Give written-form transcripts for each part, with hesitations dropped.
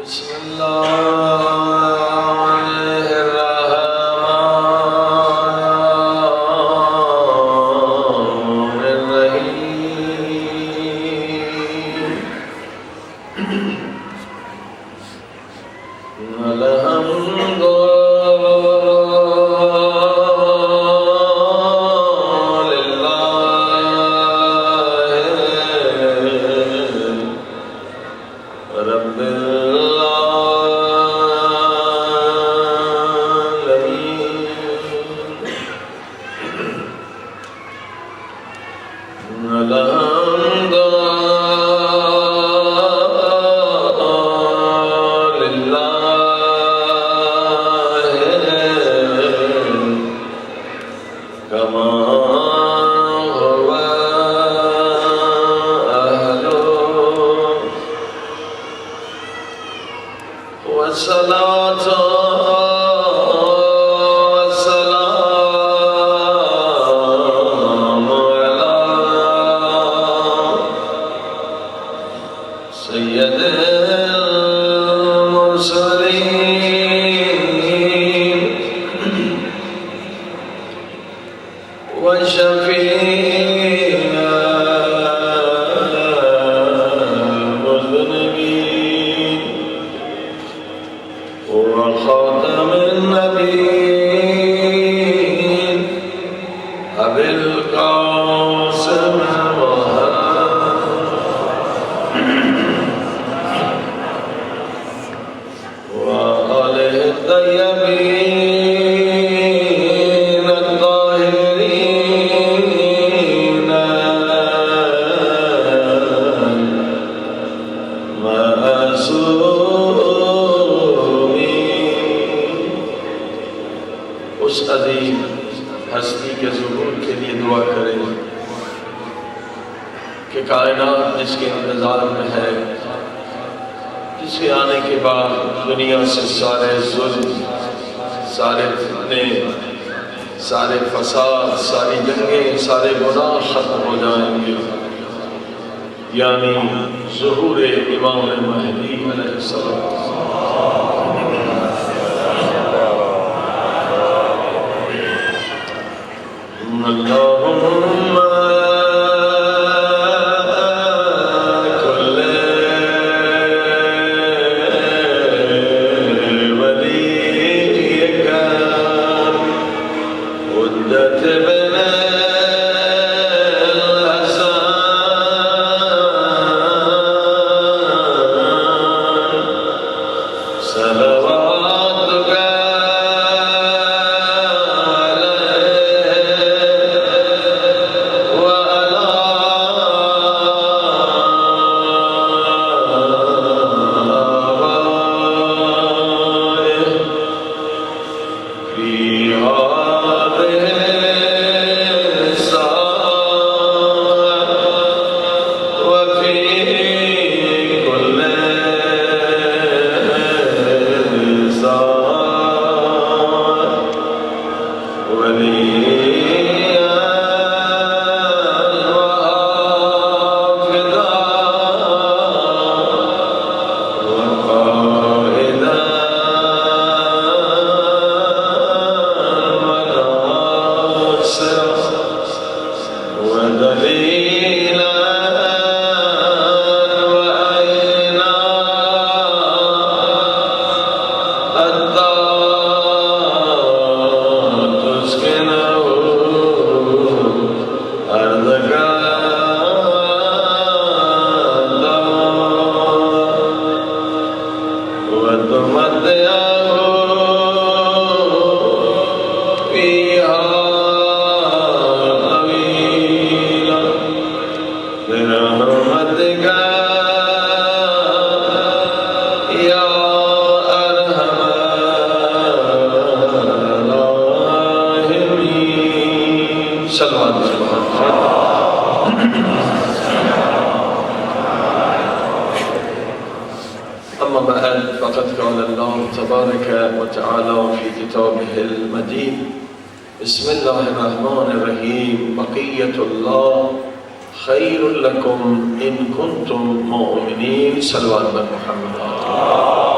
بسم الله الرحمن الرحيم الحمد رب العالمين الحمد لله كما هو أهله والصلاة والسلام على سيد المرسلين وشفيع المذنبين وخاتم النبيين أبي القاسم وآله الطيبين الطاهرين معصومين. اس عظیم ہستی کے ظہور کے لیے دعا کریں کہ کائنات جس کے انتظار میں ہے، جس کے آنے کے بعد دنیا سے سارے ظلم، سارے فتنے، سارے فساد، ساری جنگیں، سارے گناہ ختم ہو جائیں گے، یعنی ظہور امام مہدی علیہ السلام. اللهم كل وليك ودت بن الحسن صلواتك أما بعد فقد قال الله تبارك وتعالى في كتابه المجيد بسم الله الرحمن الرحيم بقية الله خير لكم إن كنتم مؤمنين. صلوات محمد.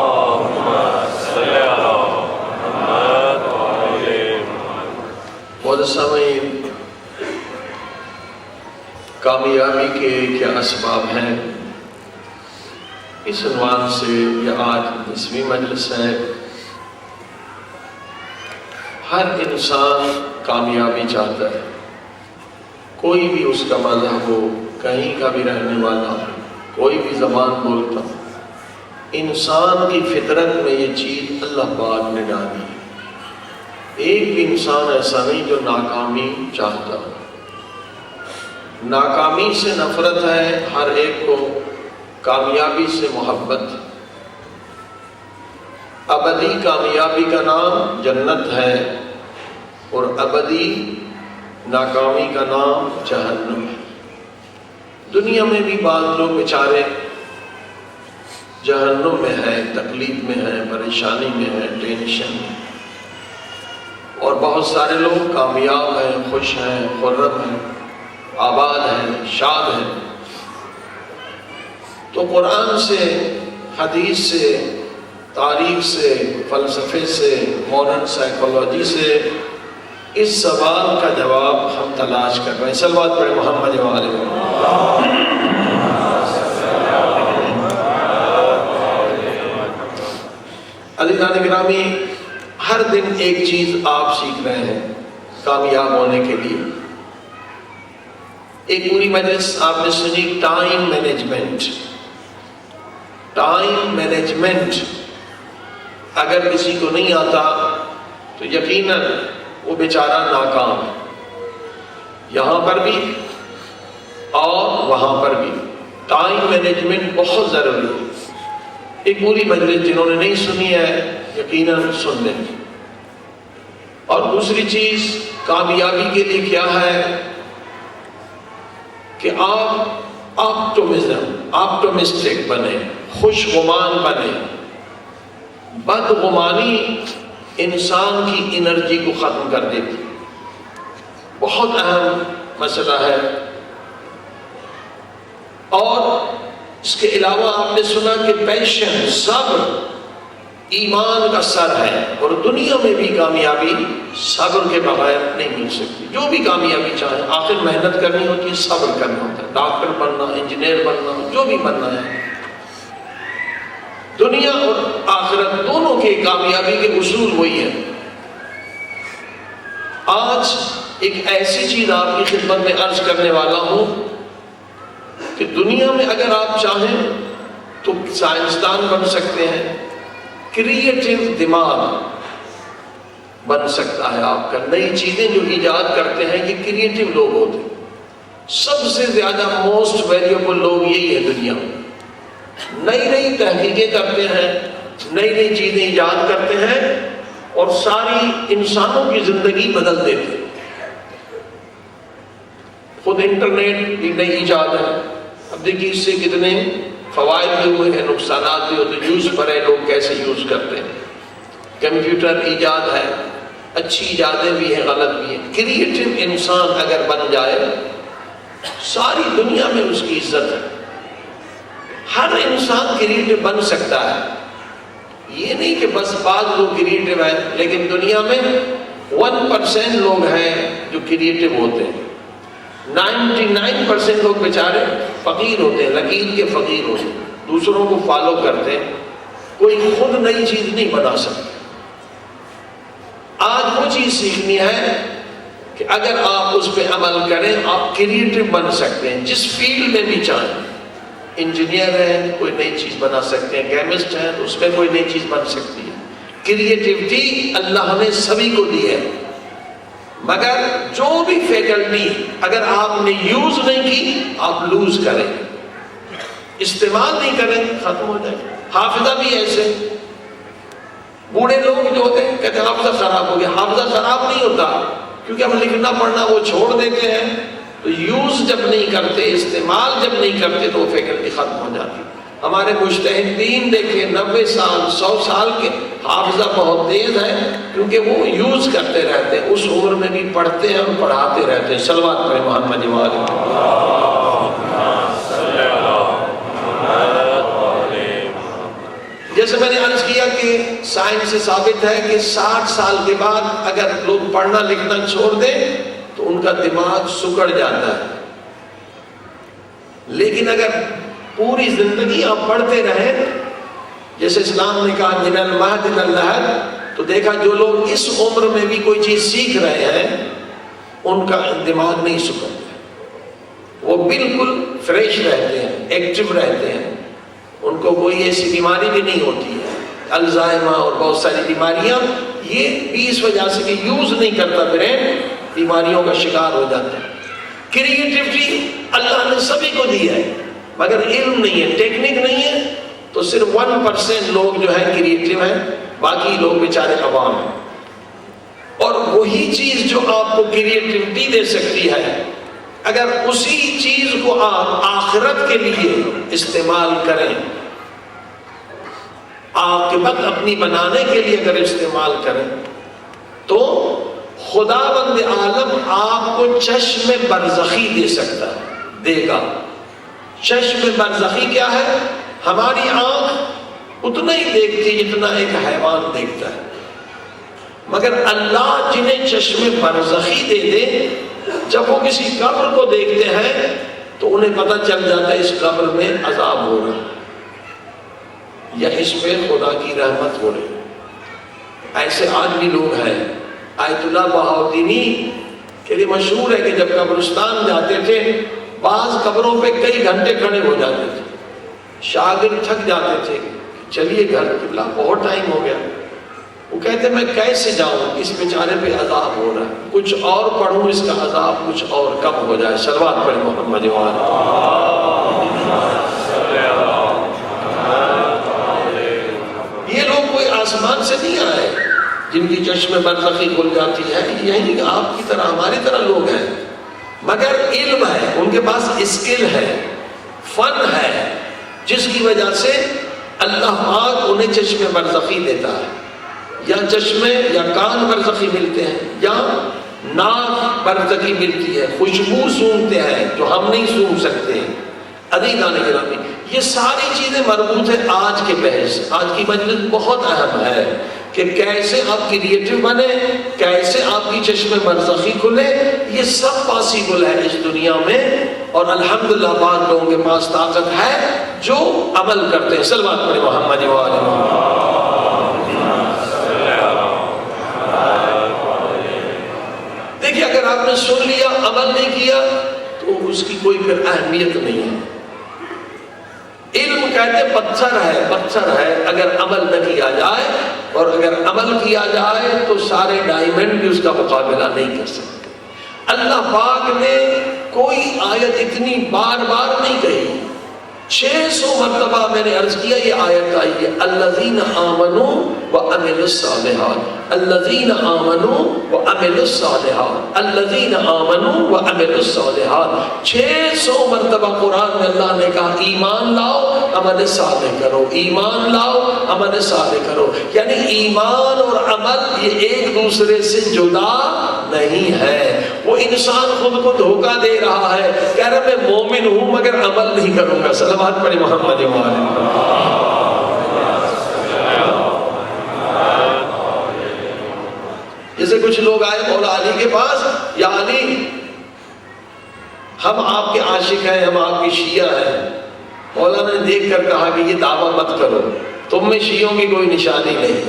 سامعین، کامیابی کے کیا اسباب ہیں، اس عنوان سے یہ آج 10ویں مجلس ہے۔ ہر انسان کامیابی چاہتا ہے، کوئی بھی اس کا مذہب ہو، کہیں کا بھی رہنے والا ہو، کوئی بھی زبان بولتا ہو، انسان کی فطرت میں یہ چیز اللہ پاک نے ڈالی ہے۔ ایک بھی انسان ایسا نہیں جو ناکامی چاہتا ہو۔ ناکامی سے نفرت ہے، ہر ایک کو کامیابی سے محبت۔ ابدی کامیابی کا نام جنت ہے اور ابدی ناکامی کا نام جہنم ہے۔ دنیا میں بھی بعض لوگ بیچارے جہنم میں ہیں، تکلیف میں ہیں، پریشانی میں ہیں، ٹینشن میں، اور بہت سارے لوگ کامیاب ہیں، خوش ہیں، خرم ہیں، آباد ہیں، شاد ہیں۔ تو قرآن سے، حدیث سے، تاریخ سے، فلسفے سے، ماڈرن سائیکولوجی سے اس سوال کا جواب ہم تلاش کر رہے ہیں۔ صلوات پڑھیں محمد و آل محمد۔ عزیزان گرامی، ہر دن ایک چیز آپ سیکھ رہے ہیں کامیاب ہونے کے لیے۔ ایک پوری مجلس آپ نے سنی ٹائم مینجمنٹ۔ ٹائم مینجمنٹ اگر کسی کو نہیں آتا تو یقیناً وہ بیچارہ ناکام ہے، یہاں پر بھی اور وہاں پر بھی۔ ٹائم مینجمنٹ بہت ضروری ہے۔ ایک پوری مجلس جنہوں نے نہیں سنی ہے یقیناً سن لیں۔ اور دوسری چیز کامیابی کے لیے کیا ہے کہ آپ آپٹومسٹک بنے، خوش گمان بنے۔ بدگمانی انسان کی انرجی کو ختم کر دیتی، بہت اہم مسئلہ ہے۔ اور اس کے علاوہ آپ نے سنا کہ پیشن، صبر ایمان کا سر ہے، اور دنیا میں بھی کامیابی صبر کے بغیر نہیں مل سکتی۔ جو بھی کامیابی چاہے آخر محنت کرنی ہوتی ہے، صبر کرنا ہوتا ہے۔ ڈاکٹر بننا، انجینئر بننا، جو بھی بننا ہے، دنیا اور آخرت دونوں کے کامیابی کے اصول وہی ہیں۔ آج ایک ایسی چیز آپ کی خدمت میں عرض کرنے والا ہوں کہ دنیا میں اگر آپ چاہیں تو سائنسدان بن سکتے ہیں، کریٹو دماغ بن سکتا ہے آپ کا۔ نئی چیزیں جو ایجاد کرتے ہیں یہ کریٹو لوگ ہوتے ہیں۔ سب سے زیادہ موسٹ ویلیوبل لوگ یہی ہے دنیا میں۔ نئی نئی تحقیقیں کرتے ہیں، نئی نئی چیزیں ایجاد کرتے ہیں اور ساری انسانوں کی زندگی بدل دیتے ہیں۔ خود انٹرنیٹ بھی نئی ایجاد ہے، اب دیکھیے اس سے کتنے فوائد بھی ہوئے ہیں، نقصانات بھی ہوتے ہیں، یوز پر ہے لوگ کیسے یوز کرتے ہیں۔ کمپیوٹر ایجاد ہے، اچھی ایجادیں بھی ہیں، غلط بھی ہیں۔ کریٹو انسان اگر بن جائے ساری دنیا میں اس کی عزت ہے۔ ہر انسان کریٹو بن سکتا ہے، یہ نہیں کہ بس بعض لوگ کریٹو ہیں، لیکن دنیا میں 1% لوگ ہیں جو کریٹو ہوتے ہیں۔ 99% لوگ بیچارے فقیر ہوتے ہیں، لکیر کے فقیر ہوتے ہیں، دوسروں کو فالو کرتے ہیں، کوئی خود نئی چیز نہیں بنا سکتا۔ آج وہ چیز سیکھنی ہے کہ اگر آپ اس پہ عمل کریں آپ کریٹو بن سکتے ہیں، جس فیلڈ میں بھی چاہیں۔ انجینئر ہیں کوئی نئی چیز بنا سکتے ہیں، کیمسٹ ہیں تو اس میں کوئی نئی چیز بن سکتی ہے۔ کریٹیوٹی اللہ نے سبھی کو دی ہے، مگر جو بھی فیکلٹی اگر آپ نے یوز نہیں کی آپ لوز کریں، استعمال نہیں کریں، ختم ہو جائے۔ حافظہ بھی ایسے، بوڑھے لوگ جو ہوتے ہیں کہتے ہیں حافظہ خراب ہو گیا۔ حافظہ خراب نہیں ہوتا، کیونکہ ہم لکھنا پڑھنا وہ چھوڑ دیتے ہیں، تو یوز جب نہیں کرتے، استعمال جب نہیں کرتے تو وہ فیکلٹی ختم ہو جاتی۔ ہمارے مجتہدین دیکھیں 90 سال 100 سال کے حافظہ بہت تیز ہے، کیونکہ وہ یوز کرتے رہتے ہیں، اس عمر میں بھی پڑھتے ہیں اور پڑھاتے رہتے ہیں۔ صلوات پڑھیں محمد و آل محمد۔ جیسے میں نے عرض کیا کہ سائنس سے ثابت ہے کہ 60 سال کے بعد اگر لوگ پڑھنا لکھنا چھوڑ دیں تو ان کا دماغ سکڑ جاتا ہے، لیکن اگر پوری زندگی آپ پڑھتے رہیں، جیسے اسلام نے کہا من المہد الی اللحد، تو دیکھا جو لوگ اس عمر میں بھی کوئی چیز سیکھ رہے ہیں ان کا دماغ نہیں سکڑتا، وہ بالکل فریش رہتے ہیں، ایکٹیو رہتے ہیں، ان کو کوئی ایسی بیماری بھی نہیں ہوتی ہے، الزائمر اور بہت ساری بیماریاں، یہ بھی اس وجہ سے کہ یوز نہیں کرتا برین، بیماریوں کا شکار ہو جاتا ہے۔ کریٹیوٹی اللہ نے سبھی کو دی ہے، مگر علم نہیں ہے، ٹیکنک نہیں ہے، تو صرف 1% لوگ جو ہیں کریٹیو ہیں، باقی لوگ بیچارے عوام ہیں۔ اور وہی چیز جو آپ کو کریٹیوٹی دے سکتی ہے، اگر اسی چیز کو آپ آخرت کے لیے استعمال کریں، عاقبت اپنی بنانے کے لیے اگر استعمال کریں، تو خداوند عالم آپ کو چشم برزخی دے سکتا ہے، دے گا۔ چشم برزخی کیا ہے؟ ہماری آنکھ اتنا ہی دیکھتی جتنا ایک حیوان دیکھتا ہے، مگر اللہ جنہیں چشم برزخی دے دے، جب وہ کسی قبر کو دیکھتے ہیں تو انہیں پتہ چل جاتا ہے اس قبر میں عذاب ہو رہا ہے یا اس پہ خدا کی رحمت ہو رہی ہے۔ ایسے آج بھی لوگ ہیں۔ آیت اللہ بہاؤدینی کے لیے مشہور ہے کہ جب قبرستان جاتے تھے، بعض قبروں پہ کئی گھنٹے کھڑے ہو جاتے تھے، شاگرد تھک جاتے تھے، چلیے گھر، قبلہ بہت ٹائم ہو گیا۔ وہ کہتے میں کیسے جاؤں، اس بیچارے پہ عذاب ہو رہا ہے، کچھ اور پڑھوں اس کا عذاب کچھ اور کم ہو جائے۔ صلوات پڑھیں محمد وعلیہ۔ یہ لوگ کوئی آسمان سے نہیں آئے جن کی چشم برزخی کھل جاتی ہے، یہی آپ کی طرح ہماری طرح لوگ ہیں، مگر علم ہے، ان کے پاس اسکل ہے، فن ہے، جس کی وجہ سے اللہ پاک انہیں چشم برزخی دیتا ہے، یا چشمے یا کان برزخی ملتے ہیں، یا ناک برزخی ملتی ہے، خوشبو سونگتے ہیں جو ہم نہیں سونگ سکتے۔ عزیزان گرامی، یہ ساری چیزیں مربوط ہیں آج کے بحث۔ آج کی مجلس بہت اہم ہے کہ کیسے آپ کریٹیو بنے، کیسے آپ کی چشم برزخی کھلے، یہ سب پاسبل ہے اس دنیا میں، اور الحمدللہ بعض لوگوں کے پاس طاقت ہے جو عمل کرتے ہیں۔ صلوات پڑھیں محمد وعلیہ محمد۔ دیکھیے اگر آپ نے سن لیا عمل نہیں کیا تو اس کی کوئی پھر اہمیت نہیں ہے۔ علم کہتے پتھر ہے، پتھر ہے، اگر عمل نہ کیا جائے، اور اگر عمل کیا جائے تو سارے ڈائمنڈ بھی اس کا مقابلہ نہیں کر سکتے۔ اللہ پاک نے کوئی آیت اتنی بار بار نہیں کہی، 600 مرتبہ میں نے عرض کیا یہ آیت آئی ہے، الذین آمنوا وعملوا الصالحات، الذین آمنوا وعملوا الصالحات، الذین آمنوا وعملوا الصالحات۔ 600 مرتبہ قرآن میں اللہ نے کہا ایمان لاؤ عمل صالح کرو، ایمان لاؤ عمل صالح کرو، یعنی ایمان اور عمل یہ ایک دوسرے سے جدا نہیں ہے۔ وہ انسان خود کو دھوکہ دے رہا ہے، کہہ رہا میں مومن ہوں مگر عمل نہیں کروں گا۔ صلوات پڑھیں محمد وعلیہ۔ جیسے کچھ لوگ آئے مولا علی کے پاس، یا علی ہم آپ کے عاشق ہیں، ہم آپ کی شیعہ ہیں۔ مولا نے دیکھ کر کہا کہ یہ دعویٰ مت کرو، تم میں شیعوں کی کوئی نشانی نہیں،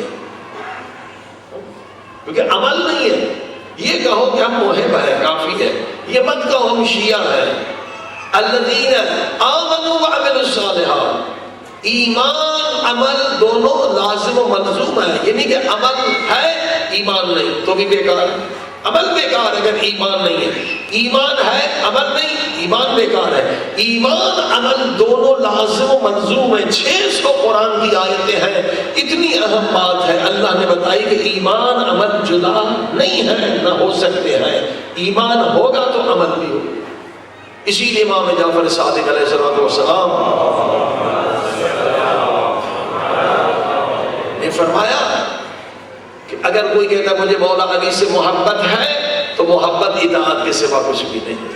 کیونکہ عمل نہیں ہے۔ یہ کہو کہ ہم محب ہیں، کافی ہے، یہ مت کہو ہم شیعہ ہیں۔ الذین آمنوا وعملوا الصالحات، ایمان عمل دونوں لازم و ملزوم ہے، یعنی کہ عمل ہے ایمان نہیں تو بھی بیکار ہے، عمل بیکار اگر ایمان نہیں ہے، ایمان ہے عمل نہیں ایمان بیکار ہے۔ ایمان عمل دونوں لازم و ملزوم ہیں۔ 600 قرآن کی آیتیں ہیں، اتنی اہم بات ہے اللہ نے بتائی کہ ایمان عمل جدا نہیں ہے، نہ ہو سکتے ہیں، ایمان ہوگا تو عمل بھی ہوگا۔ اسی لیے امام جعفر صادق علیہ السلام نے فرمایا کہ اگر کوئی کہتا مجھے مولا علی سے محبت ہے تو محبت اطاعت کے سوا کچھ بھی نہیں۔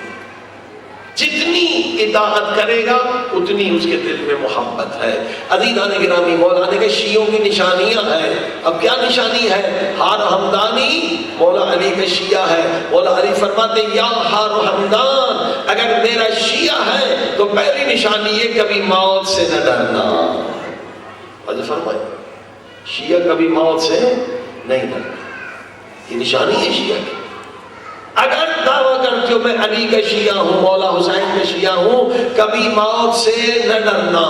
جتنی اطاعت کرے گا اتنی اس کے دل میں محبت ہے۔ عزیزان گرامی، مولا نے کہ شیعوں کی نشانیاں ہیں۔ اب کیا نشانی ہے؟ ہار ہمدانی مولا علی کا شیعہ ہے۔ مولا علی فرماتے یا ہار ہمدان، اگر میرا شیعہ ہے تو پہلی نشانی یہ کبھی موت سے نہ ڈرنا۔ حضرت فرمائے شیعہ کبھی موت سے نہیں ڈرنا، یہ نشانی ہے شیعہ کی۔ اگر دعویٰ کرتے ہو میں علی کا شیعہ ہوں، مولا حسین کا شیعہ ہوں، کبھی موت سے نہ ڈرنا۔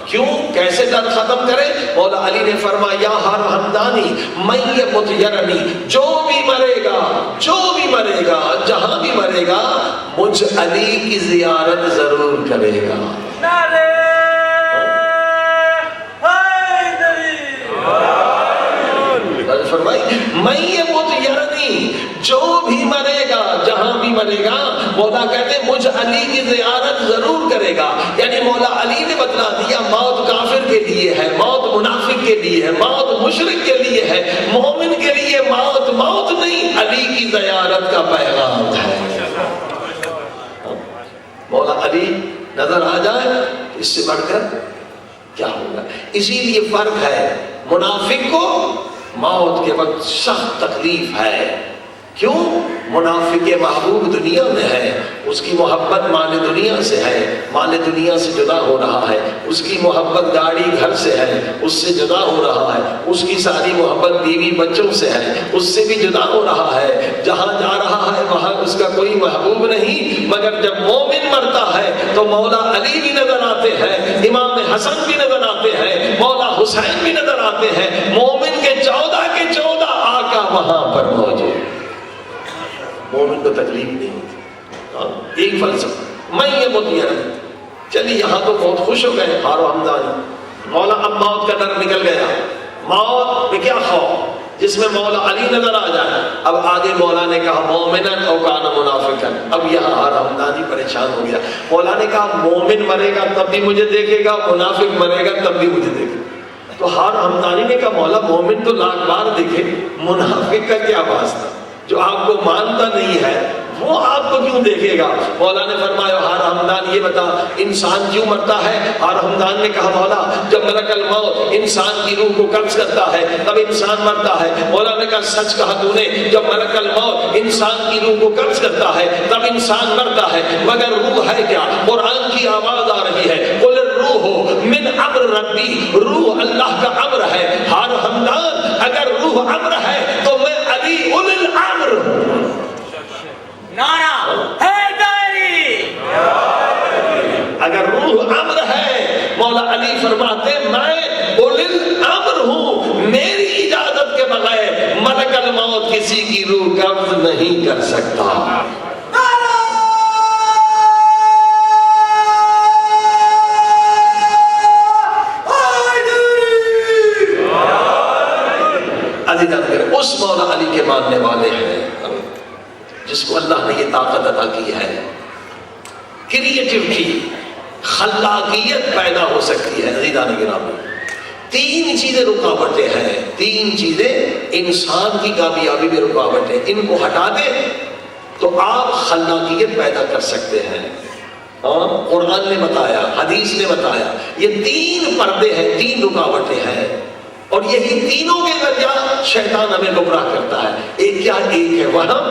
کیوں؟ کیسے ڈر ختم کرے؟ مولا علی نے فرمایا یا ہر ہمدانی من یمت یرنی، جو بھی مرے گا، جو بھی مرے گا، جہاں بھی مرے گا، مجھ علی کی زیارت ضرور کرے گا۔ فرمائی میں یہ مجھ یرنی، جو بھی مرے گا، جہاں بھی مرے گا، مولا کہتے مجھ علی کی زیارت ضرور کرے گا۔ یعنی مولا علی نے بتلا دیا موت کافر کے لیے ہے، موت منافق کے لیے ہے، موت مشرک کے لیے ہے، مومن کے لیے موت موت نہیں، علی کی زیارت کا پیغام ہے۔ مولا علی نظر آ جائے اس سے بڑھ کر کیا ہوگا؟ اسی لیے فرق ہے، منافق کو موت کے وقت سخت تکلیف ہے۔ کیوں؟ منافق محبوب دنیا میں ہے، اس کی محبت مال دنیا سے ہے، مال دنیا سے جدا ہو رہا ہے، اس کی محبت گاڑی گھر سے ہے، اس سے جدا ہو رہا ہے، اس کی ساری محبت بیوی بچوں سے ہے، اس سے بھی جدا ہو رہا ہے، جہاں جا رہا ہے وہاں اس کا کوئی محبوب نہیں۔ مگر جب مومن مرتا ہے تو مولا علی بھی نظر آتے ہیں، امام حسن بھی نظر آتے ہیں، مولا حسین بھی نظر آتے ہیں، مومن کے 14 آقا وہاں پر موجود۔ مومن کو تکلیف نہیں ہوتی۔ ایک فلسفہ میں یہ مطیرہ، چلیے یہاں تو بہت خوش ہو گئے ہار و ہمدانی، مولا اب موت کا ڈر نکل گیا، موت میں کیا خوف، جس میں مولا علی نظر آ جائے۔ اب آگے مولا نے کہا مومنن او کان منافقن، اب یہاں ہار ہمدانی پریشان ہو گیا۔ مولا نے کہا مومن مرے گا تب بھی مجھے دیکھے گا، منافق مرے گا تب بھی مجھے دیکھے گا۔ تو ہار ہمدانی نے کہا مولا مومن تو لاکھ بار دیکھے، منافق کا کیا واسطہ، جو آپ کو مانتا نہیں ہے وہ آپ کو کیوں دیکھے گا؟ مولا نے فرمایا ہار ہمدان یہ بتا انسان کیوں مرتا ہے؟ ہار ہمدان نے کہا مولا جب ملک الموت انسان کی روح کو قبض کرتا ہے تب انسان مرتا ہے۔ مولا نے کہا سچ کہا تو نے، جب ملک الموت انسان کی روح کو قبض کرتا ہے تب انسان مرتا ہے، مگر روح ہے کیا؟ قرآن کی آواز آ رہی ہے قل الروح من امر ربی، روح اللہ کا امر ہے۔ ہار ہمدان اگر روح امر ہے تو میں علی اولی الامر ہوں۔ نعرہ حیدری، اگر روح امر ہے مولا علی فرماتے میں اولی الامر ہوں، میری اجازت کے بغیر ملک الموت کسی کی روح قبض نہیں کر سکتا۔ اس مولا علی کے ماننے والے ہیں جس کو اللہ نے یہ طاقت عطا کی ہے، کریٹیوٹی، خلاقیت پیدا ہو سکتی ہے۔ عزیزان گرامی، تین چیزیں رکاوٹیں ہیں، تین چیزیں انسان کی کامیابی میں رکاوٹیں، ان کو ہٹا دیں تو آپ خلاقیت پیدا کر سکتے ہیں۔ قرآن نے بتایا، حدیث نے بتایا، یہ تین پردے ہیں، تین رکاوٹیں ہیں، اور یہی تینوں کے ذریعہ شیطان ہمیں گمراہ کرتا ہے۔ ایک کیا؟ ایک ہے وہم،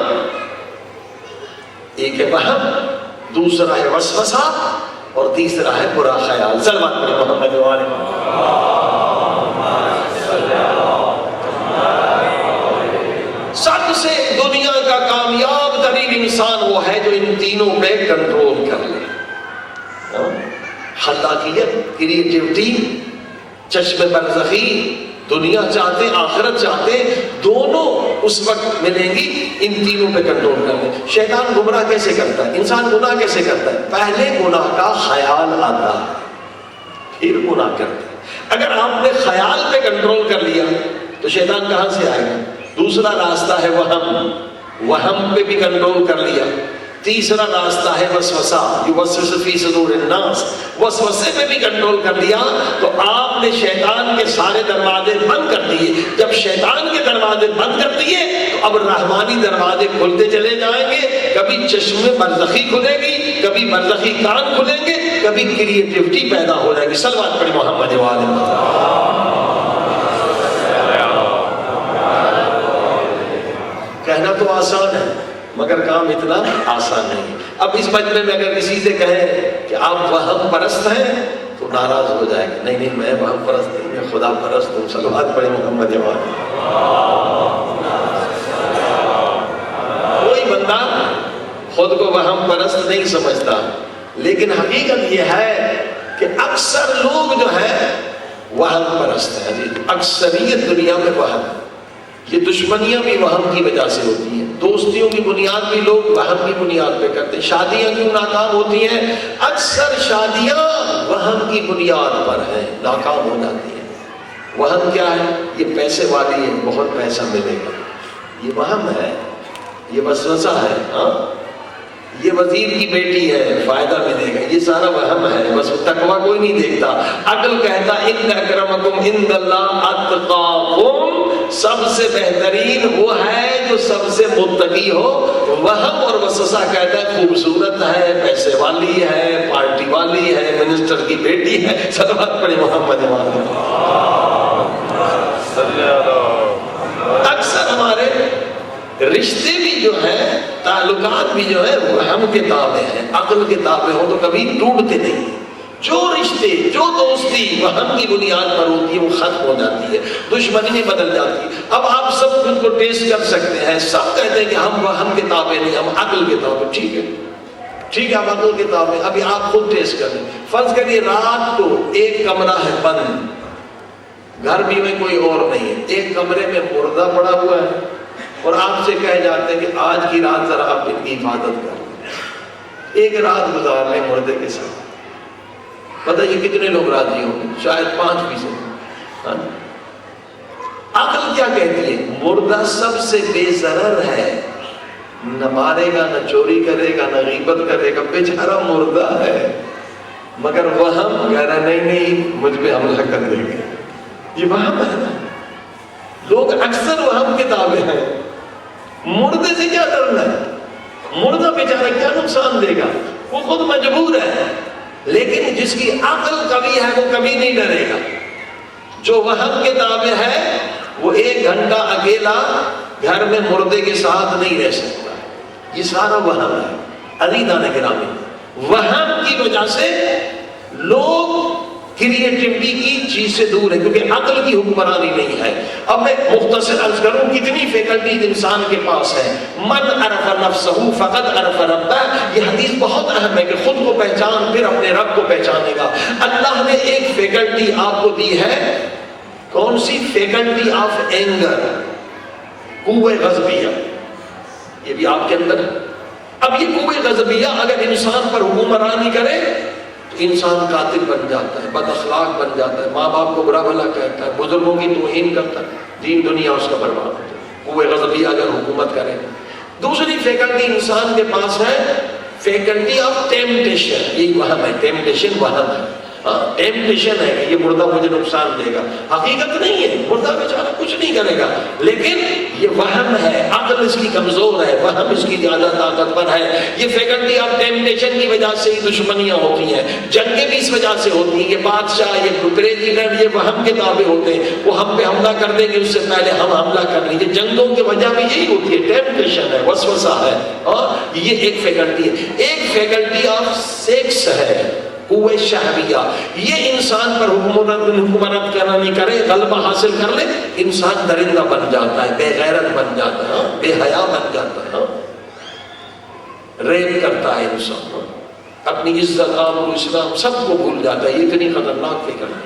ایک ہے وہم، دوسرا ہے وسوسہ، اور تیسرا ہے برا خیال۔ صلوات پڑھیں محمد و آلہ محمد۔ سب سے دنیا کا کامیاب ترین انسان وہ ہے جو ان تینوں پہ کنٹرول کر لے۔ خلاقیت، کریٹیوٹی، چشم برزخی، دنیا چاہتے آخرت چاہتے، دونوں اس وقت ملیں گی ان تینوں پہ کنٹرول کرنے۔ شیطان گمراہ کیسے کرتا ہے؟ انسان گناہ کیسے کرتا ہے؟ پہلے گناہ کا خیال آتا ہے پھر گناہ کرتا ہے۔ اگر آپ نے خیال پہ کنٹرول کر لیا تو شیطان کہاں سے آئے گا؟ دوسرا راستہ ہے وہم، وہم پہ بھی کنٹرول کر لیا۔ تیسرا راستہ ہے وسوسہ، یوسوس فی صدور الناس، وسوسے پہ بھی کنٹرول کر لیا تو آپ نے شیطان کے سارے دروازے بند کر دیے۔ جب شیطان کے دروازے بند کر دیے تو اب رحمانی دروازے کھلتے چلے جائیں گے، کبھی چشم برزخی کھلے گی، کبھی برزخی کان کھلیں گے، کبھی کریٹیوٹی پیدا ہو جائے گی. صلوات پڑھی محمد والے. کہنا تو آسان ہے مگر کام اتنا آسان نہیں. اب اس مجمع میں اگر کسی سے کہیں کہ آپ وہم پرست ہیں تو ناراض ہو جائے گا. نہیں نہیں، میں وہم پرست نہیں، میں خدا پرست ہوں. صلوات پڑھیں محمد والے. کوئی بندہ خود کو وہم پرست نہیں سمجھتا، لیکن حقیقت یہ ہے کہ اکثر لوگ جو ہیں وہم پرست ہیں. اکثریت دنیا میں وہم ہے. یہ دشمنیاں بھی وہم کی وجہ سے ہوتی ہیں، دوستیوں کی بنیاد بھی لوگ وہم کی بنیاد پہ کرتے ہیں. شادیاں کیوں ناکام ہوتی ہیں؟ اکثر شادیاں وہم کی بنیاد پر ہیں، ناکام ہو جاتی ہیں. وہم کیا ہے؟ یہ پیسے والی ہے، بہت پیسہ ملے گا، یہ وہم ہے، یہ وسوسہ ہے. ہاں، یہ وزیر کی بیٹی ہے، فائدہ ملے گا، یہ سارا وہم ہے. بس تقویٰ کوئی نہیں دیکھتا. عقل کہتا ان اکرمکم عند اللہ اتقاکم، سب سے بہترین وہ ہے جو سب سے متقی ہو. وہم اور وسوسہ کہتا ہے خوبصورت ہے، پیسے والی ہے، پارٹی والی ہے، منسٹر کی بیٹی ہے. صلوات پڑھیں محمد والے. اکثر ہمارے رشتے بھی جو ہیں، تعلقات بھی جو ہیں، وہ ہم کتابیں ہیں. عقل کتابیں ہوں تو کبھی ٹوٹتے نہیں. جو رشتے، جو دوستی وہم کی بنیاد پر ہوتی ہے وہ ختم ہو جاتی ہے، دشمنی بدل جاتی ہے. اب آپ سب خود کو ٹیسٹ کر سکتے ہیں. سب کہتے ہیں کہ ہم وہم کتابیں نہیں، ہم عقل کتابیں. ٹھیک ہے، ٹھیک ہے، ہم عقل کتابیں. ابھی آپ خود ٹیسٹ کر لیں. فرض کریے رات کو ایک کمرہ ہے بند، گھر بھی میں کوئی اور نہیں ہے، ایک کمرے میں مردہ پڑا ہوا ہے اور آپ سے کہہ جاتے ہیں کہ آج کی رات ذرا آپ ان کی حفاظت کر لیں، ایک رات گزار لیں مردے کے ساتھ. بتائیے کتنے لوگ راضی ہوں گے؟ شاید 5%. عقل کیا کہتی ہے؟ مردہ سب سے بے ضرر ہے، نہ مارے گا، نہ چوری کرے گا، نہ غیبت کرے گا، بیچارہ مردہ ہے. مگر وہم کہہ رہا نہیں نہیں مجھ پہ حملہ کر دے گا. یہ وہم ہے نا. لوگ اکثر وہم کتابیں ہیں. مردے سے کیا ڈرنا ہے؟ مردہ بیچارہ کیا نقصان دے گا؟ وہ خود مجبور ہے. لیکن جس کی عقل کبھی ہے وہ کبھی نہیں ڈرے گا. جو وہم کتابیں ہے وہ 1 گھنٹہ اکیلا گھر میں مردے کے ساتھ نہیں رہ سکتا. یہ سارا وہم ہے. عزیزان گرامی، وہم کی وجہ سے لوگ کریٹیوٹی کی چیز سے دور ہے، کیونکہ عقل کی حکمرانی نہیں ہے. اب میں مختصر عرض کروں کتنی فیکلٹیز انسان کے پاس ہے. من عرف نفسہ فقد عرف ربہ. یہ حدیث بہت اہم ہے کہ خود کو پہچان پھر اپنے رب کو پہچانے گا. اللہ نے ایک فیکلٹی آپ کو دی ہے. کون سی؟ فیکلٹی آف اینگر، قوہ غضبیہ. یہ بھی آپ کے اندر ہے. اب یہ قوہ غضبیہ اگر انسان پر حکمرانی کرے انسان قاتل بن جاتا ہے، بد اخلاق بن جاتا ہے، ماں باپ کو برا بھلا کہتا ہے، بزرگوں کی توہین کرتا ہے، دین دنیا اس کا برباد ہوتا ہے. قوہ غضبیہ اگر حکومت کرے. دوسری فیکلٹی انسان کے پاس ہے فیکلٹی آف ٹیمپٹیشن. یہی وہم ہے، ٹیمپٹیشن وہم ہے. ٹیمپٹیشن ہے کہ یہ مردہ مجھے نقصان دے گا. حقیقت نہیں ہے، مردہ بیچارہ کچھ نہیں کرے گا، لیکن یہ وہم ہے. عقل اس کی کمزور ہے، وہم اس کی زیادہ طاقتور ہے. یہ فیکلٹی آف ٹیمپٹیشن کی وجہ سے ہی دشمنیاں ہوتی ہیں، جنگیں بھی اس وجہ سے ہوتی ہیں. یہ بادشاہ، یہ پریزیڈنٹ، یہ وہم کے تابع ہوتے ہیں. وہ ہم پہ حملہ کر دیں گے، اس سے پہلے ہم حملہ کر لیں گے. جنگوں کی وجہ بھی یہی ہوتی ہے، ٹیمپٹیشن ہے، وسوسہ ہے. اور یہ ایک فیکلٹی ہے. ایک فیکلٹی آف سیکس ہے، قوہ شہویہ. یہ انسان پر حکومت کرنا نہیں کرے، غلبہ حاصل کر لے، انسان درندہ بن جاتا ہے، بے غیرت بن جاتا ہے، بے حیا بن جاتا ہے، ریپ کرتا ہے انسان، اپنی عزت آبرو اسلام سب کو بھول جاتا ہے. یہ اتنی خطرناک فکر ہے.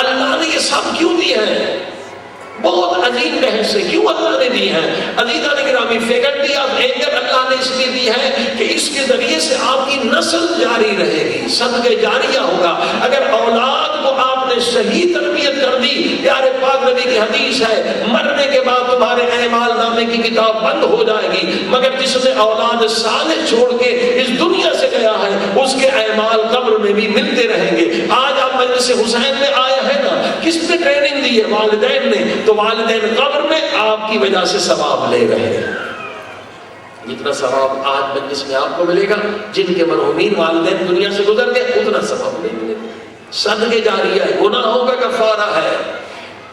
اللہ نے یہ سب کیوں دی ہے؟ بہت عظیم بحث سے کیوں اللہ نے دی ہے؟ عزیزان گرامی، فیکلٹی آف اینگر اللہ نے اس لیے دی ہے کہ اس کے ذریعے سے آپ کی نسل جاری رہے گی، صدقہ جاریہ ہوگا. اگر اولاد کو آپ نے صحیح تربیت کر دی، پیارے پاک نبی کی حدیث ہے مرنے کے بعد تمہارے اعمال نامے کی کتاب بند ہو جائے گی، مگر جس نے اولاد صالح چھوڑ کے اس دنیا سے گیا ہے اس کے اعمال قبر میں بھی ملتے رہیں گے. آج آپ مجلس حسین میں آیا ہے نا، کس نے ٹریننگ دی ہے؟ والدین نے. تو والدین قبر میں آپ کی وجہ سے ثواب لے رہے ہیں. جتنا ثواب آج مجلس میں آپ کو ملے گا، جن کے مرحومین والدین دنیا سے گزر گئے اتنا ثواب نہیں ملے گا۔ صدقے جاریہ ہے، گناہوں کا کفارہ ہے۔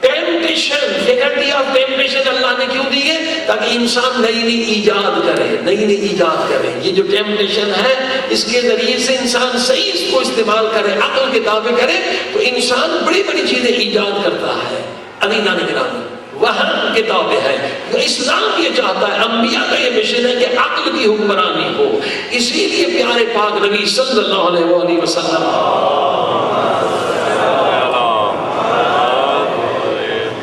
ٹیمپٹیشن، فیکلٹی آف ٹیمپٹیشن اللہ نے کیوں دی ہے؟ تاکہ انسان نئی نئی ایجاد کرے، نئی نئی ایجاد کرے۔ یہ جو ٹیمپٹیشن ہے اس کے ذریعے سے انسان صحیح اس کو استعمال کرے، عقل کے تابع کرے تو انسان بڑی بڑی چیزیں ایجاد کرتا ہے۔ عزیزان گرامی، وہم کے تابع ہے۔ اسلام یہ چاہتا ہے، انبیاء کا یہ مشن ہے کہ عقل کی حکمرانی ہو۔ اسی لیے پیارے پاک نبی صلی اللہ علیہ وآلہ وسلم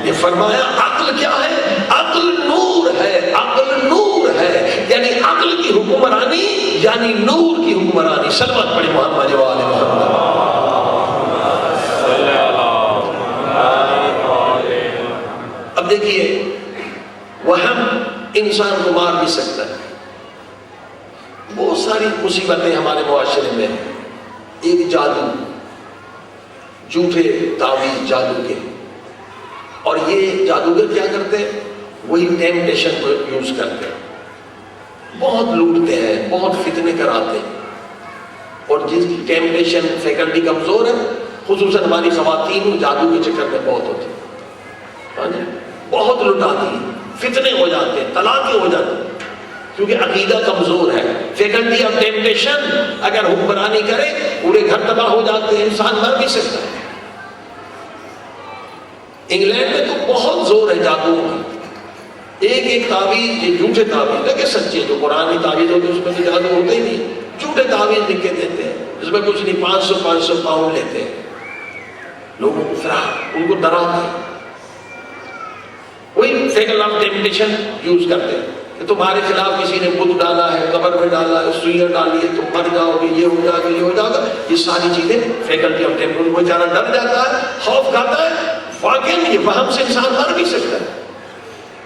یہ فرمایا عقل کیا ہے؟ عقل نور ہے، عقل نور ہے، یعنی عقل کی حکمرانی یعنی نور کی حکمرانی۔ صلوات پڑھی محمد و آل محمد۔ اب دیکھیے، وہم انسان کو مار بھی سکتا ہے۔ بہت ساری مصیبتیں ہمارے معاشرے میں، ایک جادو، جھوٹے تعویذ جادو کے، اور یہ جادوگر کیا کرتے ہیں؟ وہی ٹیمپٹیشن کو یوز کرتے ہیں، بہت لوٹتے ہیں، بہت فتنے کراتے ہیں، اور جس کی ٹیمپٹیشن فیکلٹی کمزور ہے، خصوصاً ہماری خواتین جادو کے چکر میں بہت ہوتی ہیں، بہت لٹاتی ہیں، فتنے ہو جاتے ہیں، طلاقیں ہو جاتی ہیں، کیونکہ عقیدہ کمزور ہے۔ فیکلٹی آف ٹیمپٹیشن اگر حکمرانی کرے پورے گھر تباہ ہو جاتے ہیں، انسان مر بھی سکتا ہے۔ انگلینڈ میں تو بہت زور ہے جادو کی، ایک ایک تعویذ، یہ جھوٹے تعویذ لگے سچے، جو قرآن کی تعویذ ہوتی ہے اس میں تو جادو ہوتے ہی نہیں، جھوٹے تعویذ لکھ کے دیتے ہیں جس میں کچھ نہیں، 500 پاؤنڈ لیتے ہیں، لوگوں کو فراہ ان کو ڈراتے ہیں، وہی فیکل آف ٹیمپٹیشن یوز کرتے ہیں کہ تمہارے خلاف کسی نے بت ڈالا ہے، قبر میں ڈالا ہے، سوئیاں ڈالی ہے، تم مر جاؤ گے، یہ ہو جائے گا، یہ ہو جائے گا، یہ ساری چیزیں فیکلٹی آف ٹیمپٹیشن۔ وہ بیچارہ ڈر جاتا ہے، خوف کھاتا ہے، واقعی یہ وہم سے انسان مر بھی سکتا ہے۔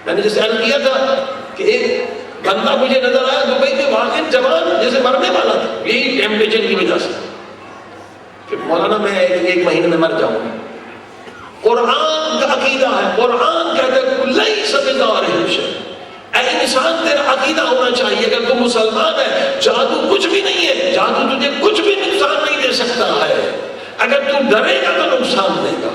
میں نے جیسے عرض کیا تھا کہ ایک بندہ مجھے نظر آیا دبئی میں، واقعی جوان جیسے مرنے والا تھا، یہی ٹیمپٹیشن کی وجہ سے کہ مولانا میں ایک مہینے میں مر جاؤں گا۔ قرآن کا عقیدہ ہے، قرآن کہتے ہیں لیس بضارہ شیء، اے انسان تیرا عقیدہ ہونا چاہیے، اگر تم مسلمان ہے جادو کچھ بھی نہیں ہے، جادو تجھے کچھ بھی نقصان نہیں دے سکتا ہے، اگر تو ڈرے گا تو نقصان دے گا،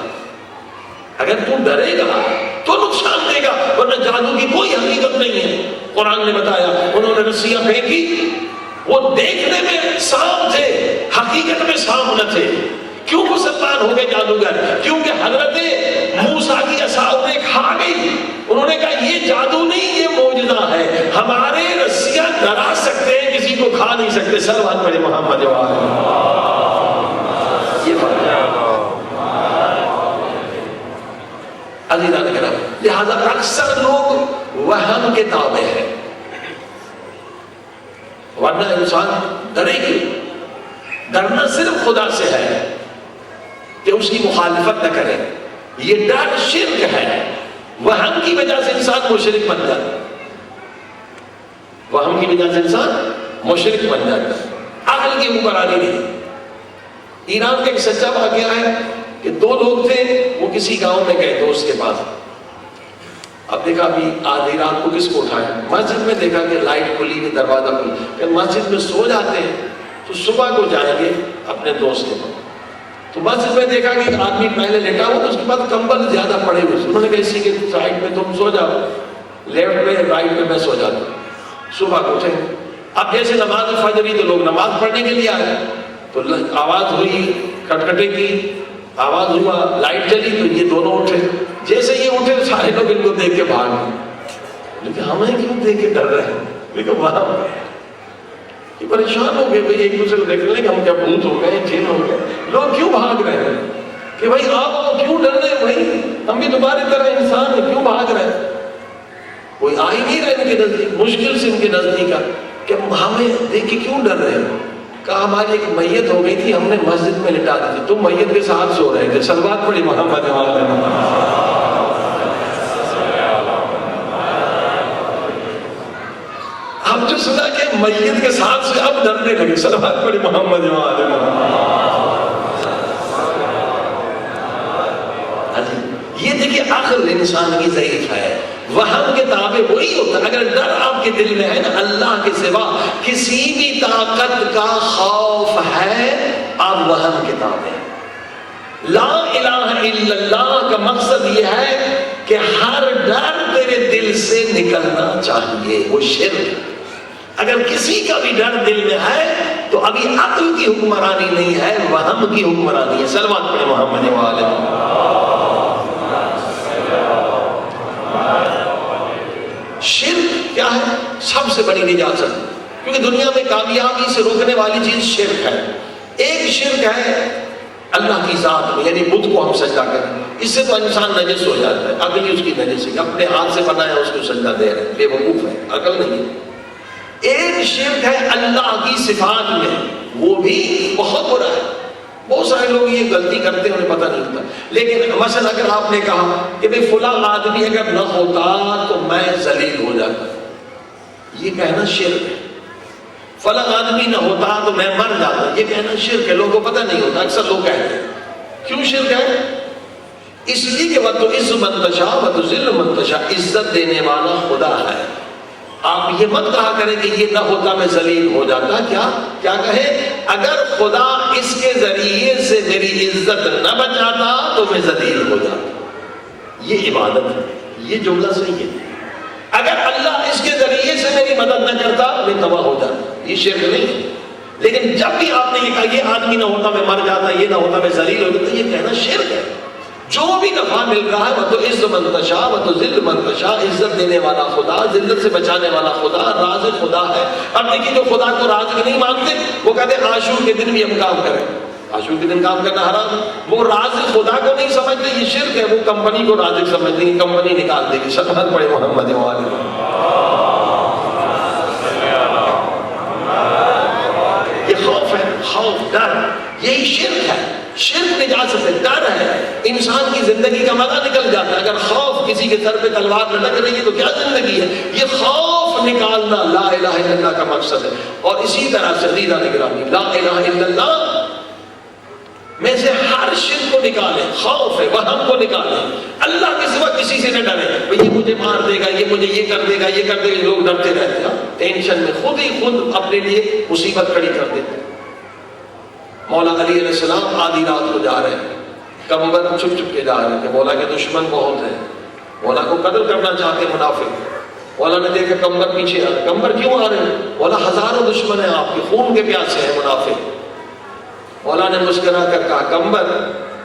اگر تو ڈرے گا تو نقصان دے گا، ورنہ جادو کی کوئی حقیقت نہیں ہے۔ قرآن نے بتایا انہوں نے رسیاں پھینکی، وہ دیکھنے میں سانپ تھے، حقیقت میں سانپ نہ تھے۔ کیوں مسلمان ہو گئے جادوگر؟ کیونکہ حضرت موسیٰ کی عصا انہیں کھا گئی، انہوں نے کہا یہ جادو نہیں، یہ معجزہ ہے، hمارے رسیاں ڈرا سکتے ہیں، کسی کو کھا نہیں سکتے۔ صلوات پڑھیں محمد و آل محمد۔ یہ فرق ہے عزیزان کرام، لہذا اکثر لوگ وہم کے تابع ہیں، ورنہ انسان ڈرے گی۔ ڈرنا صرف خدا سے ہے کہ اس کی مخالفت نہ کرے، یہ ڈر شرک ہے۔ وہم کی وجہ سے انسان مشرک بن جاتا ہے، وہم کی وجہ سے انسان مشرک بن جاتا ہے، عقل کی حکمرانی نہیں۔ ایران کا ایک سچا واقعہ ہے کہ دو لوگ تھے، وہ کسی گاؤں میں گئے دوست کے پاس، اب دیکھا ابھی آدھی رات کو کس کو اٹھائے، مسجد میں دیکھا کہ لائٹ کھلی ہوئی، دروازہ کھلا، کہ مسجد میں سو جاتے ہیں تو صبح کو جائیں گے اپنے دوست کے پاس، تو مسجد میں دیکھا کہ ایک آدمی پہلے لیٹا ہوا تو اس کے بعد کمبل زیادہ پڑے ہوئے، انہوں نے کہا اسی کے سائڈ میں تم سو جاؤ، لیفٹ میں رائٹ میں میں سو جاتا ہوں، صبح کو اٹھے۔ اب جیسے نماز فجر ہوئی تو لوگ نماز پڑھنے کے لیے آئے، تو آواز ہوئی کھٹکھٹے کی، آواز ہوا، لائٹ چلی، تو یہ دونوں اٹھے، جیسے یہ اٹھے سارے لوگ ان کو دیکھ کے بھاگ گئے، لیکن ہمیں کیوں دیکھ کے ڈر رہے ہیں؟ لیکن وہاں یہ پریشان ہو گئے، بھائی ایک دوسرے کو دیکھ لیں کہ ہم کیا بھوت ہو گئے، جن ہو گئے، لوگ کیوں بھاگ رہے ہیں کہ بھائی آپ کیوں ڈر رہے ہیں، بھائی ہم بھی تمہاری طرح انسان ہیں، کیوں بھاگ رہے ہیں؟ کوئی آ ہی نہیں رہا ان کے نزدیک، مشکل سے ان کے نزدیک آ کہ ہمیں دیکھ کے کیوں ڈر رہے ہیں؟ کہا ہماری ایک میت ہو گئی تھی، ہم نے مسجد میں لٹا دی تھی، تم میت کے ساتھ سو رہے تھے۔ صلوات پڑھی محمد و آل محمد۔ اب جو سنا کہ میت کے ساتھ سے اب ڈرنے لگے، صلوات پڑھی محمد و آل محمد۔ یہ دیکھیے عقل انسان کی ضعیف ہے، وہم کے تابع وہی ہوتا ہے. اگر ڈر آپ کے دل میں ہے نا اللہ کے سوا کسی بھی طاقت کا خوف ہے آپ وہم کے تابع. لا الہ الا اللہ کا مقصد یہ ہے کہ ہر ڈر تیرے دل سے نکلنا چاہیے. وہ شرک. اگر کسی کا بھی ڈر دل میں ہے تو ابھی عقل کی حکمرانی نہیں ہے, وہم کی حکمرانی ہے. صلوات پڑھیں محمد وآلہ. شرک کیا ہے؟ سب سے بڑی نجاست, کیونکہ دنیا میں کامیابی سے روکنے والی چیز شرک ہے. ایک شرک ہے اللہ کی ذات میں, یعنی بت کو ہم سجدہ کریں, اس سے تو انسان نجس ہو جاتا ہے. عقل ہی اس کی نجس ہے, اپنے ہاتھ سے بنایا اس کو سجدہ دے رہے ہیں, بے وقوف ہے, عقل نہیں ہے. ایک شرک ہے اللہ کی صفات میں, وہ بھی بہت برا ہے. بہت سارے لوگ یہ غلطی کرتے ہیں, انہیں پتہ نہیں ہوتا. لیکن مثلا اگر آپ نے کہا کہ بھئی فلاں آدمی اگر نہ ہوتا تو میں ذلیل ہو جاتا, یہ کہنا شرک ہے. فلاں آدمی نہ ہوتا تو میں مر جاتا, یہ کہنا شرک ہے. لوگوں کو پتہ نہیں ہوتا, اکثر لوگ کہتے ہیں. کیوں شرک ہے؟ اس لیے کہ وَتُعِزُّ مَن تَشَاءُ وَتُذِلُّ مَن تَشَاءُ, عزت دینے والا خدا ہے. آپ یہ مت کہا کریں کہ یہ نہ ہوتا میں ذلیل ہو جاتا. کیا کہیں؟ اگر خدا اس کے ذریعے سے میری عزت نہ بچاتا تو میں ذلیل ہو جاتا. یہ عبادت ہے, یہ جملہ صحیح ہے. اگر اللہ اس کے ذریعے سے میری مدد نہ کرتا میں تباہ ہو جاتا. یہ شرک نہیں ہے. لیکن جب بھی آپ نے یہ کہا یہ آدمی نہ ہوتا میں مر جاتا, یہ نہ ہوتا میں ذلیل ہو جاتا, یہ کہنا شرک ہے. جو بھی نفع مل رہا ہے وَتُعِزُّ مَن تَشَاءُ وَتُذِلُّ مَن تَشَاءُ, عزت دینے والا خدا, ذلت سے بچانے والا خدا, رازق خدا ہے. اب دیکھیے جو خدا کو رازق نہیں مانتے وہ کہتے ہیں عاشور کے دن بھی ہم کام کریں. عاشور کے دن کام کرنا حرام ہے. وہ رازق خدا کو نہیں سمجھتے, یہ شرک ہے. وہ کمپنی کو رازق سمجھتے ہیں, کمپنی نکال دے گی. صلوات پڑھے محمد وآلہ. یہ خوف ہے, خوف, ڈر, یہی شرک ہے. شرک نجاست ہے, ڈر ہے. انسان کی زندگی کا مزہ نکل جاتا ہے. اگر خوف کسی کے سر پہ تلوار نہ لگ رہی ہے تو کیا زندگی ہے؟ یہ خوف نکالنا لا الہ الا اللہ کا مقصد ہے. اور اسی طرح سے عزیزہ نگرامی, لا الہ الا اللہ میں سے ہر شرک کو نکالیں. خوف ہے, وہم کو نکالیں. اللہ کے سوا کسی سے نہ ڈریں. یہ مجھے مار دے گا, یہ مجھے یہ کر دے گا, یہ کر دے گا. لوگ ڈرتے رہتے ہیں, ٹینشن میں خود ہی خود اپنے لیے مصیبت کھڑی کر دیتے ہیں. مولا علی علیہ السلام آدھی رات کو جا رہے ہیں, کمبر چھپ چھپ کے جا رہے تھے. مولا کے دشمن بہت ہیں, مولا کو قتل کرنا چاہتے ہیں منافق. مولا نے دیکھا کمبر پیچھے آ رہے. کمبر کیوں آ رہے ہیں؟ مولا ہزاروں دشمن ہیں آپ کے, خون کے پیاسے ہیں منافق. مولا نے مسکرا کر کہا کمبر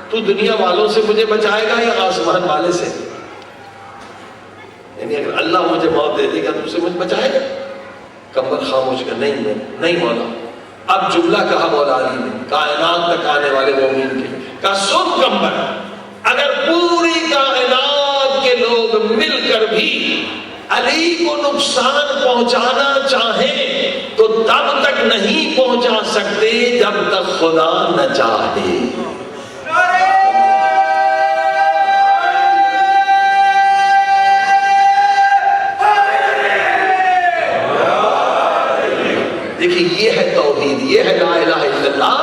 تو دنیا والوں سے مجھے بچائے گا یا آسمان والے سے؟ یعنی اگر اللہ مجھے موت دے دے گا تو اسے مجھے بچائے گا؟ کمبر خاموش کر, نہیں مولا. اب جملہ کہا مولا علی نے کائنات تک آنے والے مومین کے, کہا سن کمبر, اگر پوری کائنات کے لوگ مل کر بھی علی کو نقصان پہنچانا چاہیں تو تب تک نہیں پہنچا سکتے جب تک خدا نہ چاہے. دیکھیے یہ ہے توحید, یہ ہے لا الہ الا اللہ.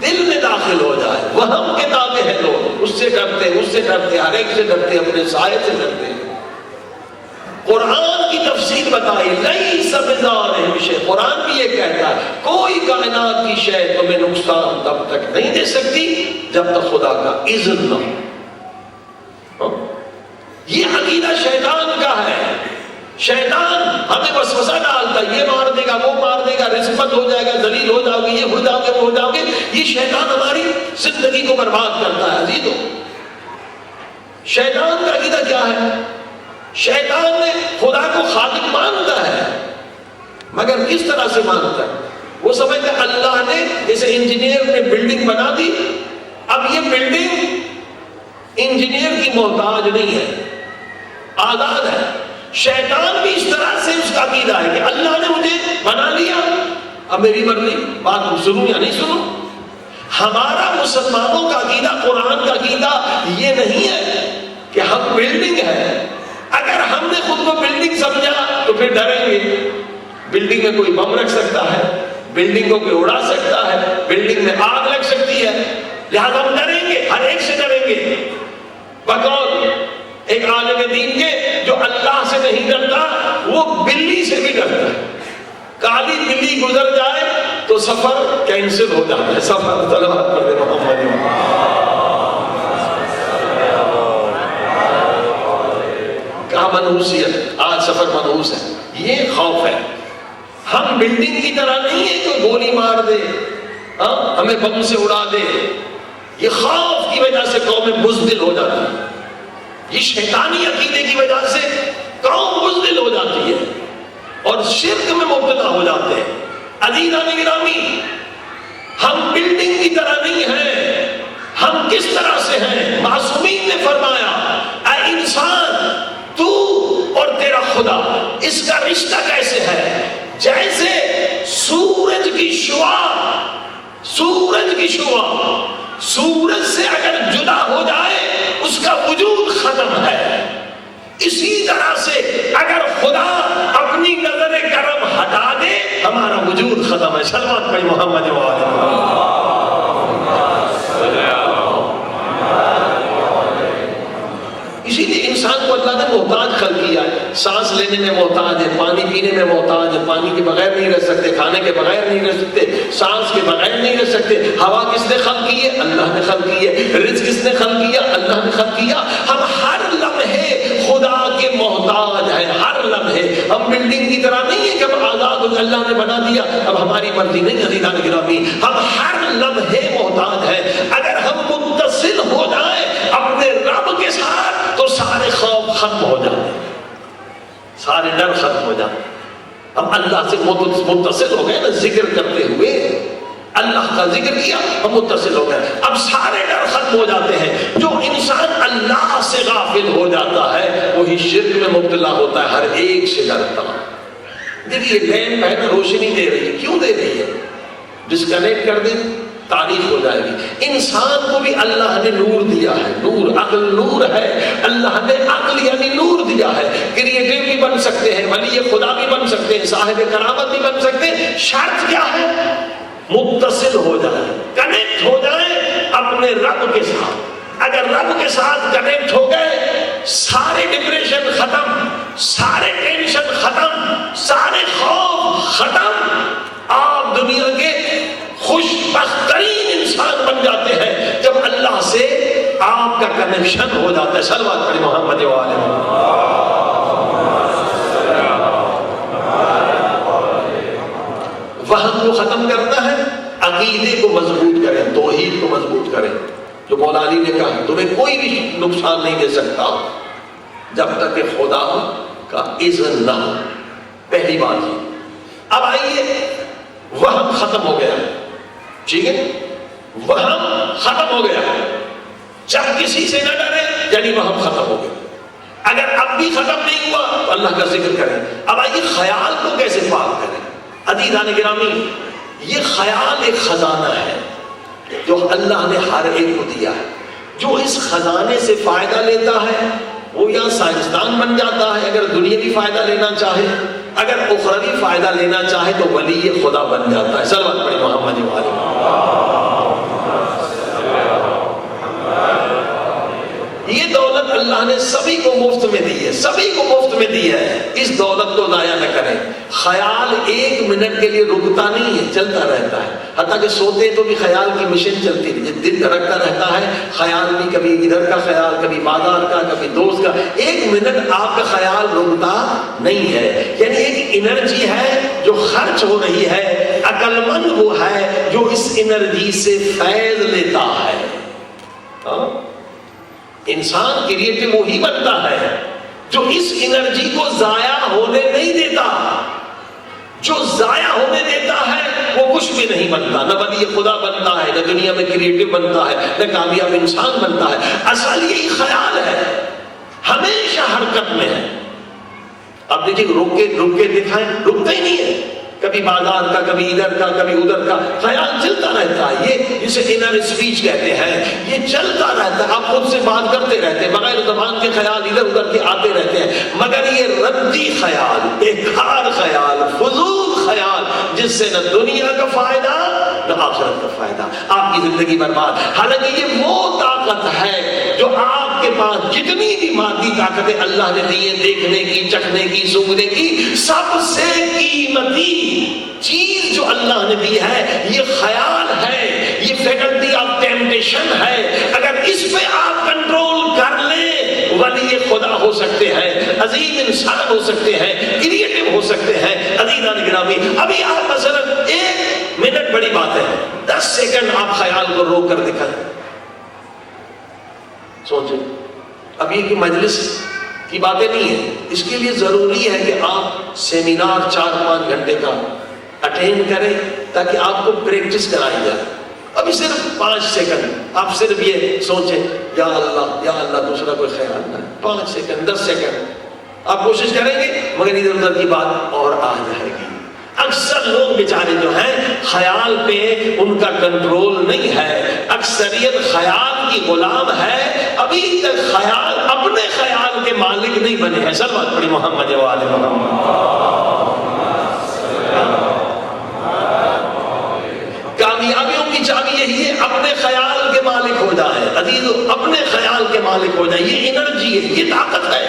دل میں داخل ہو جائے. وہم کے تابع ہے لوگ, اس سے ڈرتے, اس سے ڈرتے, ہر ایک سے ڈرتے, اپنے سائے سے ڈرتے. قرآن کی تفسیر بتائی لیس بضارہم شیء. قرآن بھی یہ کہتا ہے کوئی کائنات کی شے تمہیں نقصان تب تک نہیں دے سکتی جب تک خدا کا اذن نہ ہو. یہ عقیدہ شیطان کا ہے. شیطان ہمیں وسوسہ ڈالتا ہے, یہ مار دے گا, وہ مار دے گا, رسمت ہو جائے گا, ذلیل ہو جاؤ گے, یہ ہو جاؤ گے, وہ ہو جاؤ گے. یہ شیطان ہماری زندگی کو برباد کرتا ہے. عزیزو, شیطان کا عقیدہ کیا ہے؟ شیطان نے خدا کو خالق مانتا ہے, مگر کس طرح سے مانتا ہے؟ وہ سمجھتا ہے اللہ نے جیسے انجینئر نے بلڈنگ بنا دی, اب یہ بلڈنگ انجینئر کی محتاج نہیں ہے, آزاد ہے. شیطان بھی اس طرح سے اس کا عقیدہ ہے کہ اللہ نے مجھے بنا لیا, اب میری مرضی, بات سنوں یا نہیں سنوں. ہمارا مسلمانوں کا عقیدہ, قرآن کا عقیدہ یہ نہیں ہے کہ ہم بلڈنگ ہے. اگر ہم نے خود کو بلڈنگ سمجھا تو پھر ڈریں گے. بلڈنگ میں کوئی بم رکھ سکتا ہے, بلڈنگ کو کوئی اڑا سکتا ہے, بلڈنگ میں آگ لگ سکتی ہے, لہذا ہم ڈریں گے, ہر ایک سے ڈریں گے. بقول ایک عالم دین کے جو اللہ اللہ سے نہیں ڈرتا وہ بلی سے بھی ڈرتا ہے. کالی بلی گزر جائے تو سفر کینسل ہو جاتا ہے. سفر صلوات پڑھ دے محمد. کہاں منحوسیت؟ آج سفر منحوس ہے. یہ خوف ہے. ہم بلڈنگ کی طرح نہیں ہے کہ گولی مار دے, ہمیں بم سے اڑا دے. یہ خوف کی وجہ سے قوم بزدل ہو جاتی ہے. یہ شیطانی عقیدے کی وجہ سے قوم بزدل ہو جاتی ہے اور شرک میں مبتلا ہو جاتے ہیں. عزیزان گرامی, ہم بلڈنگ کی طرح نہیں ہیں. ہم کس طرح سے ہیں؟ معصومین نے فرمایا اے انسان, تو اور تیرا خدا اس کا رشتہ کیسے ہے؟ جیسے سورج کی شعاع, سورج سے اگر جدا ہو جائے اس کا وجود ختم ہے. اسی طرح سے اگر خدا اپنی نظر کرم ہٹا دے ہمارا وجود ختم ہے. صلوات پڑھ محمد وآلہ. اسی لیے انسان کو اللہ نے محتاج خلق کیا ہے. سانس لینے میں محتاج ہے, پانی پینے میں محتاج ہے. پانی کے بغیر نہیں رہ سکتے, کھانے کے بغیر نہیں رہ سکتے, سانس کے بغیر نہیں رہ سکتے. ہوا کس نے خلق کی ہے؟ اللہ نے خلق کی ہے. رزق کس نے خلق کیا؟ اللہ نے خلق کیا. ہم ہر لمحے خدا کے محتاج ہیں, ہر لمحے. ہم بلڈنگ کی طرح نہیں ہے کہ ہم آزاد ہو, اللہ نے بنا دیا اب ہماری مرضی نہیں. عزیزان گرامی, ہم ہر لمحے محتاج ہیں. اگر ہم متصل ہو جائیں اپنے رب کے ساتھ تو سارے خوف ختم ہو جاتے, سارے ڈر ختم ہو جاتے. ہم اللہ سے متصل ہو گئے نا, ذکر کرتے ہوئے اللہ کا ذکر کیا, ہم متصل ہو گئے. اب سارے ڈر ختم ہو جاتے ہیں. جو انسان اللہ سے غافل ہو جاتا ہے وہی شرک میں مبتلا ہوتا ہے. ہر ایک سے ڈرتا. دیکھیے لیمپ ہے نا, روشنی دے رہی ہے, کیوں دے رہی ہے؟ ڈسکنیکٹ کر دیں تاریخ ہو جائے گی. انسان کو بھی اللہ نے نور دیا ہے, نور, عقل نور ہے. اللہ نے عقل یعنی نور دیا ہے. کریٹو بھی بن سکتے ہیں, ولی خدا بھی بن سکتے ہیں, صاحب کرامت بھی بن سکتے ہیں. شرط کیا ہے؟ متصل ہو جائے, کنیکٹ ہو جائے اپنے رب کے ساتھ. اگر رب کے ساتھ کنیکٹ ہو گئے سارے ڈپریشن ختم, سارے ٹینشن ختم, سارے خوف ختم. آپ دنیا کے خوش بخت ترین انسان بن جاتے ہیں جب اللہ سے آپ کا کنیکشن ہو جاتا ہے. صلوات پڑھ محمد وآلہ. وہم کو ختم کرنا ہے, عقیدے کو مضبوط کریں, توحید کو مضبوط کریں. جو مولا علی نے کہا تمہیں کوئی بھی نقصان نہیں دے سکتا جب تک کہ خدا کا اذن نہ ہو. پہلی بات یہ. اب آئیے, وہم ختم ہو گیا, ٹھیک ہے, وہم ختم ہو گیا. جب کسی سے نہ ڈرے یعنی وہم ختم ہو گیا. اگر اب بھی ختم نہیں ہوا تو اللہ کا ذکر کریں. اب آئیے خیال کو کیسے پاک کریں. عزیزان گرامی, یہ خیال ایک خزانہ ہے جو اللہ نے ہر ایک کو دیا ہے. جو اس خزانے سے فائدہ لیتا ہے وہ یا سائنسدان بن جاتا ہے اگر دنیاوی فائدہ لینا چاہے, اگر اخروی فائدہ لینا چاہے تو ولی خدا بن جاتا ہے. صلوات پڑھ محمد وآلہ. یہ دولت اللہ نے سبھی کو مفت میں دی ہے, سبھی کو مفت میں دی ہے. اس دولت کو ضائع نہ کریں. خیال ایک منٹ کے لیے رکتا نہیں ہے, چلتا رہتا ہے. حتیٰ کہ سوتے تو بھی خیال کی مشین چلتی رہتی ہے, دل دھڑکتا رہتا ہے. خیال بھی کبھی ادھر کا خیال, کبھی بازار کا, کبھی دوست کا. ایک منٹ آپ کا خیال رکتا نہیں ہے. یعنی ایک انرجی ہے جو خرچ ہو رہی ہے. عقل مند وہ ہے جو اس انرجی سے فیض لیتا ہے. انسان کریٹو وہی بنتا ہے جو اس انرجی کو ضائع ہونے نہیں دیتا. جو ضائع ہونے دیتا ہے وہ کچھ بھی نہیں بنتا, نہ ولی خدا بنتا ہے, نہ دنیا میں کریٹو بنتا ہے, نہ کامیاب انسان بنتا ہے. اصل یہی خیال ہے, ہمیشہ حرکت میں ہے. اب دیکھیے رک کے دکھائیں, رکتا ہی نہیں ہے. کبھی بازار کا, کبھی ادھر کا, کبھی ادھر کا, خیال چلتا رہتا ہے. یہ جسے انر اسپیچ کہتے ہیں, یہ چلتا رہتا ہے. آپ خود سے بات کرتے رہتے ہیں, بغیر زبان کے خیال ادھر ادھر کے آتے رہتے ہیں. مگر یہ ردی خیال, بیکار خیال, فضول خیال, جس سے نہ دنیا کا فائدہ نہ آخرت کا فائدہ، آپ کی زندگی برباد۔ حالانکہ یہ وہ طاقت ہے جو آپ کے پاس جتنی بھی مادی طاقتیں اللہ نے دی ہیں، دیکھنے کی، چکھنے کی، سونگھنے کی، سب سے قیمتی چیز جو اللہ نے دی ہے یہ خیال ہے، یہ فیکلٹی آف ٹیمپٹیشن ہے۔ اگر اس پہ آپ کنٹرول کر لیں، ولی خدا ہو سکتے ہیں، عظیم انسان ہو سکتے ہیں، کریٹو ہو سکتے ہیں۔ عزیزان گرامی، ابھی آپ مثلا 1 منٹ، بڑی بات ہے، 10 سیکنڈ آپ خیال کو روک کر دکھائیں، سوچیں۔ اب یہ کہ مجلس کی باتیں نہیں ہیں، اس کے لیے ضروری ہے کہ آپ سیمینار 4-5 گھنٹے کا اٹینڈ کریں تاکہ آپ کو پریکٹس کرائی جائے۔ ابھی صرف 5 سیکنڈ آپ صرف یہ سوچیں، یا اللہ، دوسرا کوئی خیال نہ، 5 سیکنڈ 10 سیکنڈ آپ کوشش کریں گے، مگر ادھر ادھر کی بات اور آ جائے گی۔ اکثر لوگ بیچارے جو ہیں خیال پہ ان کا کنٹرول نہیں ہے، اکثریت خیال کی غلام ہے، ابھی تک خیال اپنے خیال کے مالک نہیں بنے ہیں۔ صلوات پڑھی محمد و آل محمد۔ کامیابیوں کی چابی یہی ہے، اپنے خیال کے مالک ہو جائیں عزیزو، اپنے خیال کے مالک ہو جائیں۔ یہ انرجی ہے، یہ طاقت ہے۔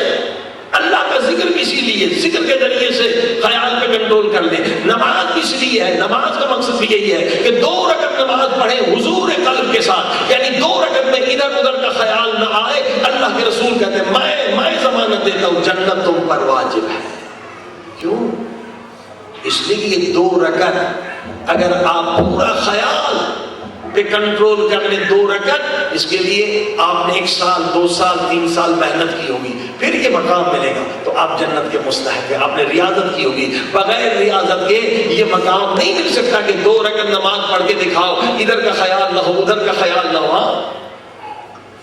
اللہ کا ذکر بھی اسی لیے، ذکر کے ذریعے سے خیال پہ کنٹرول کر لیں۔ نماز بھی اس لیے ہے، نماز کا مقصد بھی یہی ہے کہ 2 رکعت نماز پڑھیں حضور قلب کے ساتھ، یعنی 2 رکعت میں ادھر ادھر کا خیال نہ آئے۔ اللہ کے رسول کہتے ہیں میں ضمانت دیتا ہوں جنت تم پر واجب ہے۔ کیوں؟ اس لیے کہ یہ 2 رکعت اگر آپ پورا خیال پہ کنٹرول کر لیں، 2 رکعت، اس کے لیے آپ نے 1 سال 2 سال 3 سال محنت کی ہوگی، پھر یہ مقام ملے گا تو آپ جنت کے مستحق ہیں۔ آپ نے ریاضت کی ہوگی، بغیر ریاضت کے یہ مقام نہیں مل سکتا کہ 2 رکعت نماز پڑھ کے دکھاؤ، ادھر کا خیال نہ ہو ادھر کا خیال نہ ہو۔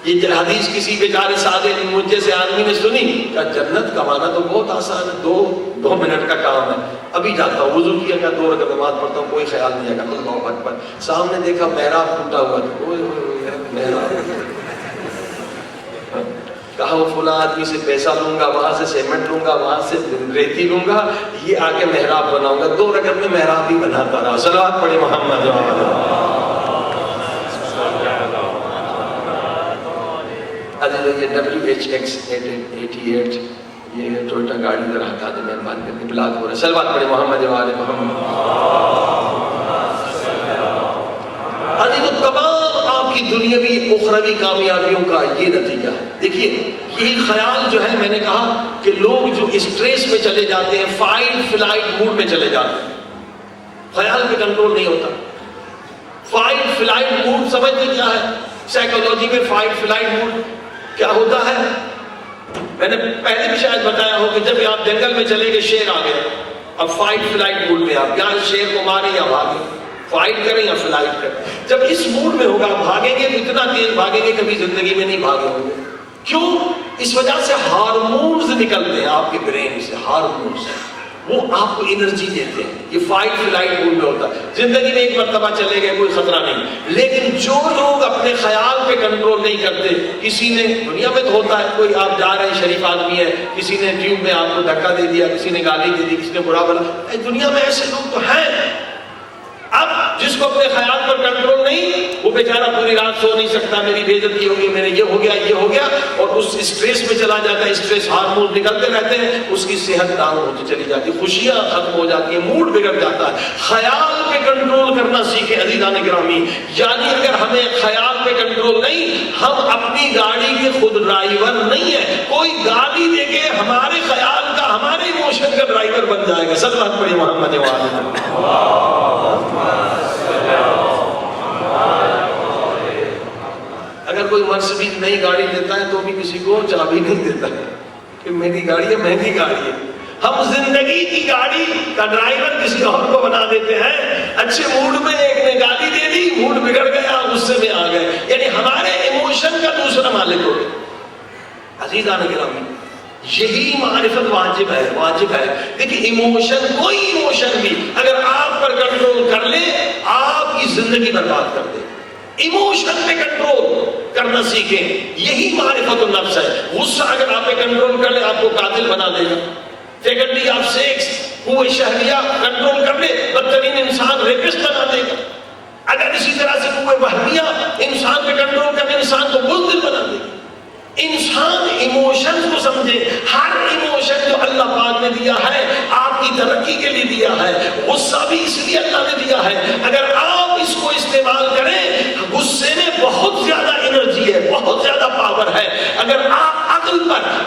یہ حدیث کسی بیچارے سادے مجھے سے آدمی نے سنی، کہ جنت کمانا تو بہت آسان ہے، 2 منٹ کا کام ہے، ابھی جاتا ہوں، وضو کیا کہ 2 رکعت نماز پڑھتا ہوں، کوئی خیال نہیں آئے گا، اللہ اکبر، سامنے دیکھا محراب ٹوٹا ہوا تھا، محراب، کہا وہ فلاں آدمی سے پیسہ لوں گا، وہاں سے سیمنٹ لوں گا، وہاں سے ریتی لوں گا، یہ آ کے محراب بناؤں گا، 2 رکعت میں محراب بھی بناتا رہا۔ صلوات پڑھی محمد۔ یہ WHX 88 یہ ٹویوٹا گاڑی ذرا ہٹا دیں مہربانی کر کے، بلاک ہو رہا ہے۔ صلوات پڑھیں محمد و آل محمد۔ تمام آپ کی دنیاوی اخروی کامیابیوں کا یہ نتیجہ ہے۔ دیکھیے یہی خیال جو ہے، میں نے کہا کہ لوگ جو اسٹریس میں چلے جاتے ہیں، فائٹ فلائٹ موڈ میں چلے جاتے ہیں، خیال پہ کنٹرول نہیں ہوتا۔ فائٹ فلائٹ موڈ سمجھتے کیا ہے؟ سائیکولوجی میں فائٹ فلائٹ موڈ کیا ہوتا ہے؟ میں نے پہلے بھی شاید بتایا ہو کہ جب آپ جنگل میں چلے گئے، شیر آ گئے، اب فائٹ فلائٹ موڈ میں آپ یا شیر کو ماریں یا بھاگیں، فائٹ کریں یا فلائٹ کریں۔ جب اس موڈ میں ہوگا بھاگیں گے تو اتنا تیز بھاگیں گے کبھی زندگی میں نہیں بھاگے ہوں گے۔ کیوں؟ اس وجہ سے ہارمونز نکلتے ہیں آپ کے برین سے، ہارمونز وہ آپ کو انرجی دیتے ہیں۔ یہ فائٹ فلائٹ موڈ میں ہوتا ہے۔ زندگی میں ایک مرتبہ چلے گئے کوئی خطرہ نہیں، لیکن جو لوگ اپنے خیال پہ کنٹرول نہیں کرتے، کسی نے دنیا میں تو ہوتا ہے، کوئی آپ جا رہے ہیں شریف آدمی ہے، کسی نے ٹیوب میں آپ کو دھکا دے دیا، کسی نے گالی دے دی، کسی نے برا بلا، دنیا میں ایسے لوگ تو ہیں۔ اب جس کو اپنے خیال پر کنٹرول نہیں، وہ بیچارہ پوری رات سو نہیں سکتا، میری بے عزتی ہوگی، میرے یہ ہو گیا، اور اس اسٹریس میں چلا جاتا ہے، اسٹریس ہارمون نکلتے رہتے ہیں، اس کی صحت ڈاؤن ہوتی چلی جاتی ہے، خوشیاں ختم ہو جاتی ہیں، موڈ بگڑ جاتا ہے۔ خیال پہ کنٹرول کرنا سیکھیں عزیزان گرامی، یعنی اگر ہمیں خیال پہ کنٹرول نہیں، ہم اپنی گاڑی کے خود ڈرائیور نہیں ہیں، کوئی گاڑی دے کے ہمارے خیال کا، ہمارے ایموشن کا ڈرائیور بن جائے گا۔ صلوات پڑھی محمد و آل۔ اگر کوئی مرسڈیز نئی گاڑی دیتا ہے تو بھی کسی کو چابی نہیں دیتا ہے کہ میری گاڑی ہے، مہنگی گاڑی ہے۔ ہم زندگی کی گاڑی کا ڈرائیور کسی اور کو بنا دیتے ہیں۔ اچھے موڈ میں ایک نے گالی دے دی، موڈ بگڑ گیا، غصے میں آ گئے، یعنی ہمارے ایموشن کا دوسرا مالک ہو گیا۔ عزیزان گرامی، یہی معرفت واجب ہے۔ دیکھیں ایموشن، کوئی ایموشن بھی اگر آپ پر کنٹرول کر لے، آپ کی زندگی برباد کر دے۔ ایموشن پہ کنٹرول کرنا سیکھیں، یہی معرفت النفس ہے۔ غصہ اگر آپ پہ کنٹرول کر لے، آپ کو قاتل بنا دے گا۔ فیکلٹی آف سیکس، ہوئے شہریہ کنٹرول کر لے، بدترین انسان ریپسٹ بنا دے گا۔ انسان پہ کنٹرول کرنے انسان کو بزدل بنا دے گی۔ انسان ایموشن کو سمجھے، ہر ایموشن جو اللہ پاک نے دیا ہے آپ کی ترقی کے لیے دیا ہے، غصہ بھی اس لیے اللہ نے دیا ہے، اگر آپ اس کو استعمال کریں، غصے میں بہت زیادہ انرجی ہے، بہت زیادہ پاور ہے، اگر آپ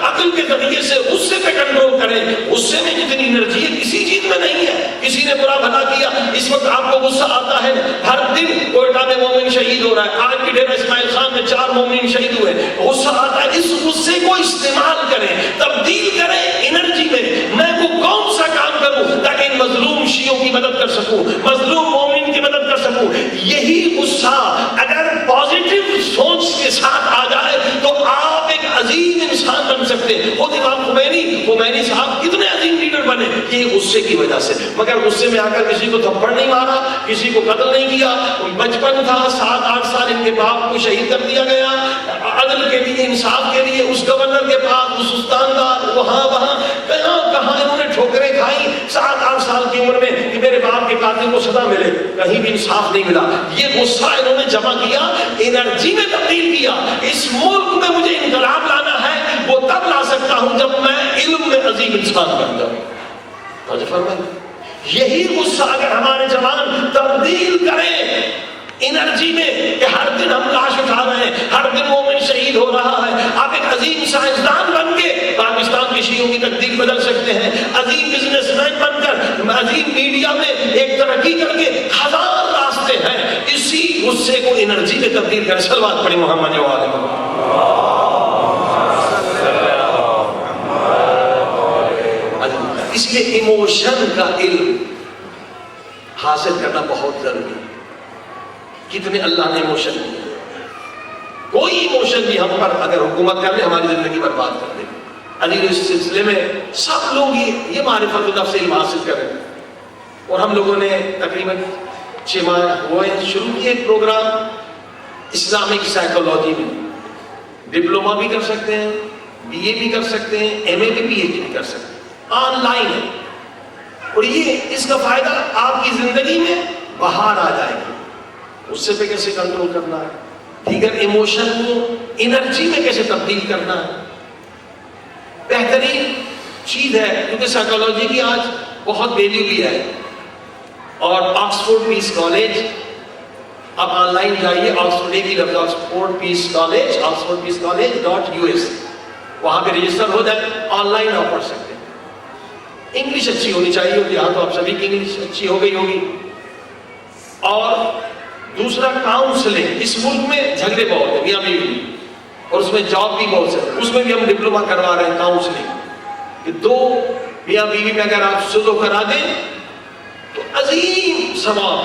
عقل کے ذریعے سے غصے پہ کنٹرول کریں، غصے میں جتنی انرجی ہے کسی چیز میں نہیں ہے۔ کسی نے برا بھلا کیا، اس وقت آپ کو غصہ آتا ہے، ہر دن کوئٹہ میں مومن شہید ہو رہا ہے، آج کی ڈیرہ اسماعیل خان میں 4 مومن شہید ہوئے، غصہ آتا ہے، اس غصے کو استعمال کریں، تبدیل کریں انرجی میں وہ کون سا کام کروں تاکہ ان مظلوم شیعوں کی مدد کر سکوں، مظلوم مومن کی مدد کر سکوں۔ یہی غصہ اگر پازیٹیو سوچ کے ساتھ آ جائے تو آپ ایک عظیم انسان بن سکتے ہیں۔ خود امام خمینی صاحب کتنے عظیم لیڈر بنے، یہ غصے کی وجہ سے، مگر غصے میں آ کر کسی کو تھپڑ نہیں مارا، کسی کو قتل نہیں کیا۔ بچپن تھا، 7-8 سال ان کے باپ کو شہید کر دیا گیا، عدل کے لیے، انصاف کے لیے، اس گورنر کے پاس، اس استاندار، وہاں کہاں انہوں نے ٹھوکریں کھائی 7-8 سال کی عمر میں کہ میرے باپ کے قاتل کو سزا ملے، کہیں بھی انصاف نہیں ملا۔ یہ غصہ انہوں نے جمع کیا، انرجی میں تبدیل کیا۔ اس ملک میں مجھے انقلاب لانا ہے، وہ تب لا سکتا ہوں جب میں علم میں عظیم انسان بن جاؤں۔ یہی غصہ اگر ہمارے جوان تبدیل کریں انرجی میں کہ ہر دن ہم لاش اٹھا رہے ہیں، ہر دن مومن شہید ہو رہا ہے، آپ ایک عظیم سائنسدان بن کے پاکستان کے شیعوں کی تقدیر بدل سکتے ہیں، عظیم بزنس مین بن کر، عظیم میڈیا میں ایک ترقی کر کے، ہزار راستے ہیں۔ اسی غصے کو انرجی میں تبدیل کریں۔ صلوات پڑھی محمد و آل محمد۔ اس لیے ایموشن کا علم حاصل کرنا بہت ضروری ہے۔ کتنے اللہ نے ایموشن دیے، کوئی ایموشن بھی ہم پر اگر حکومت کر لے ہماری زندگی برباد کر دے۔ عزیز، اس سلسلے میں سب لوگ یہ معرفت نفس علم حاصل کریں، اور ہم لوگوں نے تقریباً 6 ماہ ہوئے شروع کیے ایک پروگرام اسلامک سائیکولوجی میں، ڈپلوما بھی کر سکتے ہیں، BA بھی کر سکتے ہیں، MA بھی PhD بھی کر سکتے ہیں، آن لائن ہے، اور یہ اس کا فائدہ آپ کی زندگی میں باہر آ جائے گی۔ غصے پہ کیسے کنٹرول کرنا ہے، دیگر ایموشن کو انرجی میں کیسے تبدیل کرنا ہے، بہترین چیز ہے، کیونکہ سائیکالوجی کی آج بہت ویلیو بھی ہے۔ اور آکسفورڈ پیس کالج، آپ آن لائن جائیے، آکسفورڈ کی لفظ آکسفورڈ پیس کالج.us، وہاں پہ رجسٹر ہو جائے، آن لائن آپ پڑھ سکتے ہیں۔ انگلش اچھی ہونی چاہیے ہوتی، یہاں تو آپ سبھی کی انگلش اچھی ہو گئی ہوگی۔ اور دوسرا کاؤنسلنگ، اس ملک میں جھگڑے بہت ہیں میاں بیوی، اور اس میں جاب بھی بہت سے، اس میں بھی ہم ڈپلوما کروا رہے ہیں کاؤنسلنگ، کہ 2 میاں بیوی میں اگر آپ سلو کرا دیں تو عظیم ثواب،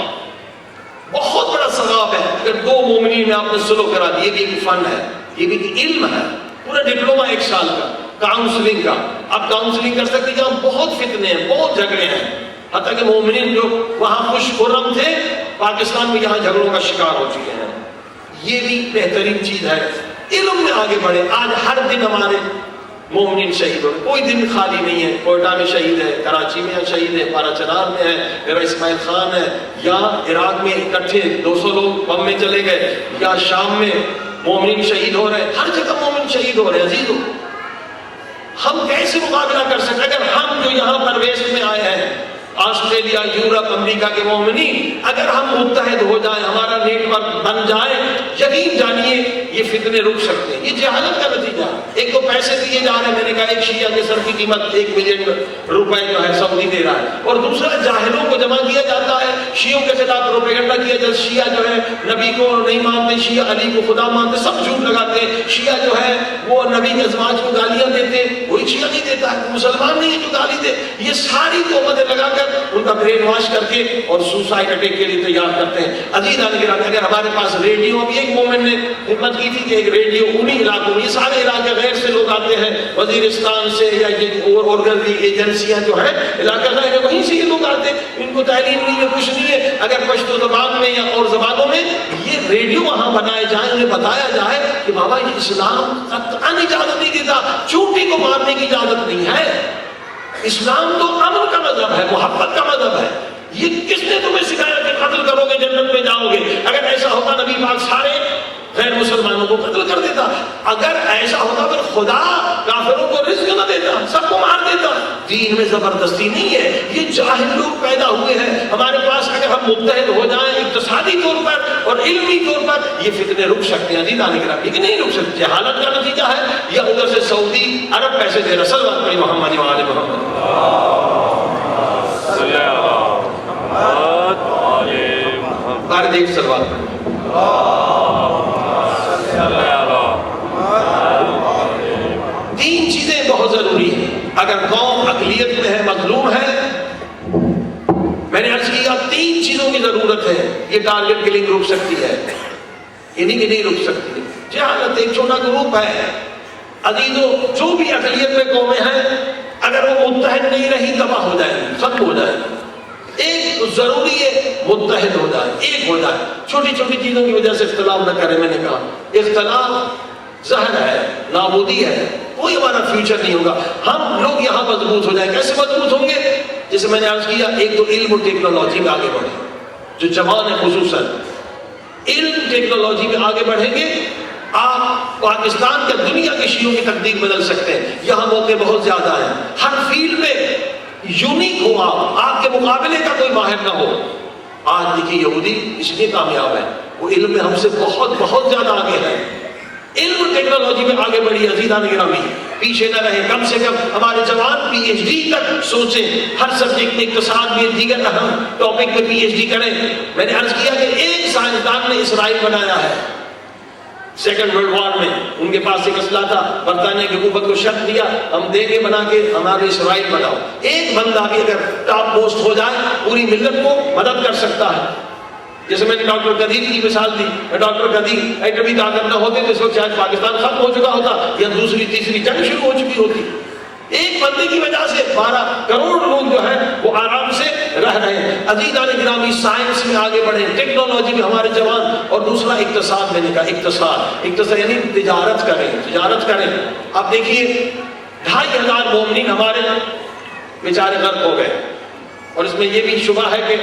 بہت بڑا ثواب ہے۔ اگر 2 مومنین میں آپ نے سلو کرا دی، یہ بھی ایک فن ہے، یہ بھی ایک علم ہے، پورا ڈپلوما 1 سال کا کاؤنسلنگ کا۔ آپ کاؤنسلنگ کر سکتے ہیں جہاں بہت فتنے ہیں، بہت جھگڑے ہیں، حتیٰ کہ مومنین جو وہاں خوش خرم تھے پاکستان میں یہاں جھگڑوں کا شکار ہو چکے ہیں۔ یہ بھی بہترین چیز ہے، علم میں آگے بڑھے۔ آج ہر دن ہمارے مومنین شہید ہو رہے، کوئی دن خالی نہیں ہے۔ کوئٹہ میں شہید ہے، کراچی میں شہید ہے، پارا چنار میں ہے، ڈیرہ اسماعیل خان ہے، یا عراق میں اکٹھے 200 لوگ بم میں چلے گئے، یا شام میں مومنین شہید ہو رہے ہیں، ہر جگہ مومن شہید ہو رہے ہیں۔ عزیزو، ہم کیسے مقابلہ کر سکتے اگر ہم جو یہاں پر ویسٹ میں آئے ہیں، آسٹریلیا، یورپ، امریکہ کے مومنین، اگر ہم متحد ہو جائیں، ہمارا نیٹ ورک بن جائے، یقین جانیے یہ فتنے رک سکتے ہیں۔ یہ جہالت کا نتیجہ ہے۔ ایک کو پیسے دیے جا رہے ہیں، میں نے کہا ایک شیعہ کے سر کی قیمت 1 ملین روپے جو ہے سعودی دے رہا ہے، اور دوسرا جاہلوں کو جمع کیا جاتا ہے، شیعوں کے خلاف پروپیگنڈا کیا جاتا ہے۔ شیعہ جو ہے نبی کو نہیں مانتے، شیعہ علی کو خدا مانتے، سب جھوٹ لگاتے ہیں۔ شیعہ جو ہے وہ نبی کے ازواج کو گالیاں دیتے، کوئی شیعہ نہیں دیتا ہے، مسلمان نہیں ہے جو گالی دے۔ یہ ساری تہمتیں لگا کر ان کا برین واش کر کے اور سوسائڈ اٹیک کے لیے تیار کرتے ہیں۔ عزیزان گرامی، اگر ہمارے پاس ریڈیو، ابھی ایک مومن نے ہمت کی تھی کہ ایک ریڈیو انہی علاقوں میں، یہ سارے علاقے غیر سے لوگ آتے ہیں، وزیرستان سے یا یہ اور گردی ایجنسیاں جو ہیں علاقہ غیر ہے، وہیں سے یہ لوگ آتے ہیں، ان کو تعلیم نہیں ہے، کچھ نہیں ہے۔ اگر پشتو زبان میں یا اور زبانوں میں یہ ریڈیو وہاں بنائے جائیں، انہیں بتایا جائے کہ بابا یہ اسلام قطعاً اجازت نہیں دیتا، چونٹی کو مارنے کی اجازت نہیں ہے، اسلام تو امن کا مذہب ہے، محبت کا مذہب ہے۔ یہ کس نے تمہیں سکھایا کہ قتل کرو گے جنت میں جاؤ گے؟ اگر ایسا ہوتا نبی پاک سارے اگر ایسا ہوتا پھر خدا کافروں کو رزق نہ دیتا، سب کو مار دیتا۔ دین میں زبردستی نہیں ہے، یہ جاہل لوگ پیدا ہوئے ہیں ہمارے پاس۔ اگر ہم متحد ہو جائیں اقتصادی طور پر اور علمی طور پر، یہ فتنے رک سکتے ہیں عزیزان کرام، لیکن نہیں رک سکتے۔ جہالت کا نتیجہ ہے یا ادھر سے سعودی عرب پیسے دے رہا۔ صلی اللہ علیہ محمد وآل محمد۔ بار دیکھ سلوات پڑھیں۔ تین چیزیں بہت ضروری ہیں اگر قوم اقلیت میں ہے، مظلوم ہے۔ میں نے عرض کیا تین چیزوں کی ضرورت ہے، یہ ٹارگٹ کلنگ رک سکتی ہے، یہ نہیں رک سکتی۔ جہالت ایک چھوٹا گروپ ہے عزیزوں، جو بھی اقلیت میں قومیں ہیں اگر وہ متحد نہیں رہی تباہ ہو جائیں گی، ختم ہو جائیں گی۔ ایک ضروری ہے متحد ہو جائے، ایک ہو جائے، چھوٹی چھوٹی چیزوں کی وجہ سے اختلاف نہ کرے۔ میں نے کہا اختلاف زہر ہے، نابودی ہے، کوئی ہمارا فیوچر نہیں ہوگا۔ ہم لوگ یہاں مضبوط ہو جائیں، کیسے مضبوط ہوں گے؟ جیسے میں نے عرض کیا، ایک تو علم و ٹیکنالوجی میں آگے بڑھیں، جو جوان ہے خصوصاً علم ٹیکنالوجی میں آگے بڑھیں گے، آپ پاکستان کے دنیا کے شیعوں کی تقدیر بدل سکتے ہیں۔ یہاں موقع بہت زیادہ ہیں، ہر فیلڈ میں یونیک ہو، آپ کے مقابلے کا کوئی ماہر نہ ہو۔ آج دیکھیے یہودی اس لیے کامیاب ہے، وہ علم میں ہم سے بہت زیادہ آگے ہے۔ علم ٹیکنالوجی میں آگے بڑھی عزیزان گرامی، پیچھے نہ رہے۔ کم سے کم ہمارے جوان پی ایچ ڈی تک سوچیں، ہر سبجیکٹ میں، اقتصاد میں، دیگر اہم ٹاپک میں پی ایچ ڈی کریں۔ میں نے عرض کیا کہ ایک سائنسدان نے اسرائیل بنایا ہے سیکنڈ ورلڈ وار میں، ان کے پاس ایک اسلحہ تھا، برطانیہ کی حکومت کو شرط دیا ہم دیں گے بنا کے، ہمارے اسرائیل بناؤ۔ ایک بندہ بھی اگر ٹاپ پوسٹ ہو جائے پوری ملت کو مدد کر سکتا ہے۔ جیسے میں نے ڈاکٹر قدیر کی مثال دی، ڈاکٹر قدیر ایٹمی طاقت نہ ہوتے تو اس وقت شاید پاکستان ختم ہو چکا ہوتا یا دوسری تیسری جنگ شروع ہو چکی ہوتی۔ ایک بندے کی وجہ سے 12 کروڑ لوگ جو ہیں وہ آرام سے رہ رہے ہیں۔ عزیزان گرامی، سائنس میں آگے بڑھیں، ٹیکنالوجی میں ہمارے جوان، اور دوسرا اقتصاد میں نے کہا، اقتصاد یعنی تجارت کریں۔ آپ دیکھیے 2500 مومنین ہمارے بیچارے غرق ہو گئے، اور اس میں یہ بھی شبہ ہے کہ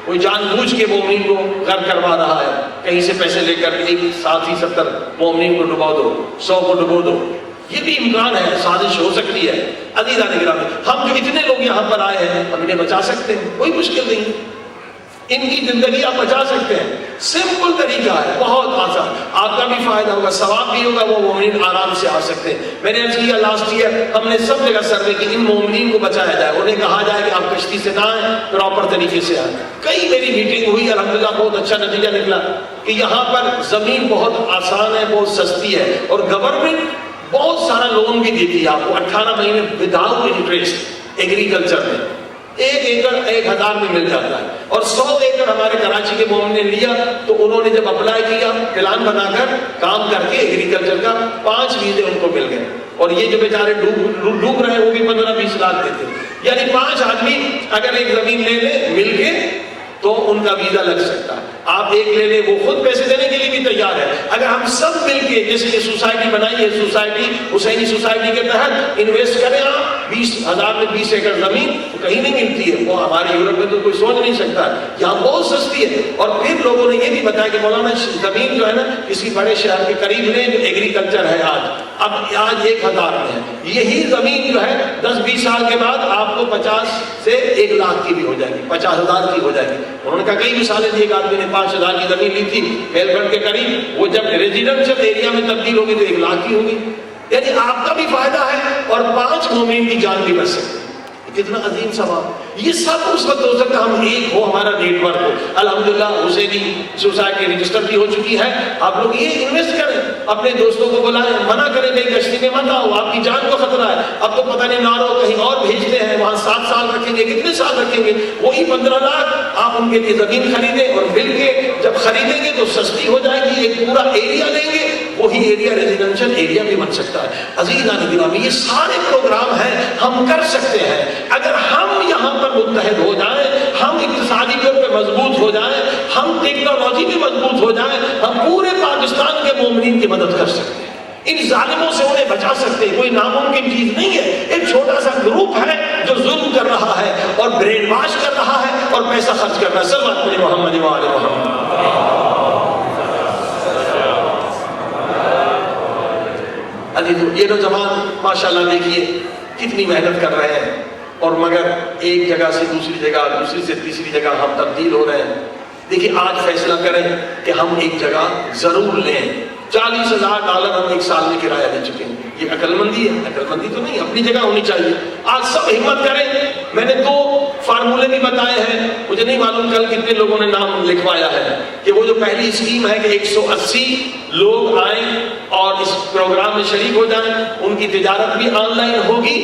کوئی جان بوجھ کے مومنین کو غرق کروا رہا ہے، کہیں سے پیسے لے کر ایک ساتھ ہی 70 مومنین کو ڈبا دو، 100 کو ڈبو دو، یہ بھی امکان ہے، سازش ہو سکتی ہے۔ عزیزان گرامی، ہم جو اتنے لوگ یہاں پر آئے ہیں ہم انہیں بچا سکتے ہیں، کوئی مشکل نہیں، ان کی زندگی آپ بچا سکتے ہیں۔ سمپل طریقہ ہے، بہت آسان، آپ کا بھی فائدہ ہوگا، ثواب بھی ہوگا، وہ مومنین آرام سے آ سکتے ہیں۔ میں نے عرض کیا لاسٹ ایئر ہم نے سب جگہ سروے کی، ان مومنین کو بچایا جائے، انہیں کہا جائے کہ آپ کشتی سے نہ آئیں، پراپر طریقے سے آئیں۔ کئی میری میٹنگ ہوئی، الحمدللہ بہت اچھا نتیجہ نکلا کہ یہاں پر زمین بہت آسان ہے، بہت سستی ہے، اور گورنمنٹ بہت سارا لون بھی دیتی ہے آپ کو 18 مہینے وداؤٹ انٹرسٹ ایگریکلچر میں۔ 1 ایکڑ 1000 میں مل جاتا ہے، اور 100 ایکڑ ہمارے کراچی کے مومن نے لیا تو انہوں نے جب اپلائی کیا، پلان بنا کر کام کر کے ایگریکلچر کا 5 ویزے ان کو مل گئے، اور یہ جو بیچارے ڈوب رہے ہیں وہ بھی 15-20 لاکھ دیتے، یعنی 5 آدمی اگر ایک زمین لے لیں مل کے تو ان کا ویزا لگ سکتا ہے۔ آپ ایک لے لیں، وہ خود پیسے دینے کے لیے بھی تیار ہے۔ اگر ہم سب مل کے، جیسے یہ سوسائٹی بنائی ہے، سوسائٹی حسینی سوسائٹی کے تحت انویسٹ کریں، آپ 20,000 میں 20 ایکڑ زمین کہیں نہیں ملتی ہے، وہ ہمارے یورپ میں تو کوئی سوچ نہیں سکتا ہے، یہاں بہت سستی ہے۔ اور پھر لوگوں نے یہ بھی بتایا کہ مولانا زمین جو ہے نا کسی بڑے شہر کے قریب لیں جو ایگریکلچر ہے، آج 1000 میں ہے، یہی زمین جو ہے 10-20 سال کے بعد آپ کو 50 سے 1 لاکھ کی بھی ہو جائے گی، 50,000 کی ہو جائے گی۔ انہوں نے کہا کئی مثالیں دی، ایک آدمی نے 5,000 کی زمین لی تھی میلبرن کے قریب، وہ جب ریزیڈنشل ایریا میں تبدیل ہوگی تو 1 لاکھ کی ہوگی۔ یعنی آپ کا بھی فائدہ ہے اور 5 مومنین کی جان بھی بچ سکتی ہے۔ کتنا عظیم ثواب، یہ سب اس وقت ہو سکتا ہے ہم ایک ہو، ہمارا نیٹ ورک ہو۔ الحمدللہ حسینی سوسائٹی رجسٹر بھی ہو چکی ہے، آپ لوگ یہ انویسٹ کریں، اپنے دوستوں کو بلائیں، منع کریں کہ کشتی میں مت آؤ، آپ کی جان کو خطرہ ہے۔ اب تو پتہ نہیں نارو کہیں اور بھیجتے ہیں، وہاں 7 سال رکھیں گے، کتنے سال رکھیں گے، وہی 15 لاکھ آپ ان کے لیے زمین خریدیں، اور مل کے جب خریدیں گے تو سستی ہو جائے گی، ایک پورا ایریا لیں گے، وہی ایریا ریزیڈنشل ایریا بھی بن سکتا ہے۔ عزیزان گرامی، یہ سارے پروگرام ہیں، ہم کر سکتے ہیں اگر ہم یہاں پر متحد ہو جائیں، ہم اقتصادی طور پہ مضبوط ہو جائیں، ہم ٹیکنالوجی میں مضبوط ہو جائیں، ہم پورے پاکستان کے مومنین کی مدد کر سکتے ہیں، ان ظالموں سے انہیں بچا سکتے ہیں۔ کوئی ناممکن چیز نہیں ہے، ایک چھوٹا سا گروپ ہے جو ظلم کر رہا ہے اور برین واش کر رہا ہے اور پیسہ خرچ کر رہا ہے۔ صلی اللہ علیہ محمد وآل محمد۔ یعنی یہ نوجوان ماشاءاللہ دیکھیے کتنی محنت کر رہے ہیں، اور مگر ایک جگہ سے دوسری جگہ، دوسری سے تیسری جگہ ہم تبدیل ہو رہے ہیں۔ دیکھیے آج فیصلہ کریں کہ ہم ایک جگہ ضرور لیں۔ $40,000 ہم ایک سال میں کرایہ دے چکے ہیں، یہ عقل مندی ہے؟ عقل مندی تو نہیں، اپنی جگہ ہونی چاہیے۔ آج سب ہمت کریں۔ میں نے 2 فارمولے بھی بتائے ہیں، مجھے نہیں معلوم کل کتنے لوگوں نے نام لکھوایا ہے، کہ وہ جو پہلی اسکیم ہے کہ 180 لوگ آئیں اور اس پروگرام میں شریک ہو جائیں، ان کی تجارت بھی آن لائن ہوگی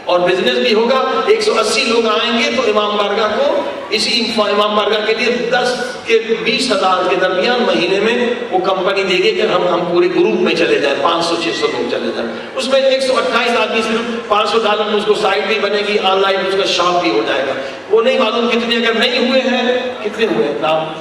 اور بزنس بھی ہوگا۔ 180 لوگ آئیں گے تو امام بارگاہ کو، اسی امام بارگاہ کے لیے 10 کے 20,000 کے درمیان مہینے میں وہ کمپنی دے گی کہ ہم پورے گروپ میں چلے جائیں، 500-600 لوگ چلے جائیں۔ اس میں 128 آدمی صرف $500 میں اس کو سائٹ بھی بنے گی، آن لائن اس کا شاپ بھی ہو جائے گا۔ وہ نہیں معلوم کتنے، اگر نہیں ہوئے ہیں کتنے ہوئے ہیں نام؟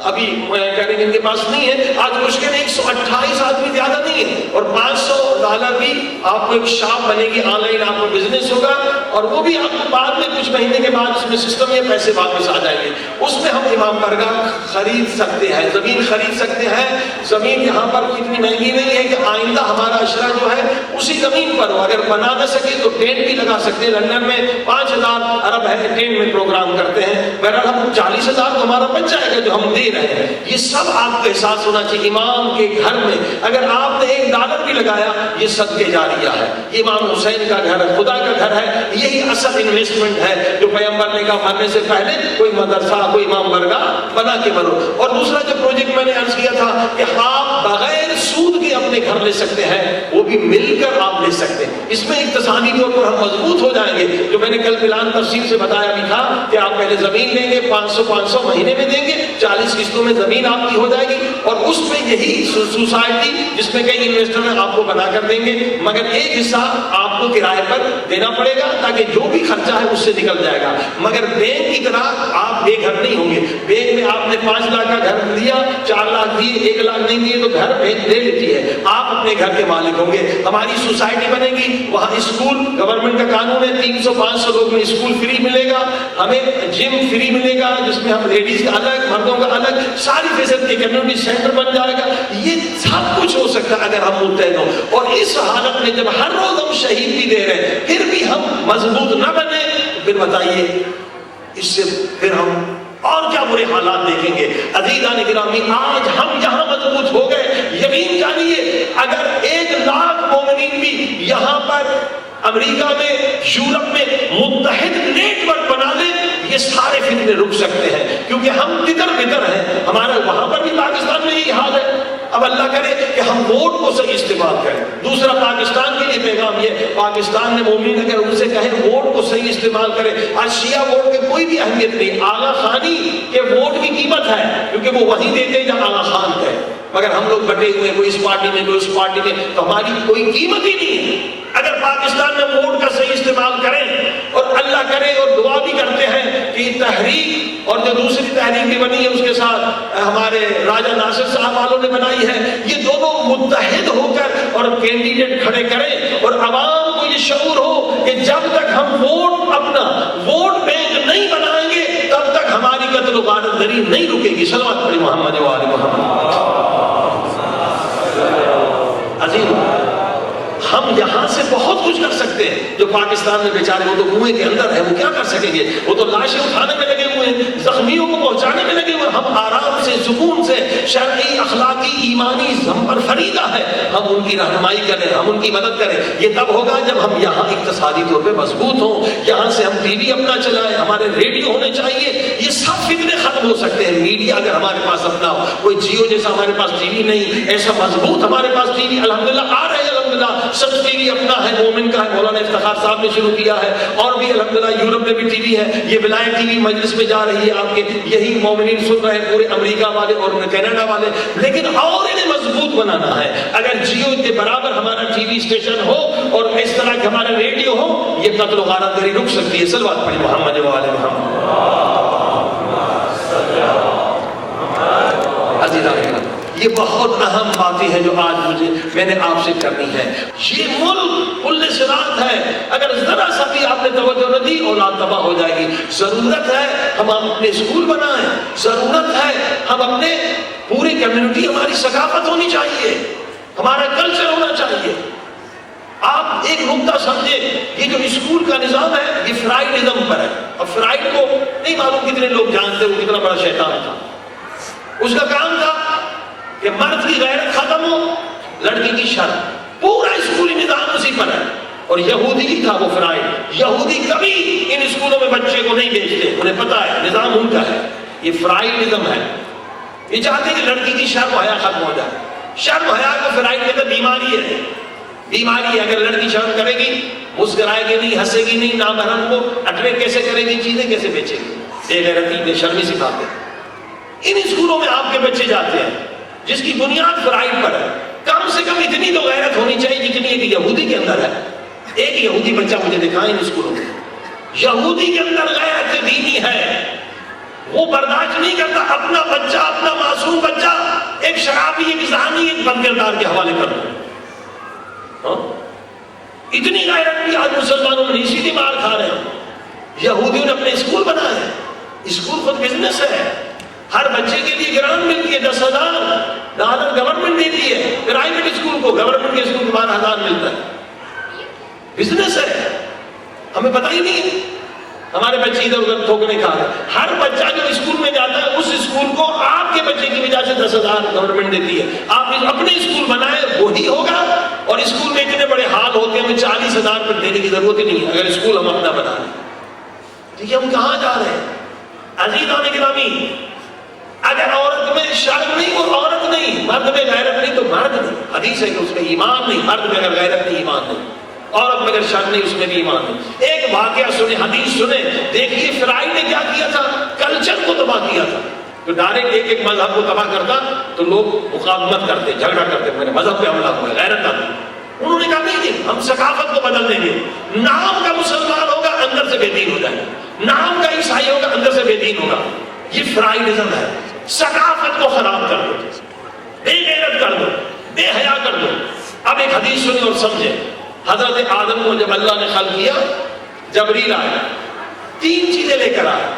ابھی کہہ رہے ہیں ان کے پاس نہیں ہے، آج مشکل 128 آدمی زیادہ نہیں ہے، اور $500 بھی آپ کو ایک شاپ بنے گی، آن لائن آپ کو بزنس ہوگا، اور وہ بھی آپ کو بعد میں کچھ مہینے کے بعد اس میں سسٹم یا پیسے واپس آ جائیں گے۔ اس میں ہم امام بارگاہ خرید سکتے ہیں، زمین خرید سکتے ہیں۔ زمین یہاں پر کوئی اتنی مہنگی نہیں ہے کہ آئندہ ہمارا اشرا جو ہے اسی زمین پر ہو، اگر بنا نہ سکے تو ٹینٹ بھی لگا سکتے ہیں۔ لندن میں 5,000 ارب ہے کہ ٹینٹ میں پروگرام کرتے ہیں، بہرحال ہم 40,000 ہمارا بچ جائے گا جو ہم دے رہے ہیں۔ یہ سب آپ کو احساس ہونا چاہیے۔ امام کے گھر میں اگر آپ نے $1 بھی لگایا، یہ صدقے جاریہ ہے، یہ امام حسین کا گھر ہے، خدا کا گھر ہے، یہی اصل انویسٹمنٹ ہے جو پیغمبر نے کہا مرنے سے پہلے کوئی مدرسہ، کوئی امام بارگاہ بنا کے مرو۔ اور دوسرا جو پروجیکٹ میں نے عرض کیا تھا کہ آپ بغیر سود کے اپنے گھر لے سکتے ہیں، وہ بھی مل کر آپ لے سکتے ہیں۔ اس میں اقتصادی طور پر ہم مضبوط ہو جائیں گے، جو میں نے کل پلان تفصیل سے بتایا بھی تھا کہ آپ پہلے زمین لیں گے، 500 مہینے میں دیں گے، 40 قسطوں میں زمین آپ کی ہو جائے گی، اور اس میں یہی سوسائٹی جس میں کئی انویسٹر ہیں آپ کو بنا کر دیں گے، مگر ایک حصہ آپ کو کرائے پر دینا پڑے گا تاکہ جو بھی خرچہ ہے اس سے نکل جائے گا۔ مگر بینک کی طرح آپ بے گھر نہیں ہوں گے۔ بینک میں آپ نے 5 لاکھ کا گھر دیا، 4 لاکھ دیے، 1 لاکھ نہیں دیے تو گھر بینک لے لیتی ہے، آپ اپنے گھر کے مالک ہوں گے۔ ہماری سوسائٹی بنے گی، وہاں اسکول گورنمنٹ کا قانون ہے 300-500 لوگ میں اسکول فری ملے گا، ہمیں جم فری ملے گا جس میں ہم لیڈیز کا الگ، مردوں کا الگ، ساری فیصد کی کمیونٹی سینٹر بن جائے گا۔ یہ سب کچھ ہو سکتا ہے اگر ہم متحد ہوں، اور اس حالت میں جب ہر روز ہم شہید بھی دے رہے ہیں پھر بھی ہم مضبوط نہ بنے، پھر بتائیے اس سے پھر ہم اور کیا برے حالات دیکھیں گے۔ عزیزان گرامی، آج ہم یہاں مضبوط ہو گئے، یقین جانیے اگر 1 لاکھ مومنین بھی یہاں پر امریکہ میں، یورپ میں متحد نیٹ ورک بنا لیں، یہ سارے فتنے رک سکتے ہیں، کیونکہ ہم تتر بتر ہیں۔ ہمارا وہاں پر بھی پاکستان میں یہی حال ہے۔ اب اللہ کرے کہ ہم ووٹ کو صحیح استعمال کریں۔ دوسرا پاکستان کے لیے پیغام یہ، پاکستان میں مومنین اگر ان سے کہیں ووٹ کو صحیح استعمال کریں۔ آج شیعہ ووٹ کی کوئی بھی اہمیت نہیں، آغا خانی کے ووٹ کی قیمت ہے کیونکہ وہ وہیں دیتے جہاں آغا خان ہے، مگر ہم لوگ بٹے ہوئے، کوئی اس پارٹی میں کوئی اس پارٹی میں، تو ہماری کوئی قیمت ہی نہیں ہے۔ اگر پاکستان میں ووٹ کا صحیح استعمال کریں، اور اللہ کرے اور دعا بھی کرتے ہیں کہ یہ تحریک اور جو دوسری تحریک بھی بنی ہے اس کے ساتھ ہمارے راجہ ناصر صاحب والوں نے بنائی ہے، یہ دونوں متحد ہو کر اور کینڈیڈیٹ کھڑے کریں، اور عوام کو یہ شعور ہو کہ جب تک ہم ووٹ اپنا ووٹ بینک نہیں بنائیں گے تب تک ہماری قتل و غارت گری نہیں رکے گی۔ صلوات پڑھی محمد و آل محمد۔ عظیم، ہم یہاں سے بہت کچھ کر سکتے ہیں۔ جو پاکستان میں بیچارے وہ تو کنویں کے اندر ہے، وہ کیا کر سکیں گے؟ وہ تو لاشیں اٹھانے میں لگے ہوئے ہیں، زخمیوں کو پہنچانے میں لگے ہوئے ہیں۔ ہم آرام سے، سکون سے، شرعی، اخلاقی، ایمانی ہم پر فریضہ ہے، ہم ان کی رہنمائی کریں، ہم ان کی مدد کریں۔ یہ تب ہوگا جب ہم یہاں اقتصادی طور پہ مضبوط ہوں، یہاں سے ہم ٹی وی اپنا چلائیں، ہمارے ریڈیو ہونے چاہیے، یہ سب فتنے ختم ہو سکتے ہیں۔ میڈیا اگر ہمارے پاس اپنا ہو، کوئی جیو جیسا ہمارے پاس ٹی وی نہیں، ایسا مضبوط ہمارے پاس ٹی وی الحمدللہ آ رہے ہیں، الحمدللہ سب ٹی وی اپنا ہے، مومن کا ہے، مولانا افتخار صاحب نے شروع کیا ہے، اور بھی الحمدللہ یورپ میں بھی ٹی وی ہے، یہ ولایت ٹی وی مجلس میں جا رہی ہے، آپ کے یہی مومنین سن رہے ہیں، پورے امریکہ والے اور کینیڈا والے، لیکن اور انہیں مضبوط بنانا ہے۔ اگر جیو کے برابر ہمارا ٹی وی اسٹیشن ہو اور اس طرح کا ہمارا ریڈیو ہو، یہ قتل و غارت گری رک سکتی ہے۔ صلوات پڑھی محمد و آل محمد۔ یہ بہت اہم باتیں ہیں جو آج میں نے آپ سے کرنی ہے۔ یہ ملک کل صراط ہے، اگر ذرا سا بھی آپ نے توجہ نہ دی اولاد تباہ ہو جائے گی۔ ضرورت ہے ہم اپنے اسکول بنائیں، ضرورت ہے ہم اپنے پوری کمیونٹی ہماری ثقافت ہونی چاہیے، ہمارا کلچر ہونا چاہیے۔ آپ ایک نقطہ سمجھے، یہ جو اسکول کا نظام ہے یہ فرائڈزم پر ہے، اور فرائڈ کو نہیں معلوم کتنے لوگ جانتے وہ کتنا بڑا شیطان تھا۔ اس کا کام تھا کہ مرد کی غیرت ختم ہو، لڑکی کی شرم، پورا اسکولی نظام اسی پر ہے۔ اور یہودی ہی تھا وہ فرائڈ، یہودی کبھی ان اسکولوں میں بچے کو نہیں بھیجتے، انہیں پتا ہے نظام ان کا ہے، یہ فرائڈزم ہے۔ یہ چاہتے ہیں کہ لڑکی کی شرم و حیا ختم ہو جائے۔ شرم و حیا کو فرائڈ کہتے ہیں بیماری ہے، بیماری ہے۔ اگر لڑکی شرم کرے گی، مسکرائے گی نہیں، ہنسے گی نہیں، نامحرم کو اٹریکٹ کیسے کرے گی، چیزیں کیسے بیچے گی؟ بے غیرتی بے شرمی سکھاتے ہیں۔ ان اسکولوں میں آپ کے بچے جاتے ہیں جس کی بنیاد فرائڈ پر ہے۔ کم سے کم اتنی تو غیرت ہونی چاہیے جتنی ایک یہودی کے اندر ہے۔ ایک یہودی بچہ مجھے دکھائیں ان اسکولوں میں، یہودی کے اندر غیرت دینی ہے، وہ برداشت نہیں کرتا اپنا بچہ، اپنا معصوم بچہ ایک شرابی، ایک زانی، ایک بدکردار کے حوالے کر دو۔ اتنی غیرت بھی آج مسلمانوں میں اسی لیے مار کھا رہے ہیں۔ یہودیوں نے اپنے اسکول بنائے ہیں، اسکول خود بزنس ہے، ہر بچے کے لیے گرانٹ ملتی ہے، 10,000 گورنمنٹ دیتی ہے، پرائیویٹ اسکول کو، گورنمنٹ کے اسکول کو 12,000 ملتا ہے، بزنس ہے، ہمیں پتہ ہی نہیں ہے۔ ہمارے بچے ادھر ادھر ٹھوکرے کھا رہے ہیں۔ ہر بچہ جو اسکول میں جاتا ہے اس اسکول کو آپ کے بچے کی وجہ سے 10,000 گورنمنٹ دیتی ہے۔ آپ اپنے اسکول بنائے وہی ہوگا، اور اسکول میں اتنے بڑے ہال ہوتے ہیں ہمیں 40,000 پر دینے کی ضرورت ہی نہیں ہے اگر اسکول ہم اپنا بنا لیں۔ ٹھیک ہے، ہم کہاں جا رہے ہیں؟ عزیزان گرامی، اگر عورت میں شرم نہیں، وہ عورت نہیں، مرد میں غیرت نہیں تو مرد نہیں۔ حدیث ہے کہ اس میں ایمان نہیں، مرد میں اگر غیرت نہیں ایمان نہیں، عورت میں اگر شرم نہیں اس میں بھی ایمان نہیں۔ ایک واقعہ سنیں، حدیث سنیں، دیکھیے فرعون نے کیا کیا تھا، کلچر کو تباہ کیا تھا۔ تو ڈائریکٹ ایک ایک مذہب کو تباہ کرتا تو لوگ مقاومت کرتے، جھگڑا کرتے، میرے مذہب پہ حملہ ہوا، غیرت آتی۔ انہوں نے کہا نہیں، ہم ثقافت کو بدل دیں گے، نام کا مسلمان ہوگا اندر سے بے دین ہو جائے گا، نام کا عیسائی ہوگا اندر سے بے دین ہوگا۔ یہ فرائڈزم ہے، ثقافت کو خراب کر دو، بے غیرت کر دو، بے حیا کر دو۔ اب ایک حدیث سنیں اور سمجھیں۔ حضرت آدم کو جب اللہ نے خلق کیا، جبریل آیا، 3 چیزیں لے کر آیا،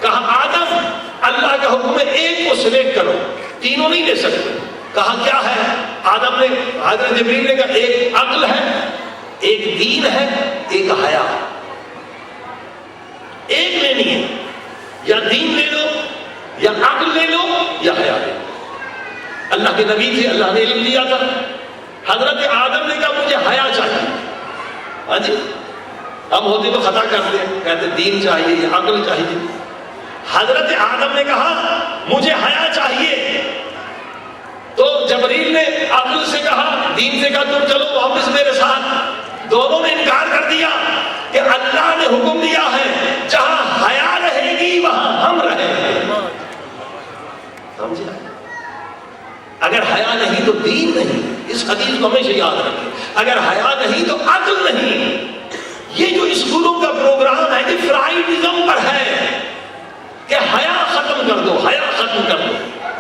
کہا آدم اللہ کا حکم ہے ایک کو سلیکٹ کرو، تینوں نہیں لے سکتے۔ کہا کیا ہے؟ آدم نے، حضرت جبریل نے کہا ایک عقل ہے، ایک دین ہے، ایک حیا۔ ایک لینی ہے، یا دین لے لو، یا عقل لے لو، یا حیا لے لو۔ اللہ کے نبی تھے، اللہ نے علم دیا تھا۔ حضرت آدم نے کہا مجھے حیا چاہیے۔ ہاں جی، ہم ہوتے تو خطا کرتے، کہتے دین چاہیے یا عقل چاہیے۔ حضرت آدم نے کہا مجھے حیا چاہیے، تو جبریل نے عقل سے کہا، دین سے کہا تم چلو واپس میرے ساتھ۔ دونوں نے انکار کر دیا کہ اللہ نے حکم دیا ہے جہاں حیا رہے گی وہاں ہم رہیں گے۔ سمجھا؟ اگر حیا نہیں تو دین نہیں، اس حدیث کو ہمیشہ یاد رکھیں۔ اگر حیا نہیں تو عقل نہیں۔ یہ جو اسکولوں کا پروگرام ہے یہ فرائڈزم پر ہے کہ حیا ختم کر دو، حیا ختم کر دو۔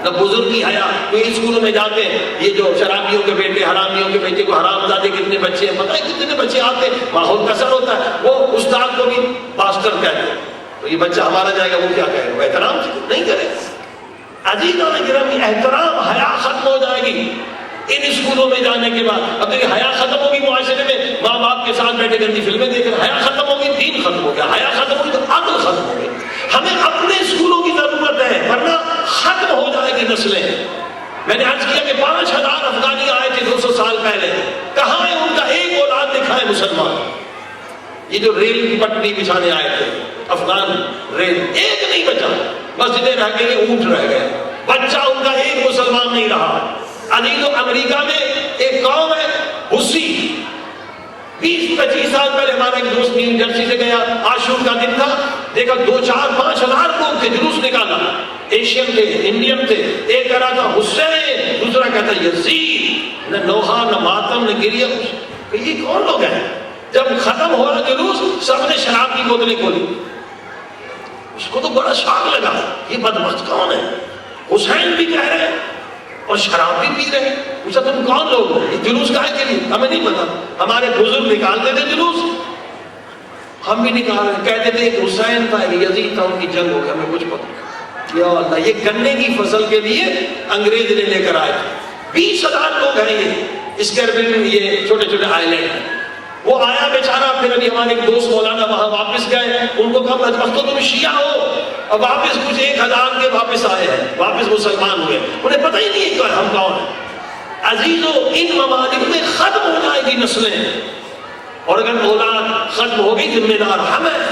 نہ بزرگ کی حیا، کوئی اسکولوں میں جاتے ہیں، یہ جو شرابیوں کے بیٹے، حرامیوں کے بیٹے کو حرام زادے کتنے بچے ہیں، پتہ ہے کتنے بچے آتے ہیں، ماحول کثر ہوتا ہے، وہ استاد کو بھی پاسٹر کہتے ہیں، تو یہ بچہ ہمارا جائے گا وہ کیا کہے گا، وہ احترام نہیں کرے۔ عزیزان گرامی، احترام حیا ختم ہو جائے گی ان اسکولوں میں جانے کے بعد۔ اب دیکھیں حیا ختم ہوگی معاشرے میں، ماں باپ کے ساتھ بیٹھے گندی فلمیں دیکھ رہے، حیا ختم ہوگی، دین ختم ہو گیا، حیا ختم ہوگی تو عقل ختم ہو گئی۔ ہمیں اپنے اسکولوں کی ضرورت ہے، ورنہ ختم ہو جائے گی نسلیں۔ میں نے عرض کیا کہ 5,000 افغانی آئے تھے 200 سال پہلے، کہاں ہے ان کا ایک اولاد دکھائے مسلمان؟ یہ جو ریل کی پٹری بچھانے آئے تھے افغان ریل، ایک نہیں بچا، مسجدیں رہ گئی، اونٹ رہ گئے، بچہ ان کا ایک مسلمان نہیں رہا۔ عزیزو، امریکہ میں ایک قوم ہے حسی، 20-25 سال پہلے ہمارا ایک دوست نیو جرسی سے گیا، عاشور کا دن تھا، دیکھا 2-4-5 ہزار لوگ تھے، جلوس نکالا، ایشین تھے، انڈین تھے، ایک کہہ رہا تھا حسین، دوسرا کہتا یزید، نہ نوحہ نہ ماتم نہ گریہ، کہ یہ کون لوگ ہیں؟ جب ختم ہو رہا جلوس، سب نے شراب کی بوتلیں کھولی، اس کو تو بڑا شاک لگا، یہ بدبخت کون ہے؟ حسین بھی کہہ رہے ہیں اور شراب بھی پی رہے ہیں۔ پوچھا تم کون لوگ ہو؟ یہ جلوس کہے کے لیے؟ ہمیں نہیں پتا، ہمارے بزرگ نکالتے تھے جلوس، ہم بھی نکال رہے ہیں۔ کہتے تھے ایک حسین تھا، ایک یزید تھا، ان کی جنگ ہو گئی، ہمیں کچھ پتا نہیں۔ یا اللہ، یہ گنے کی فصل کے لیے انگریز نے لے کر آئے تھے. 20,000 لوگ ہیں یہ اس کیریبین میں، یہ چھوٹے چھوٹے آئی لینڈ ہیں. وہ آیا بیچارہ، پھر ابھی ہمارے ایک دوست مولانا وہاں واپس گئے، ان کو کہا وقت تو تم شیعہ ہو، اب واپس کچھ 1,000 کے واپس آئے ہیں، واپس مسلمان ہوئے، انہیں پتہ ہی نہیں کہ ہم کون ہیں. عزیزو، ان ممالک میں ختم ہو جائے گی نسلیں، اور اگر اولاد ختم ہو گئی ذمہ دار ہم ہیں.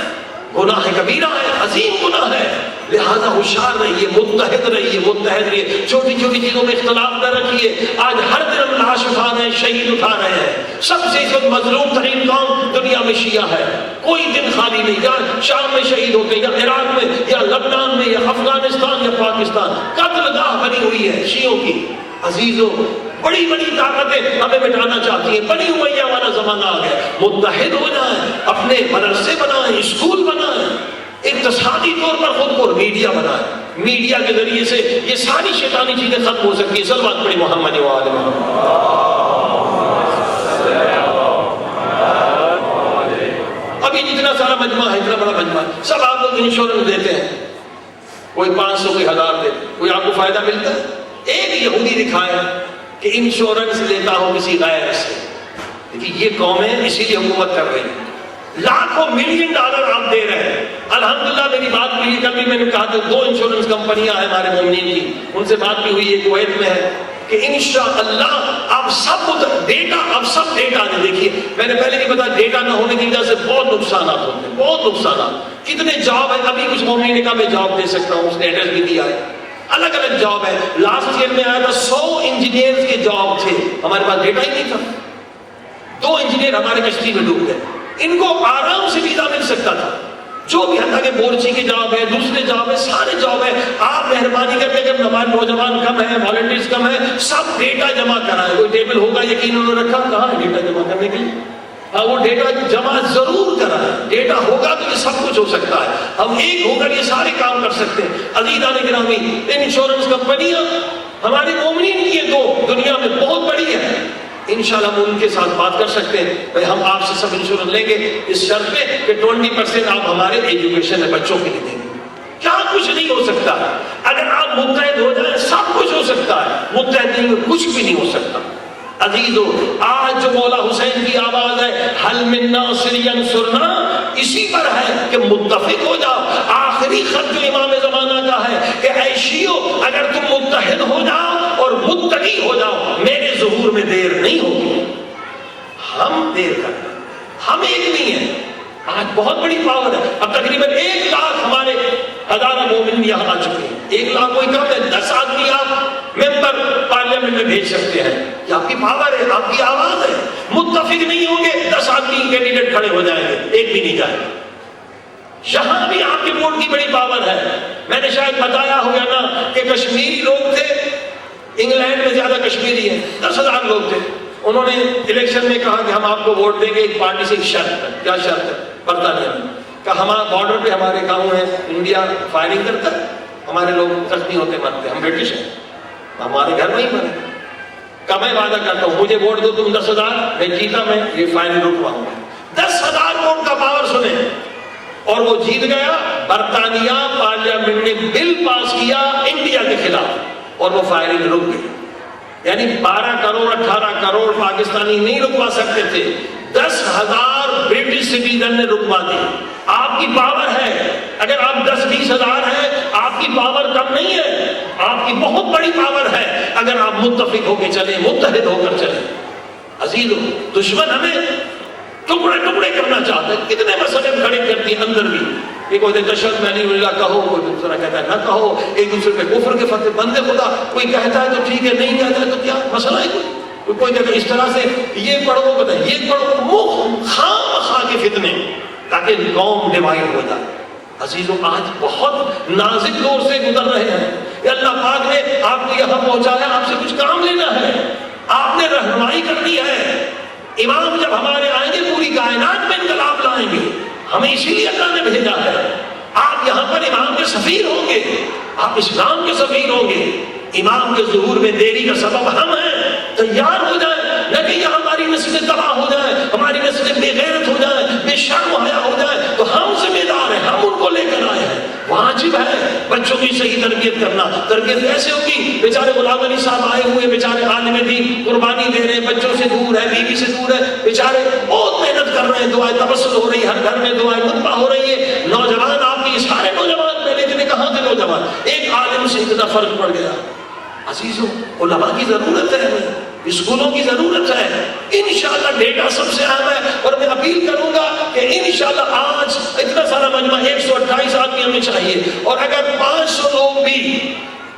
گناہ کبیرہ ہے، عظیم گناہ ہے، لہذا ہوشیار رہیے، متحد رہیے، متحد رہیے. چھوٹی چھوٹی چیزوں میں اختلاف نہ رکھیے. آج ہر دن ہم لاش اٹھا رہے ہیں، شہید اٹھا رہے ہیں. سب سے مظلوم ترین قوم دنیا میں شیعہ ہے، کوئی دن خالی نہیں. یا شام میں شہید ہوتے ہیں، یا عراق میں، یا لبنان میں، یا افغانستان، یا پاکستان. قتل گاہ بنی ہوئی ہے شیعوں کی. عزیزوں، بڑی بڑی طاقتیں ہمیں مٹانا چاہتی ہیں. بنی امیہ والا زمانہ آ گیا. متحد ہو جائیں، اپنے مدرسے بنائیں، اسکول بنائیں، اقتصادی طور پر خود کو میڈیا بنائیں. میڈیا کے ذریعے سے یہ ساری شیطانی چیزیں ختم ہو سکتی ہیں. صلوات پڑھی محمد و آل محمد. اب یہ جتنا سارا مجمع ہے، اتنا بڑا مجمع ہے، سب آپ لوگ انشورنس دیتے ہیں. کوئی 500، کوئی 1000 دیتے، کوئی آپ کو فائدہ ملتا ہے؟ ایک یہودی دکھائے کہ انشورنس لیتا ہو کسی غیر سے. دیکھیے یہ قومیں اسی لیے حکومت کر رہی ہیں. لاکھوں ملین ڈالر آپ دے رہے ہیں. الحمدللہ میری بات ہوئی، کل بھی میں نے کہا کہ 2 انشورنس کمپنیاں ہیں ہمارے مومنین کی، ان سے بات بھی ہوئی ہے، کویت میں ہے، کہ انشاءاللہ آپ سب ڈیٹا، اب سب ڈیٹا نے. دیکھیے میں نے پہلے نہیں بتا، ڈیٹا نہ ہونے کی وجہ سے بہت نقصانات ہوتے ہیں، بہت نقصانات. کتنے جاب ہیں، ابھی کچھ مومنین نے کہا میں جاب دے سکتا ہوں، اس نے ایڈریس بھی دیا ہے. الگ الگ جاب ہے. لاسٹ ایئر میں آیا تھا 100 انجینئرز کے جاب تھے، ہمارے پاس ڈیٹا ہی نہیں تھا. 2 انجینئر ہمارے کشتی میں ڈوب گئے. ان کو آرام سے ویزا مل سکتا تھا. جو بھی حتیٰ کہ بورچی کے جاب ہے، دوسرے جاب ہے، سارے جاب ہے. آپ مہربانی کر کے، اگر ہمارے نوجوان کم ہیں، والنٹیئرز کم ہیں، سب ڈیٹا جمع کرائیں. کوئی ٹیبل ہوگا یقین انہوں نے رکھا، کہاں ہے ڈیٹا جمع کرنے کے لیے؟ وہ ڈیٹا جمع ضرور کرائیں. ڈیٹا ہوگا تو یہ سب کچھ ہو سکتا ہے. ہم ایک ہو کر یہ سارے کام کر سکتے ہیں. عزیزان گرامی، انشورنس کمپنیاں ہمارے مومنین کی 2 دنیا میں بہت بڑی ہیں. انشاءاللہ ہم ان کے ساتھ بات کر سکتے ہیں. بھائی ہم آپ سے سب انشورنس لیں گے اس شرط پہ کہ 20% آپ ہمارے ایجوکیشن میں بچوں کے لیے دیں گے. کیا کچھ نہیں ہو سکتا. اگر آپ متحد ہو جائیں سب کچھ ہو سکتا ہے. متحد نہیں ہوئے کچھ بھی نہیں ہو سکتا. عزیزو، آج جو مولا حسین کی آواز ہے حل من ناصر ینصرنا، اسی پر ہے کہ متفق ہو جاؤ. آخری خط جو امام زمانہ کا ہے کہ اے شیعو، اگر تم متحد ہو جاؤ اور متقی ہو جاؤ، میرے ظہور میں دیر نہیں ہوگی. ہم دیر کرتے ہیں، ہم ایک نہیں ہیں. آج بہت بڑی پاور ہے. اب تقریباً 1 لاکھ ہمارے ہزارہ مومن یہاں آ چکے ہیں. 1 لاکھ کوئی کم ہے. 10 آدمی آپ ممبر پارلیمنٹ میں بھیج سکتے ہیں. یہ آپ کی پاور ہے، آپ کی آواز ہے. متفق نہیں ہوں گے 10 آدمی کینڈیڈیٹ کھڑے ہو جائیں گے، ایک بھی نہیں جائے گا. یہاں بھی آپ کے ووٹ کی بڑی پاور ہے. میں نے شاید بتایا ہوگا نا کہ کشمیری لوگ تھے، انگلینڈ میں زیادہ کشمیری ہیں، 10,000 لوگ تھے. انہوں نے الیکشن میں کہا کہ ہم آپ کو ووٹ دیں گے ایک پارٹی سے. ایک شرط ہے. کیا شرط ہے؟ برطانیہ میں کہا ہمارا بارڈر پہ ہمارے گاؤں ہے، انڈیا فائرنگ کرتا ہے، ہمارے لوگ زخمی ہوتے مرتے، ہم برٹش ہیں، ہمارے گھر وہیں مرے. کہ میں وعدہ کرتا ہوں مجھے ووٹ دو تم 10,000، میں جیتا میں یہ فائرنگ رکواؤں گا. 10,000 ووٹ کا پاور سنیں. اور وہ جیت گیا. برطانیہ پارلیمنٹ نے بل پاس کیا انڈیا کے خلاف اور وہ فائرنگ رک گئی. یعنی 12 کروڑ 18 کروڑ پاکستانی نہیں رکوا سکتے تھے، 10,000 برٹش سٹیزن نے رکوا دی. آپ کی پاور ہے. اگر آپ 10-20 ہزار ہیں، آپ کی پاور کم نہیں ہے، آپ کی بہت بڑی پاور ہے اگر آپ متفق ہو کے چلیں، متحد ہو کر چلیں. عزیزو، دشمن ہمیں ٹکڑے ٹکڑے کرنا چاہتے ہیں. کتنے مسئلے کھڑے کرتی ہیں اندر بھی. ایک ہوتے تشہد میں نہیں اللہ کہو، کوئی دوسرا کہتا ہے نہ کہو، ایک دوسرے پہ کفر کے فتوے. بندے خدا کوئی کہتا ہے تو ٹھیک ہے، نہیں کہتا ہے تو کیا مسئلہ ہے؟ کوئی کہتا ہے اس طرح سے یہ پڑھو، پتہ یہ پڑھو، منہ خام خواہ کے فتنے تاکہ قوم ڈیوائڈ ہو جائے. عزیزوں، آج بہت نازک دور سے گزر رہے ہیں. کہ اللہ پاک نے آپ کو یہاں پہنچایا، آپ سے کچھ کام لینا ہے، آپ نے رہنمائی کرنی ہے. امام جب ہمارے آئیں گے پوری کائنات میں انقلاب لائیں گے. ہمیں اسی لیے اللہ نے بھیجا ہے. آپ یہاں پر امام کے سفیر ہوں گے، آپ اسلام کے سفیر ہوں گے. امام کے ظہور میں دیری کا سبب ہم ہیں. تیار ہو جائیں، نہ کہ یہ ہماری نسلیں تباہ ہو جائیں، ہماری نسلیں بے غیرت ہو جائیں، بے شرم حیا ہو جائیں. تو ہم ذمہ دار ہیں, ہم ان کو لے کر آئے ہیں. واجب ہے بچوں کی صحیح تربیت کرنا. تربیت کیسے ہوگی؟ بیچارے غلام علی صاحب آئے ہوئے, بیچارے عالم دین قربانی دے رہے ہیں, بچوں سے دور ہے, بیوی سے دور ہے, بیچارے بہت محنت کر رہے ہیں, دعائیں تبسل ہو رہی ہے, ہر گھر میں دعائیں مطبع ہو رہی ہے. نوجوان آپ کی سارے نوجوان, پہلے اتنے کہاں تھے نوجوان, ایک عالم سے اتنا فرق پڑ گیا. عزیزوں, علماء کی ضرورت ہے ہمیں, اسکولوں کی ضرورت ہے. انشاءاللہ ڈیٹا سب سے اہم ہے, اور میں اپیل کروں گا کہ انشاءاللہ آج اتنا سارا مجمع 128 آدمی ہمیں چاہیے, اور اگر 500 لوگ بھی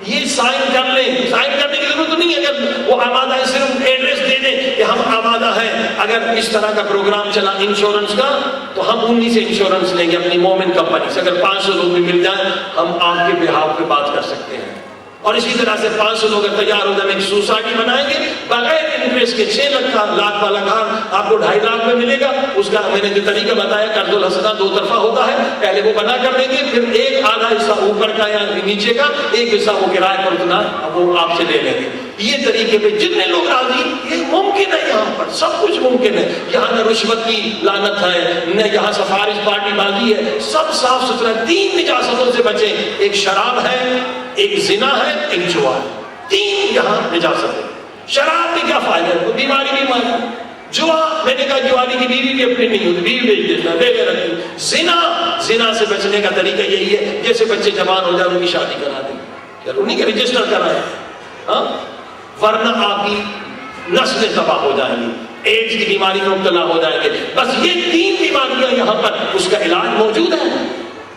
یہ سائن کر لیں, سائن کرنے کی ضرورت نہیں ہے, اگر وہ آمادہ ہے صرف ایڈریس دے دیں کہ ہم آمادہ ہیں. اگر اس طرح کا پروگرام چلا انشورنس کا, تو ہم انہی سے انشورنس لیں گے اپنی مومن کمپنی سے. اگر 500 لوگ بھی مل جائیں, ہم آپ کے بہاف پہ بات کر سکتے ہیں. اور اسی طرح سے 500 لوگ تیار ہو جائیں, ایک سوسائٹی بنائیں گے بغیر انٹرسٹ کے. 6 لاکھ والا کار آپ کو 2.5 لاکھ میں ملے گا. اس کا میں نے جو طریقہ بتایا, قرض الحسنہ 2 طرفہ ہوتا ہے, پہلے وہ بنا کر دیں گے, پھر ایک آدھا حصہ اوپر کا یا نیچے کا, ایک حصہ وہ کرایہ پر اتنا وہ آپ سے لے لیں گے. یہ طریقے پہ جتنے لوگ راضی, یہ ممکن ہے, یہاں پر سب کچھ ممکن ہے. یہاں نہ رشوت کی لعنت ہے, نہ یہاں سفارش پارٹی بازی ہے, سب صاف ستھرا. 3 نجاستوں سے بچیں, ایک شراب ہے, ایک زنا ہے, ایک جوا ہے. 3 یہاں نجاست ہے. شراب میں کیا فائدہ ہے, بیماری بھی ماری. جوا, میں نے کہا جوانی کی بیوی بھی اپنی نہیں ہوتی, بیوی بیچ دیتا, دے دے رکھی. زنا سے بچنے کا طریقہ یہی ہے, جیسے بچے جوان ہو جائے ان کی شادی کرا دیں, چلو انہیں کے رجسٹر کرائیں, ہاں, ورنہ آپ کی نسلیں تباہ ہو جائیں گی, ایڈز کی بیماری میں مبتلا ہو جائیں گے. بس یہ 3 بیماریاں یہاں پر, اس کا علاج موجود ہے,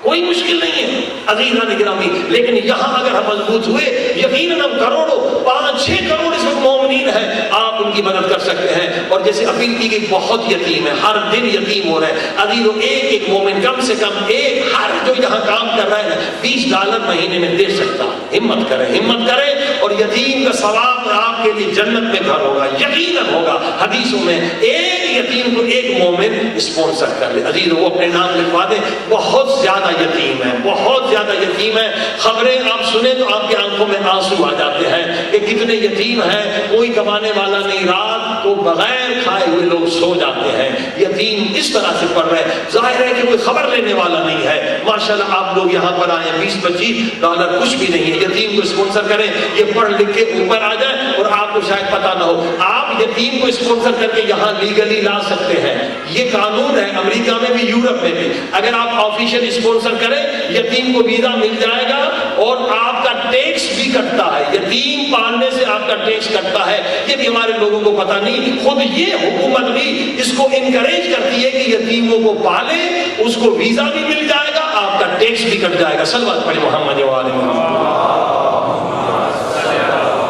کوئی مشکل نہیں ہے عزیزان گرامی. لیکن یہاں اگر ہم مضبوط ہوئے, یقیناً ہم کروڑوں, 5-6 کروڑ اس وقت مومنین ہیں, آپ ان کی مدد کر سکتے ہیں. اور جیسے اپیل کی گئی, بہت یتیم ہے, ہر دن یتیم ہو رہے ہیں. عزیزوں, ایک مومن کم سے کم ایک, ہر جو یہاں کام کر رہا ہے $20 مہینے میں دے سکتا. ہمت کریں, اور یتیم کا ثواب آپ کے لیے جنت میں گھر ہوگا, یقیناً ہوگا. حدیثوں میں ایک یتیم کو ایک مومن اسپانسر کر لے. عزیزوں, وہ اپنے نام لکھوا دیں. بہت زیادہ یتیم ہے, بہت زیادہ یتیم ہے. خبریں آپ سنیں تو آپ کی آنکھوں میں آنسو آ جاتے ہیں کہ کتنے یتیم ہیں, کوئی کمانے والا نہیں, رات کو بغیر کھائے ہوئے لوگ سو جاتے ہیں. یتیم اس طرح سے پڑھ رہے ہیں, ظاہر ہے کہ کوئی خبر لینے والا نہیں ہے. ماشاءاللہ آپ لوگ یہاں پر آئے, $20-25 کچھ بھی نہیں ہے. یتیم کو اسپانسر کریں, یہ پڑھ لکھ کے اوپر آ جائے, اور آپ کو شاید پتہ نہ ہو, آپ یتیم کو اسپانسر کر کے یہاں لیگلی لا سکتے ہیں. یہ قانون ہے امریکہ میں بھی, یورپ میں بھی. اگر آپ آفیشیل اسپانسر کریں, یتیم کو ویزا مل جائے گا, اور آپ کا ٹیکس بھی کٹتا ہے. یتیم پالنے سے آپ کا ٹیکس کٹتا ہے. یہ بھی ہمارے لوگوں کو پتہ نہیں. خود یہ حکومت بھی اس کو انکریج کرتی ہے کہ یتیموں کو پالے, اس کو ویزا بھی مل جائے گا, آپ کا ٹیکس بھی کٹ جائے گا. صلوات پڑھیں محمد و آل محمد.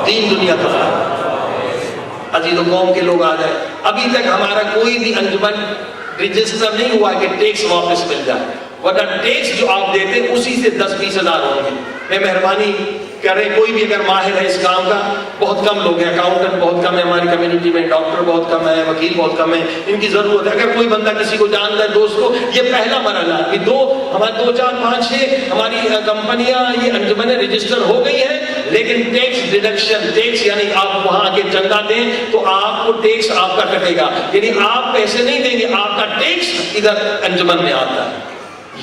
دین دنیا کا عزیزوں, قوم کے لوگ آ جائیں. ابھی تک ہمارا کوئی بھی انجمن رجسٹر نہیں ہوا کہ ٹیکس واپس مل جائے, ورنہ ٹیکس جو آپ دیتے اسی سے 10-20 ہزار ہوں گے. میں مہربانی کریں, کوئی بھی اگر ماہر ہے اس کام کا, بہت کم لوگ ہیں, اکاؤنٹنٹ بہت کم ہے ہماری کمیونٹی میں, ڈاکٹر بہت کم ہے, وکیل بہت کم ہے, ان کی ضرورت ہے. اگر کوئی بندہ کسی کو جانتا ہے, دوست کو, یہ پہلا مرحلہ ہے. ہمارے 2, 4, 5, 6 ہماری کمپنیاں, یہ انجمنیں رجسٹر ہو گئی ہیں, لیکن ٹیکس ڈیڈکشن, ٹیکس یعنی آپ وہاں کے چندہ دیں تو آپ کو ٹیکس آپ کا کٹے گا. یعنی آپ پیسے نہیں دیں گے, آپ کا ٹیکس ادھر انجمن میں آتا ہے.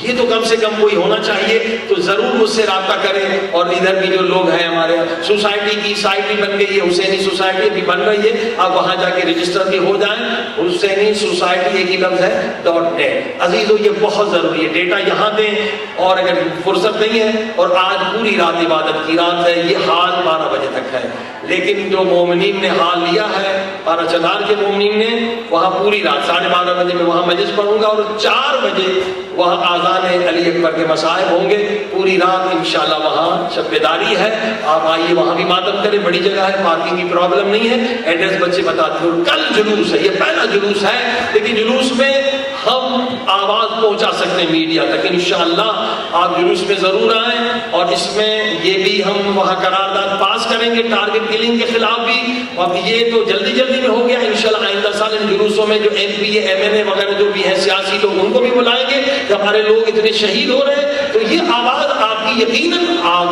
یہ تو کم سے کم کوئی ہونا چاہیے. تو ضرور مجھ سے رابطہ کریں. اور ادھر بھی جو لوگ ہیں ہمارے, سوسائٹی کی سائٹ بھی بن گئی ہے, حسینی سوسائٹی بھی بن رہی ہے, آپ وہاں جا کے رجسٹر بھی ہو جائیں. حسینی سوسائٹی ایک ہی لفظ ہے .net. عزیزو, یہ بہت ضروری ہے, ڈیٹا یہاں دیں. اور اگر فرصت نہیں ہے, اور آج پوری رات عبادت کی رات ہے, یہ حال 12 بجے تک ہے, لیکن جو مومنین نے حال لیا ہے, 12 چنار کے مومنین نے, وہاں پوری رات 12:30 بجے میں وہاں مجلس پڑھوں گا, اور 4 بجے وہاں آذان علی اکبر کے مصائب ہوں گے. پوری رات انشاءاللہ وہاں شب بیداری ہے. آپ آئیے, وہاں بھی ماتم کریں, بڑی جگہ ہے, پارکنگ کی پرابلم نہیں ہے. ایڈریس بچے بتاتے ہیں. کل جلوس ہے, یہ پہلا جلوس ہے, لیکن جلوس میں ہم آواز پہنچا سکتے ہیں میڈیا تک. انشاءاللہ آپ جلوس میں ضرور آئیں. اور اس میں یہ بھی ہم وہاں قرارداد پاس کریں گے ٹارگٹ کلنگ کے خلاف بھی. اب یہ تو جلدی میں ہو گیا. انشاءاللہ آئندہ سال ان جلوسوں میں جو MP MLA وغیرہ جو بھی ہیں سیاسی لوگ, ان کو بھی بلائیں گے. ہمارے لوگ اتنے شہید ہو رہے ہیں, تو یہ آواز آپ کی یقیناً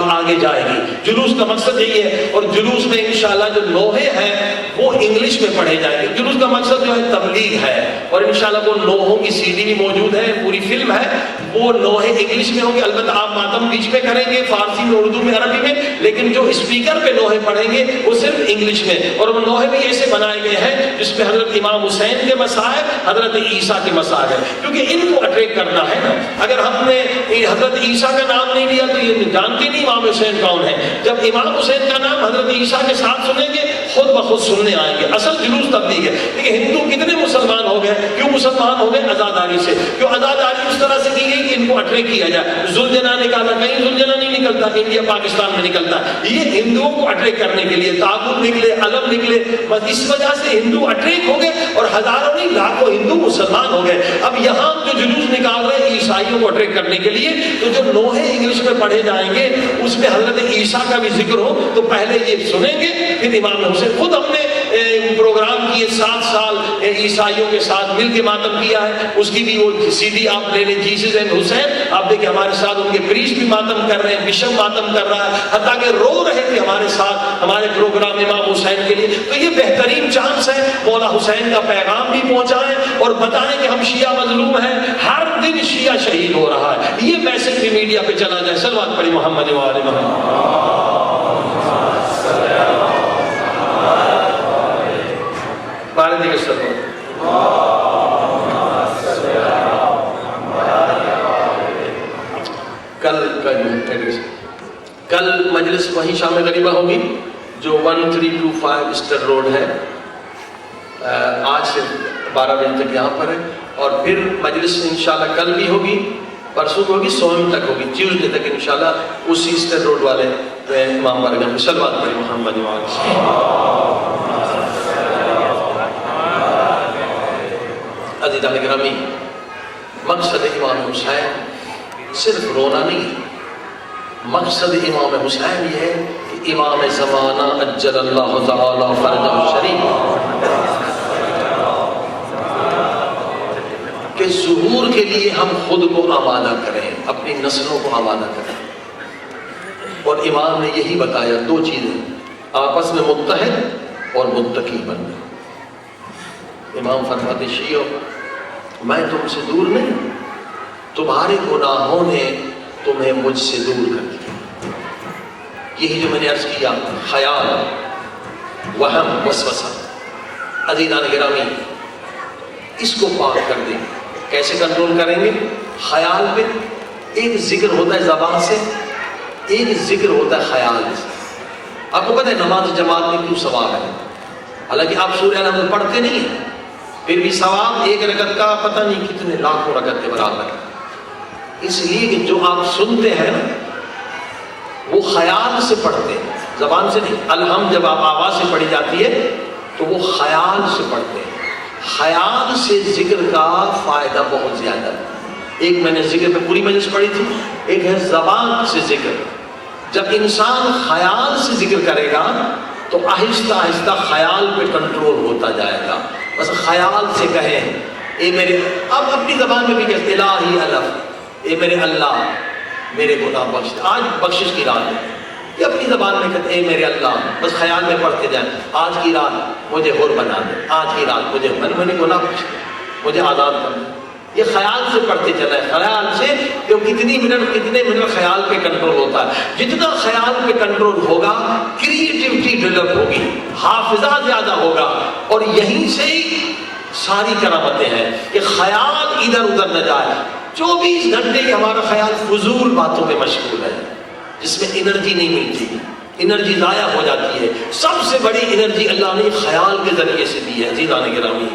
آگے جائے گی. جلوس کا مقصد یہی ہے. اور جلوس میں انشاءاللہ جو لوہے ہیں وہ انگلش میں پڑھے جائیں گے. جلوس کا مقصد جو ہے تبلیغ ہے, اور انشاءاللہ وہ لوہوں کی CD بھی موجود ہے, پوری فلم ہے, وہ نوحے انگلش میں ہوں گے, البتہ آپ ماتم بیچ میں کریں گے فارسی میں, اردو میں, عربی میں, لیکن جو اسپیکر پہ نوحے پڑھیں گے وہ صرف انگلش میں. اور وہ نوحے بھی ایسے بنائے گئے ہیں جس میں حضرت امام حسین کے مصائب, حضرت عیسیٰ کے مصائب ہیں, کیونکہ ان کو اٹریکٹ کرنا ہے نا. اگر ہم نے حضرت عیسیٰ کا نام نہیں لیا تو یہ جانتے نہیں امام حسین کون ہے. جب امام حسین کا نام حضرت عیسیٰ کے ساتھ سنیں گے خود بخود سننے آئیں گے. اصل جلوس تبلیغ ہے. لیکن ہندو کتنے مسلمان ہو گئے, کیوں مسلمان ہو گئے؟ آزاداری سے. کیوں آزاداری اس طرح سے کی گئی کہ ان کو اٹریکٹ کیا جائے. ذوالجنا نکالا, کہیں ذوالجنا نہیں نکلتا, انڈیا پاکستان میں نکلتا. یہ ہندوؤں کو اٹریکٹ کرنے کے لیے تابوت نکلے, علم نکلے, بس اس وجہ سے ہندو اٹریکٹ ہو گئے اور ہزاروں نہیں لاکھوں ہندو مسلمان ہو گئے. اب یہاں جو جلوس نکال رہے ہیں عیسائیوں کو اٹریکٹ کرنے کے لیے, تو جو نوحے انگلش میں پڑھے جائیں گے اس میں حضرت عیسیٰ کا بھی ذکر ہو تو پہلے یہ سنیں گے, پھر امام حسین. خود ہم نے پروگرام کیے 7 سال عیسائیوں کے ساتھ مل کے ماتم کیا ہے, اس کی بھی وہ CD آپ لے لیں, جیسس اینڈ حسین. آپ دیکھیں ہمارے ساتھ ان کے پریسٹ بھی ماتم کر رہے ہیں, بشپ ماتم کر رہا ہے, حتیٰ کہ رو رہے تھے ہمارے ساتھ ہمارے پروگرام امام حسین کے لیے. تو یہ بہترین چانس ہے مولا حسین کا پیغام بھی پہنچائیں اور بتائیں کہ ہم شیعہ مظلوم ہیں, ہر دن شیعہ شہید ہو رہا ہے. یہ میسج بھی میڈیا پہ چلا جائے. صلوات پڑھی محمد و آل محمد. کل مجلس وہیں شام غریبہ ہوگی جو 1325 اسٹر روڈ ہے. آج سے 12 بجے تک یہاں پر ہے, اور پھر مجلس انشاءاللہ کل بھی ہوگی, پرسوں بھی ہوگی, سوم تک ہوگی, ٹیوزڈے تک انشاءاللہ اسی اسٹر روڈ والے امام بارگاہ میں. صلوات پڑھی محمد و آل محمد. عزیزان گرامی, مقصد امام حسین صرف رونا نہیں ہے. مقصد امام حسین یہ ہے کہ امام زمانہ اجل اللہ تعالی فرجہ الشریف کے ظہور کے لیے ہم خود کو آمادہ کریں, اپنی نسلوں کو آمادہ کریں. اور امام نے یہی بتایا 2 چیزیں, آپس میں متحد اور متقی بننا. امام فرماتے شیعو میں تم سے دور نہیں, تمہارے گناہوں نے تمہیں مجھ سے دور کر دیا. یہی جو میں نے عرض کیا, خیال, وہم, وسوسہ. عزیزان گرامی, اس کو پاک کر دیں. کیسے کنٹرول کریں گے؟ خیال پہ ایک ذکر ہوتا ہے زبان سے, ایک ذکر ہوتا ہے خیال سے. آپ کو پتہ ہے نماز جماعت میں کیوں ثواب ہے؟ حالانکہ آپ سورہ الحمد پڑھتے نہیں ہیں, پھر بھی ثواب ایک رکعت کا پتہ نہیں کتنے لاکھوں رکعت کے برابر ہے. اس لیے کہ جو آپ سنتے ہیں وہ خیال سے پڑھتے ہیں, زبان سے نہیں. الحمد جب آپ آواز سے پڑھی جاتی ہے تو وہ خیال سے پڑھتے ہیں. خیال سے ذکر کا فائدہ بہت زیادہ ہے. ایک میں نے ذکر پہ پوری مجلس پڑھی تھی, ایک ہے زبان سے ذکر. جب انسان خیال سے ذکر کرے گا تو آہستہ آہستہ خیال پہ کنٹرول ہوتا جائے گا. بس خیال سے کہیں اے میرے, اب اپنی زبان میں بھی کہتے الہی الف, اے میرے اللہ میرے گناہ بخش. آج بخشش کی رات ہے, یہ اپنی زبان میں کہتے اے میرے اللہ, بس خیال میں پڑھتے جائیں آج کی رات مجھے حر بنا دے, آج کی رات مجھے گناہ بخش, مجھے آزاد کر دے. یہ خیال سے پڑھتے چلے, خیال سے. کہ کتنے منٹ خیال پہ کنٹرول ہوتا ہے. جتنا خیال پہ کنٹرول ہوگا کریٹیوٹی ڈیولپ ہوگی, حافظہ زیادہ ہوگا, اور یہیں سے ہی ساری کرامتیں ہیں کہ خیال ادھر ادھر نہ جائے. 24 گھنٹے ہی ہمارا خیال فضول باتوں میں مشغول ہے جس میں انرجی نہیں ملتی, انرجی ضائع ہو جاتی ہے. سب سے بڑی انرجی اللہ نے خیال کے ذریعے سے دی ہے. عزیزان گرامی,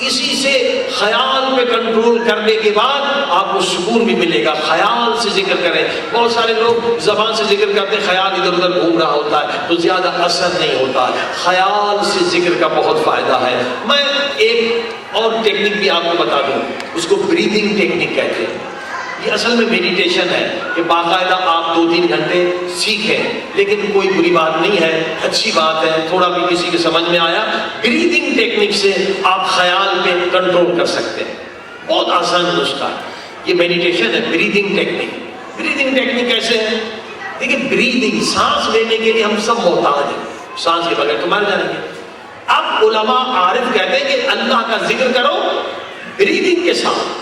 اسی سے خیال پہ کنٹرول کرنے کے بعد آپ کو سکون بھی ملے گا. خیال سے ذکر کریں. بہت سارے لوگ زبان سے ذکر کرتے ہیں, خیال ادھر ادھر گھوم رہا ہوتا ہے تو زیادہ اثر نہیں ہوتا. خیال سے ذکر کا بہت فائدہ ہے. میں ایک اور ٹیکنیک بھی آپ کو بتا دوں, اس کو بریدنگ ٹیکنیک کہتے ہیں. یہ اصل میں میڈیٹیشن ہے کہ باقاعدہ آپ 2-3 گھنٹے سیکھیں, لیکن کوئی بری بات نہیں ہے, اچھی بات ہے. تھوڑا بھی کسی کے سمجھ میں آیا, بریدنگ ٹیکنیک سے آپ خیال پہ کنٹرول کر سکتے ہیں. بہت آسان نسخہ ہے, یہ میڈیٹیشن ہے, بریدنگ ٹیکنیک. بریدنگ ٹیکنیک کیسے ہے؟ دیکھیں, بریدنگ, سانس لینے کے لیے ہم سب محتاج ہیں, سانس کے بغیر تو مر جائیں گے. اب علماء عارف کہتے ہیں کہ اللہ کا ذکر کرو بریدنگ کے ساتھ.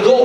2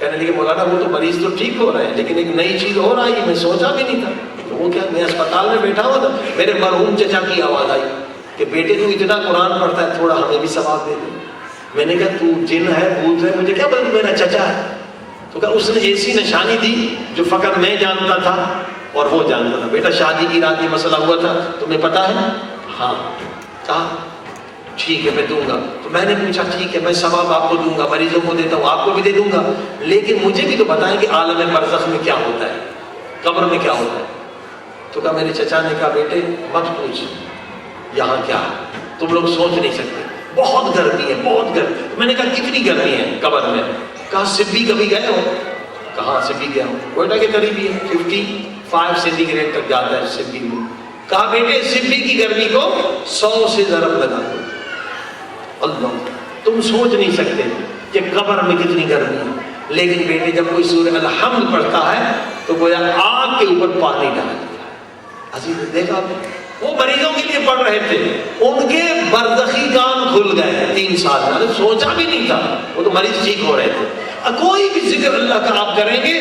کہنے لگے مولانا وہ تو مریض تو ٹھیک ہو رہے ہیں لیکن ایک نئی چیز اور آئی، میں سوچا بھی نہیں تھا. تو وہ کیا، میں اسپتال میں بیٹھا ہوا تھا، میرے مرحوم چچا کی آواز آئی کہ بیٹے تو اتنا قرآن پڑھتا ہے، تھوڑا ہمیں بھی ثواب دے دے. میں نے کہا تو جن ہے بھوت ہے مجھے کیا پتا، میرا چچا ہے. تو کہا اس نے ایسی نشانی دی جو فقط میں جانتا تھا اور وہ جانتا تھا. بیٹا شادی کی رات یہ مسئلہ ہوا تھا تمہیں پتا ہے؟ ہاں. کہا ٹھیک ہے میں دوں گا. تو میں نے پوچھا ٹھیک ہے میں ثواب آپ کو دوں گا، مریضوں کو دیتا ہوں آپ کو بھی دے دوں گا، لیکن مجھے بھی تو بتائیں کہ عالم برزخ میں کیا ہوتا ہے، قبر میں کیا ہوتا ہے. تو کہا میرے چچا نے کہا بیٹے مت پوچھ، یہاں کیا ہے تم لوگ سوچ نہیں سکتے، بہت گرمی ہے بہت گرمی. میں نے کہا کتنی گرمی ہے قبر میں؟ کہا سبی کبھی گئے ہو؟ کہاں سبی گیا ہوں، کوئٹہ کے قریب ہی ہے، 55 سینٹی گریڈ تک جاتا ہے سبی میں. کہا بیٹے سبی کی گرمی کو 100 سے ضرب لگا دو. اللہ، تم سوچ نہیں سکتے کہ قبر میں کتنی گرمی ہے. لیکن بیٹے جب کوئی سورہ الحمد پڑھتا ہے تو گویا آگ کے اوپر پانی ڈال دیا. عزیز دیکھا آپ نے، وہ مریضوں کے لیے پڑھ رہے تھے، ان کے برزخی کان کھل گئے 3 سال میں. سوچا بھی نہیں تھا، وہ تو مریض ٹھیک ہو رہے تھے. کوئی بھی ذکر اللہ کا آپ کریں گے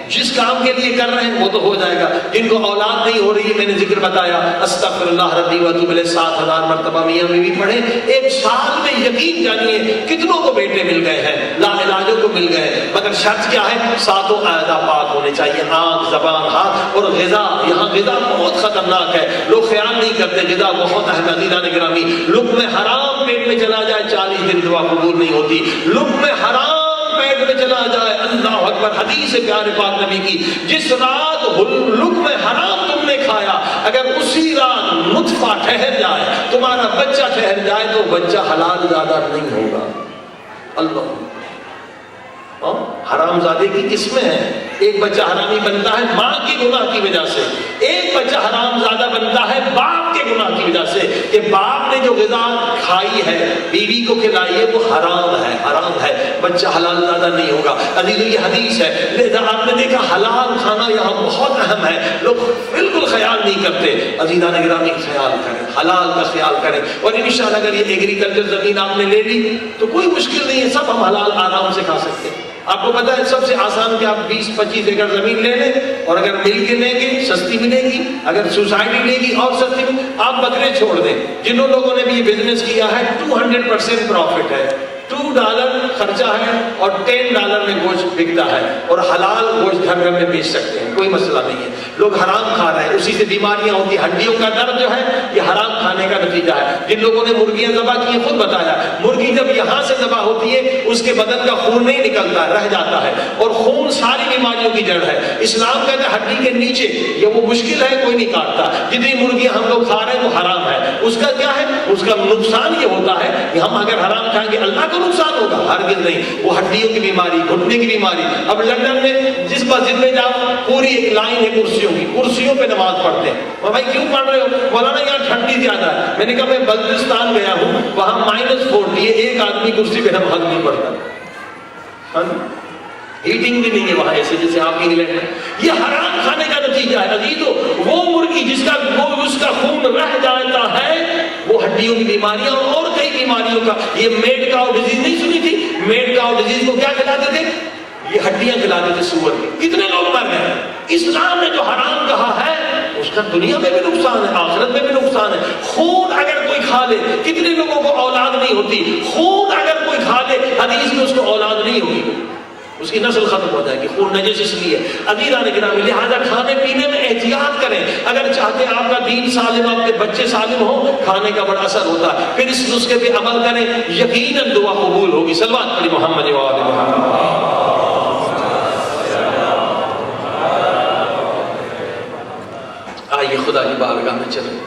جس کام کے لیے کر رہے ہیں وہ تو ہو جائے گا. جن کو اولاد نہیں ہو رہی ہے میں نے ذکر بتایا استغفر اللہ ربی واتوب الیہ 7000 مرتبہ میاں بیوی پڑھیں. 1 سال میں یقین جانیے کتنوں کو بیٹے مل گئے ہیں، لا علاجوں کو مل گئے. مگر شرط کیا ہے؟ 7 اعضاء پاک ہونے چاہیے، آنکھ زبان ہاتھ اور غذا. یہاں غذا بہت خطرناک ہے، لوگ خیال نہیں کرتے غذا بہت اہم ہے. عزیزان گرامی لقمہ حرام پیٹ میں چلا جائے 40 دن دعا قبول نہیں ہوتی. لقمہ حرام پیٹ میں چلا جائے، اللہ اکبر، حدیث پیارے پاک نبی کی، جس رات لقمہ حرام تم نے کھایا اگر اسی رات نطفہ ٹھہر جائے، تمہارا بچہ ٹھہر جائے تو بچہ حلال زادہ نہیں ہوگا. اللہ، حرام زادے کی قسمیں ہیں. ایک بچہ حرامی بنتا ہے ماں کی گناہ کی وجہ سے، ایک بچہ حرام زادہ بنتا ہے باپ کے گناہ کی وجہ سے کہ باپ نے جو غذا کھائی ہے بیوی کو کھلائی ہے وہ حرام ہے، حرام ہے، بچہ حلال زادہ نہیں ہوگا. عزیزو یہ حدیث ہے. لہذا آپ نے دیکھا حلال کھانا یہاں بہت اہم ہے، لوگ بالکل خیال نہیں کرتے. عزیزان گرامی خیال کریں، حلال کا خیال کریں. اور انشاءاللہ اگر یہ ایگریکلچر زمین آپ نے لے لی تو کوئی مشکل نہیں ہے، سب ہم حلال آرام سے کھا سکتے ہیں. آپ کو پتا ہے سب سے آسان کہ آپ 20-25 ایکڑ زمین لے لیں اور اگر مل کے لیں گے سستی ملے گی، اگر سوسائٹی لے گی اور سستی ملے. آپ بکرے چھوڑ دیں، جنہوں لوگوں نے بھی یہ بزنس کیا ہے 200% پروفٹ ہے. $2 خرچہ ہے اور $10 میں گوشت بکتا ہے اور حلال گوشت گھر میں بیچ سکتے ہیں، کوئی مسئلہ نہیں ہے. لوگ حرام کھا رہے ہیں، اسی سے بیماریاں ہوتی ہیں. ہڈیوں کا درد جو ہے یہ حرام کھانے کا نتیجہ ہے. جن لوگوں نے مرغیاں ذبح کی ہیں خود بتایا، مرغی جب یہاں سے ذبح ہوتی ہے اس کے بدن کا خون نہیں نکلتا، رہ جاتا ہے اور خون ساری بیماریوں کی جڑ ہے. اسلام کہتا ہے ہڈی کے نیچے، یہ وہ مشکل ہے کوئی نہیں کاٹتا. جتنی مرغیاں ہم لوگ کھا رہے ہیں وہ حرام ہے. اس کا کیا ہے؟ اس کا نقصان یہ ہوتا ہے کہ ہم اگر حرام کھائیں گے اللہ کو نقصان ہوگا، ہرگز نہیں. وہ ہڈیوں کی بیماری، گھٹنے کی بیماری. اب لندن میں جس مسجد میں جاؤ پوری ایک لائن ہے کرسیوں کی، کرسیوں پہ نماز پڑھتے ہیں. اور بھائی کیوں پڑھ رہے ہو؟ مولانا یہاں ٹھنڈی زیادہ ہے. میں نے کہا میں بلتستان گیا ہوں وہاں -40 ہے، ایک آدمی کرسی پہ نماز نہیں پڑھتا. ہیٹنگ بھی نہیں ہے وہاں ایسے جیسے آپ انگلینڈ میں. یہ حرام کھانے کا نتیجہ ہے. عزیزو وہ مرغی جس کا اس کا خون رہ جاتا ہے وہ ہڈیوں کی بیماریاں اور کئی بیماریوں کا. یہ میڈ کاؤ ڈیزیز نہیں سنی تھی؟ میڈ کاؤ ڈیزیز کو کیا کھلاتے تھے؟ یہ ہڈیاں کھلاتے تھے سور کی. کتنے لوگ مر گئے. اسلام نے جو حرام کہا ہے اس کا دنیا میں بھی نقصان ہے، آخرت میں بھی نقصان ہے. خون اگر کوئی کھا لے، کتنے لوگوں کو اولاد نہیں ہوتی. خون اگر کوئی کھا لے حدیث میں اس کو اولاد نہیں ہوگی، اس کی نسل ختم ہو جائے گی. خون نجس اس لیے. عزیزان گرامی لہذا کھانے پینے میں احتیاط کریں. اگر چاہتے ہیں آپ کا دین سالم، آپ کے بچے سالم ہوں، کھانے کا بڑا اثر ہوتا ہے. پھر اس نسخے پہ عمل کریں، یقیناً دعا قبول ہوگی. صلوات پڑھی محمد و آل محمد. آئیے خدا کی بارگاہ میں چلیں.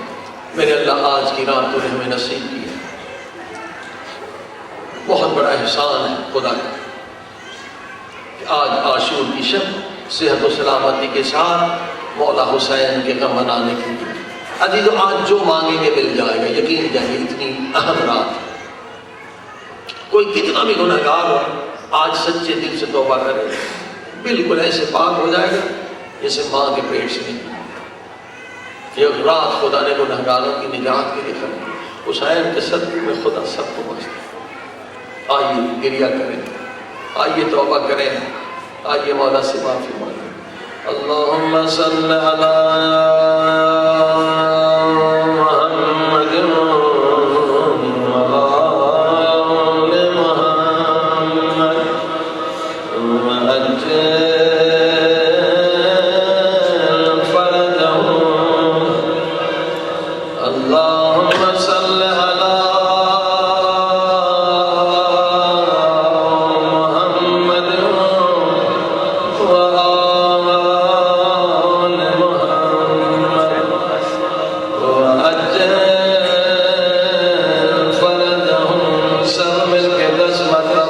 میرے اللہ آج کی رات تو نے ہمیں نصیب کی ہے، بہت بڑا احسان ہے خدا کا. آج عاشور کی شب صحت و سلامتی کے ساتھ مولا حسین کے غم منانے کے لیے. عزیزو آج جو مانگیں گے مل جائے گا، یقین جائیے. اتنی اہم رات. کوئی کتنا بھی گنہگار ہو آج سچے دل سے توبہ کرے، بالکل ایسے پاک ہو جائے گا جیسے ماں کے پیٹ سے نکلی. یہ رات خدا نے گنہگاروں کی نجات کے لیے کری. حسین کے صدقے میں خدا سب کو بخش دے. آئیے گریہ کریں، آئیے توبہ کریں. آئیے مولا سے معافی مانگیں. اللہم صل علی محمد وآل محمد وعجل فرجهم. اللہم صل علی محمد وآل محمد وعجل فرجهم. سب مل کے 10 مرتبہ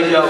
یا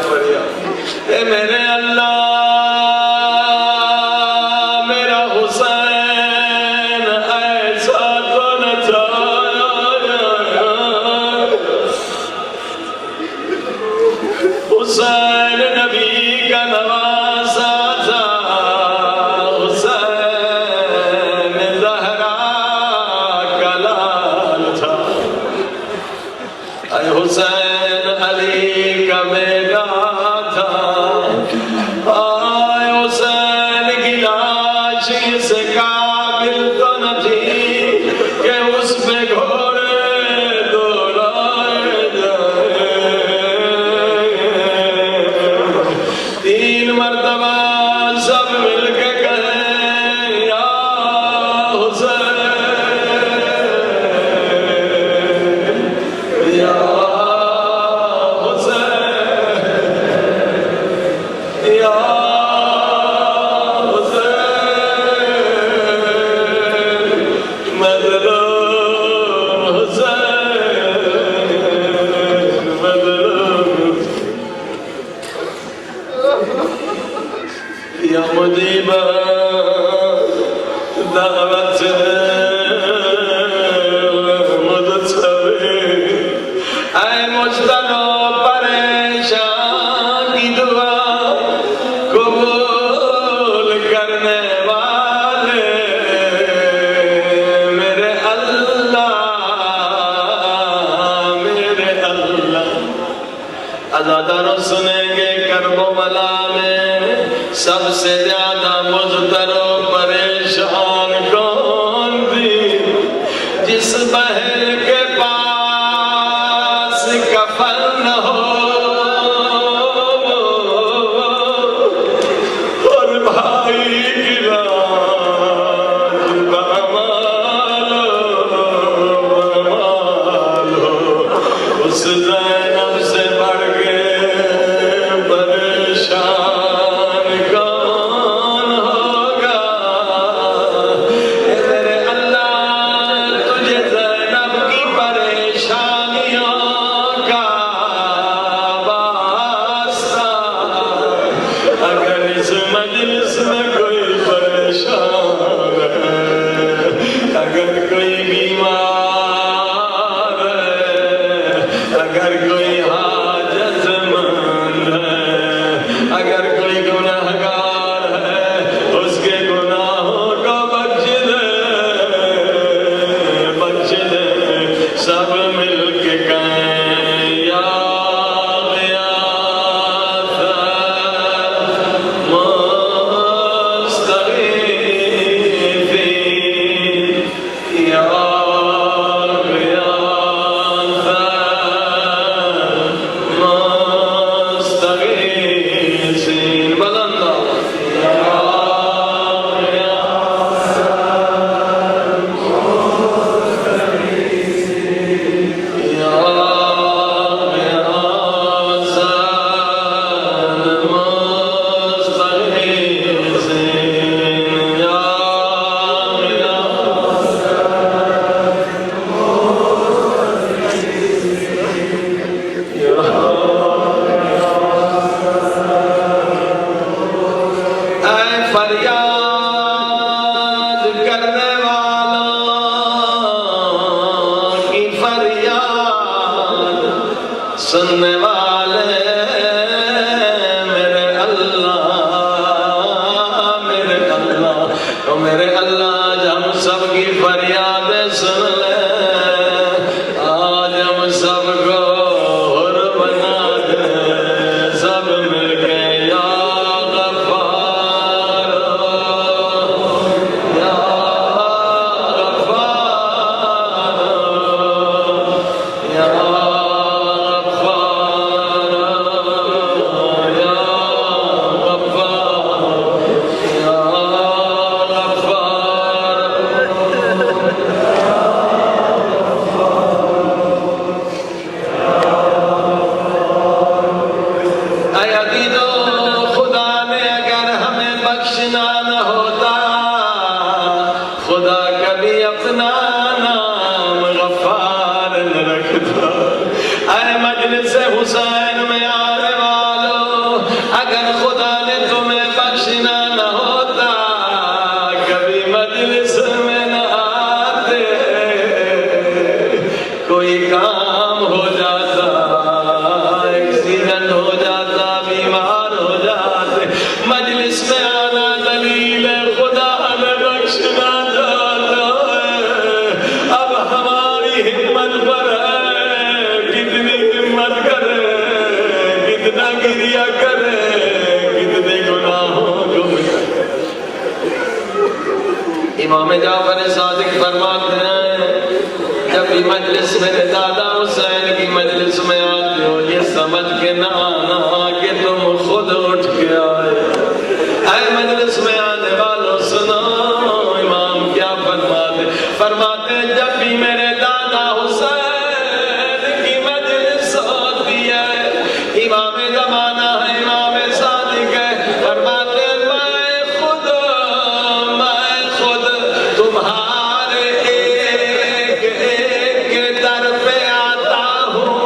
سب سے زیادہ مضطر و پریشان کون تھی؟ جس بہن کے پاس کفن نہ ہو بیمار ہے، اگر کوئی حاجت مند ہے، اگر کوئی گناہگار ہے، اس کے گناہوں کو بخش دے، بخش دے۔ سب مل کے کہیں یا غیاث المستغیثین، یا غیاث المستغیثین۔ بلند آواز، یا فریاد کرنے والوں کی فریاد سننے والے میرے اللہ، میرے اللہ، تو میرے اللہ آج ہم سب کی فریادیں سن لے، آج ہم سب کو حر بنا دے، سب مل کے یا خدا کبھی اپنا نام غفار نہ رکھتا۔ اے مجلس حسین میں آنے والوں، اگر خدا نے تمہیں بخشنا نہ ہوتا کبھی مجلس میں نہ آتے، کوئی کام ہو جاتا، ایکسیڈنٹ ہو جاتا، بیمار ہو جاتے، مجلس میں آنا دلیل ہے خدا نے بخشنا جاتا ہے۔ اب ہماری ہمت پر ہے، کتنی ہمت کرے، کتنا گریہ کرے، کتنے گناہوں کو مٹائے۔ امام جعفر صادق فرماتے ہیں جب بھی مجلس میرے دادا حسین کی مجلس میں آتے ہو، یہ سمجھ کے نہ آنا کہ تم خود اٹھ کے آئے۔ اے مجلس میں آنے والوں سنو امام کیا فرماتے ہیں جب بھی میرے دادا حسین کی مجلس ہوتی ہے، امام زمانہ ہے، امام صادق ہے، فرماتے ہیں میں خود تمہارے ایک ایک کے در پہ آتا ہوں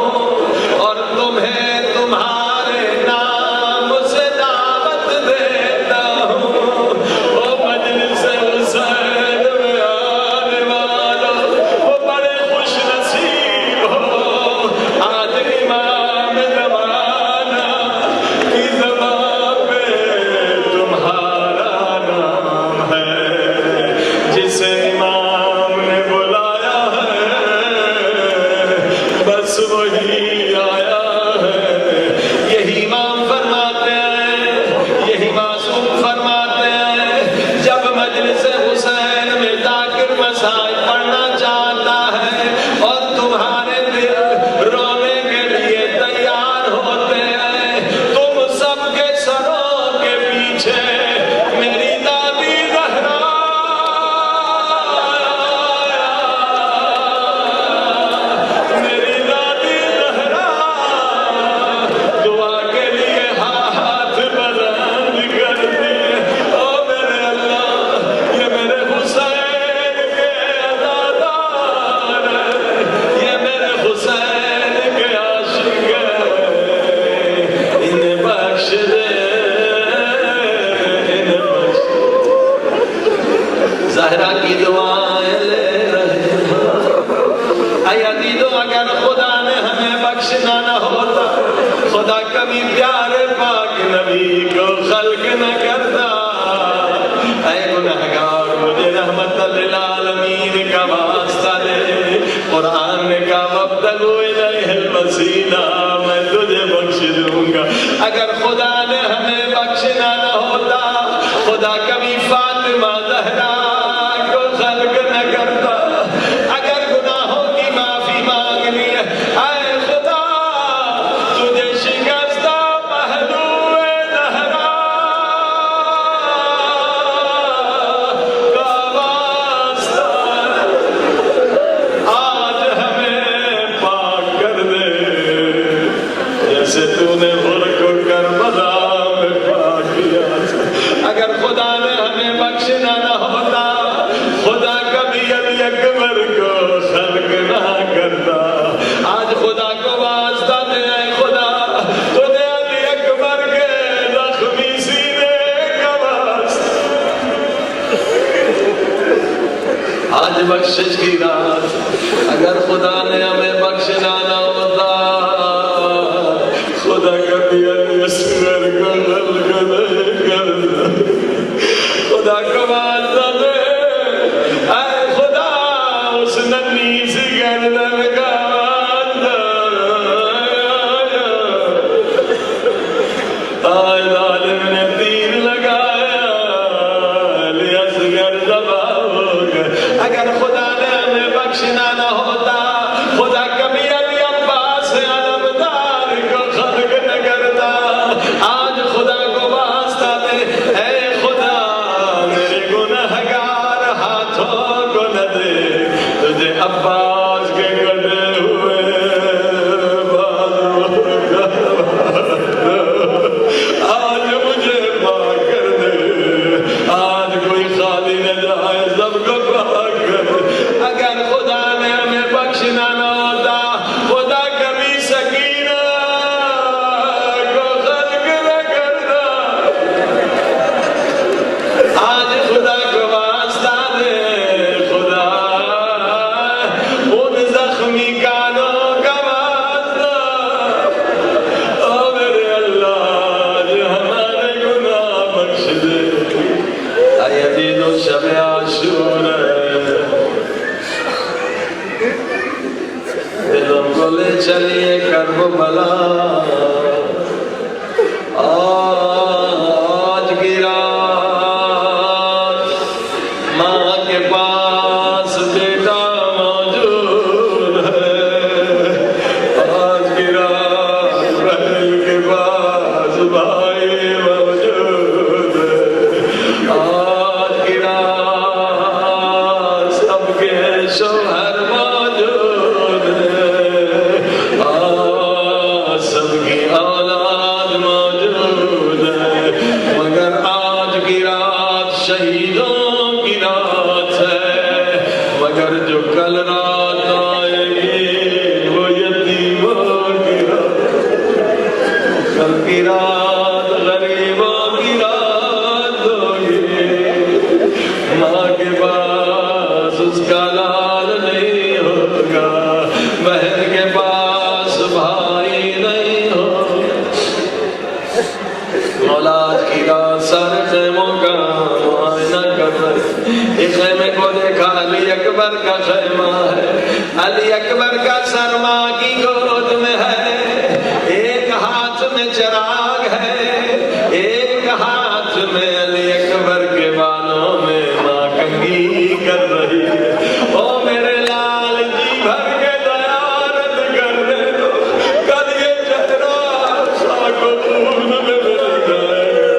اور تمہیں تمہارے نام سے دعوت دیتا ہوں۔ وہ مجلس حسین میں آنے والوں وہ بڑے خوش نصیب ہو، آج امام زمانہ کی زبان پہ تمہارا نام ہے، جسے امام نے بلایا ہے بس وہی آیا ہے۔ یہی امام فرماتے ہیں، یہی معصوم فرماتے ہیں جب مجلس حسین میں ذاکر مسائل پڑھنا چاہتا ہے اور تمہارے دل رونے کے لیے تیار ہوتے ہیں، تم سب کے سروں کے پیچھے میری دادی زہرا، میری دادی زہرا دعا کے لیے ہاتھ بلند کرتی ہے۔ او میرے اللہ، یہ میرے حسین کے عزادار ہیں، یہ میرے حسین کے عاشق ہیں، انہیں بخش دے، انہیں بخش دے۔ زہرا کی دعائیں لے رہے ہیں، پسینہ میں تجھے بخش دوں گا. اگر خدا نے ہمیں بخشنا نہ ہوتا خدا کبھی فاطمہ زہرا کو خلق نہ کرتا. اگر گناہوں کی معافی مانگنی ہے اے خدا تجھے شکستہ پہلو زہرا کا واسطہ آج ہمیں پاک کر دے جیسے تو نے غر کو کربلا میں پاک کیا. اگر خدا نے ہمیں بخشنا نہ ہوتا خدا کبھی علی اکبر کو خلق نہ کرتا. آج خدا کو واسطہ دے اے خدا تجھے علی اکبر کے زخمی سینے کا واسطہ. آج بخشش کی رات اگر خدا نے ہمیں بخشنا نہ ہوتا خدا کبھی علی اصغر کو خلق نہ کرتا. خدا کو واسطہ دے اے خدا اس ننھی سی گردن کا واسطہ. آج ظالم نے تیر لگایا علی اصغر ذبح ہو گئے. اگر خدا نے ہمیں بخشنا نہ ہوتا خدا کبھی علی عباس علمدار کو خلق نہ کرتا. آج خدا کو واسطہ دے اے خدا میرے گنہگار ہاتھوں کو نہ دے تجھے عباس کے کٹے ہوئے بازوں کا آج مجھے پاک کر دے. آج کوئی خالی نہ جائے سب کو پاک کر دے. اگر خدا نے ہمیں بخشنا نہ ہوتا خدا کبھی سکینہ کو خلق نہ کرتا. آج خدا کو واسطہ دے خدا ان زخمی کانوں کا واسطہ. او میرے اللہ جو ہمارے گناہ بخش دے. اے عزیز و شب عاشور دلوں کو لے چلیے کربلا. آج کی رات ماں کے پاس بیٹا موجود ہے. آج کی رات بہن کے پاس بھائی موجود ہے. آج کی رات سب کے شوہر موجود ہے. آج سب کی اولاد موجود ہے. مگر آج کی رات شہیدوں کی رات ہے. مگر جو کل رات آئے گی وہ یتیموں کی رات. کل کی رات غریبوں کی رات ہوگی. ماں کے پاس اس کا لال نہیں ہوگا. بہن کے پاس بھائی نہیں ہوگا. اولاد کی رات سارے خیموں کا معائنہ کر رہے. ایک خیمے کو دیکھا علی اکبر کا خیمہ ہے. علی اکبر کا سر ماں کی گود میں ہے. ایک ہاتھ میں چراغ ہے ایک ہاتھ میں علی اکبر کے بالوں میں ماں کنگھی کر رہی ہے. او میرے لال جی بھر کے زیارت کرنے دو. کل یہ چہرہ خاک و خون میں مل جائے گا.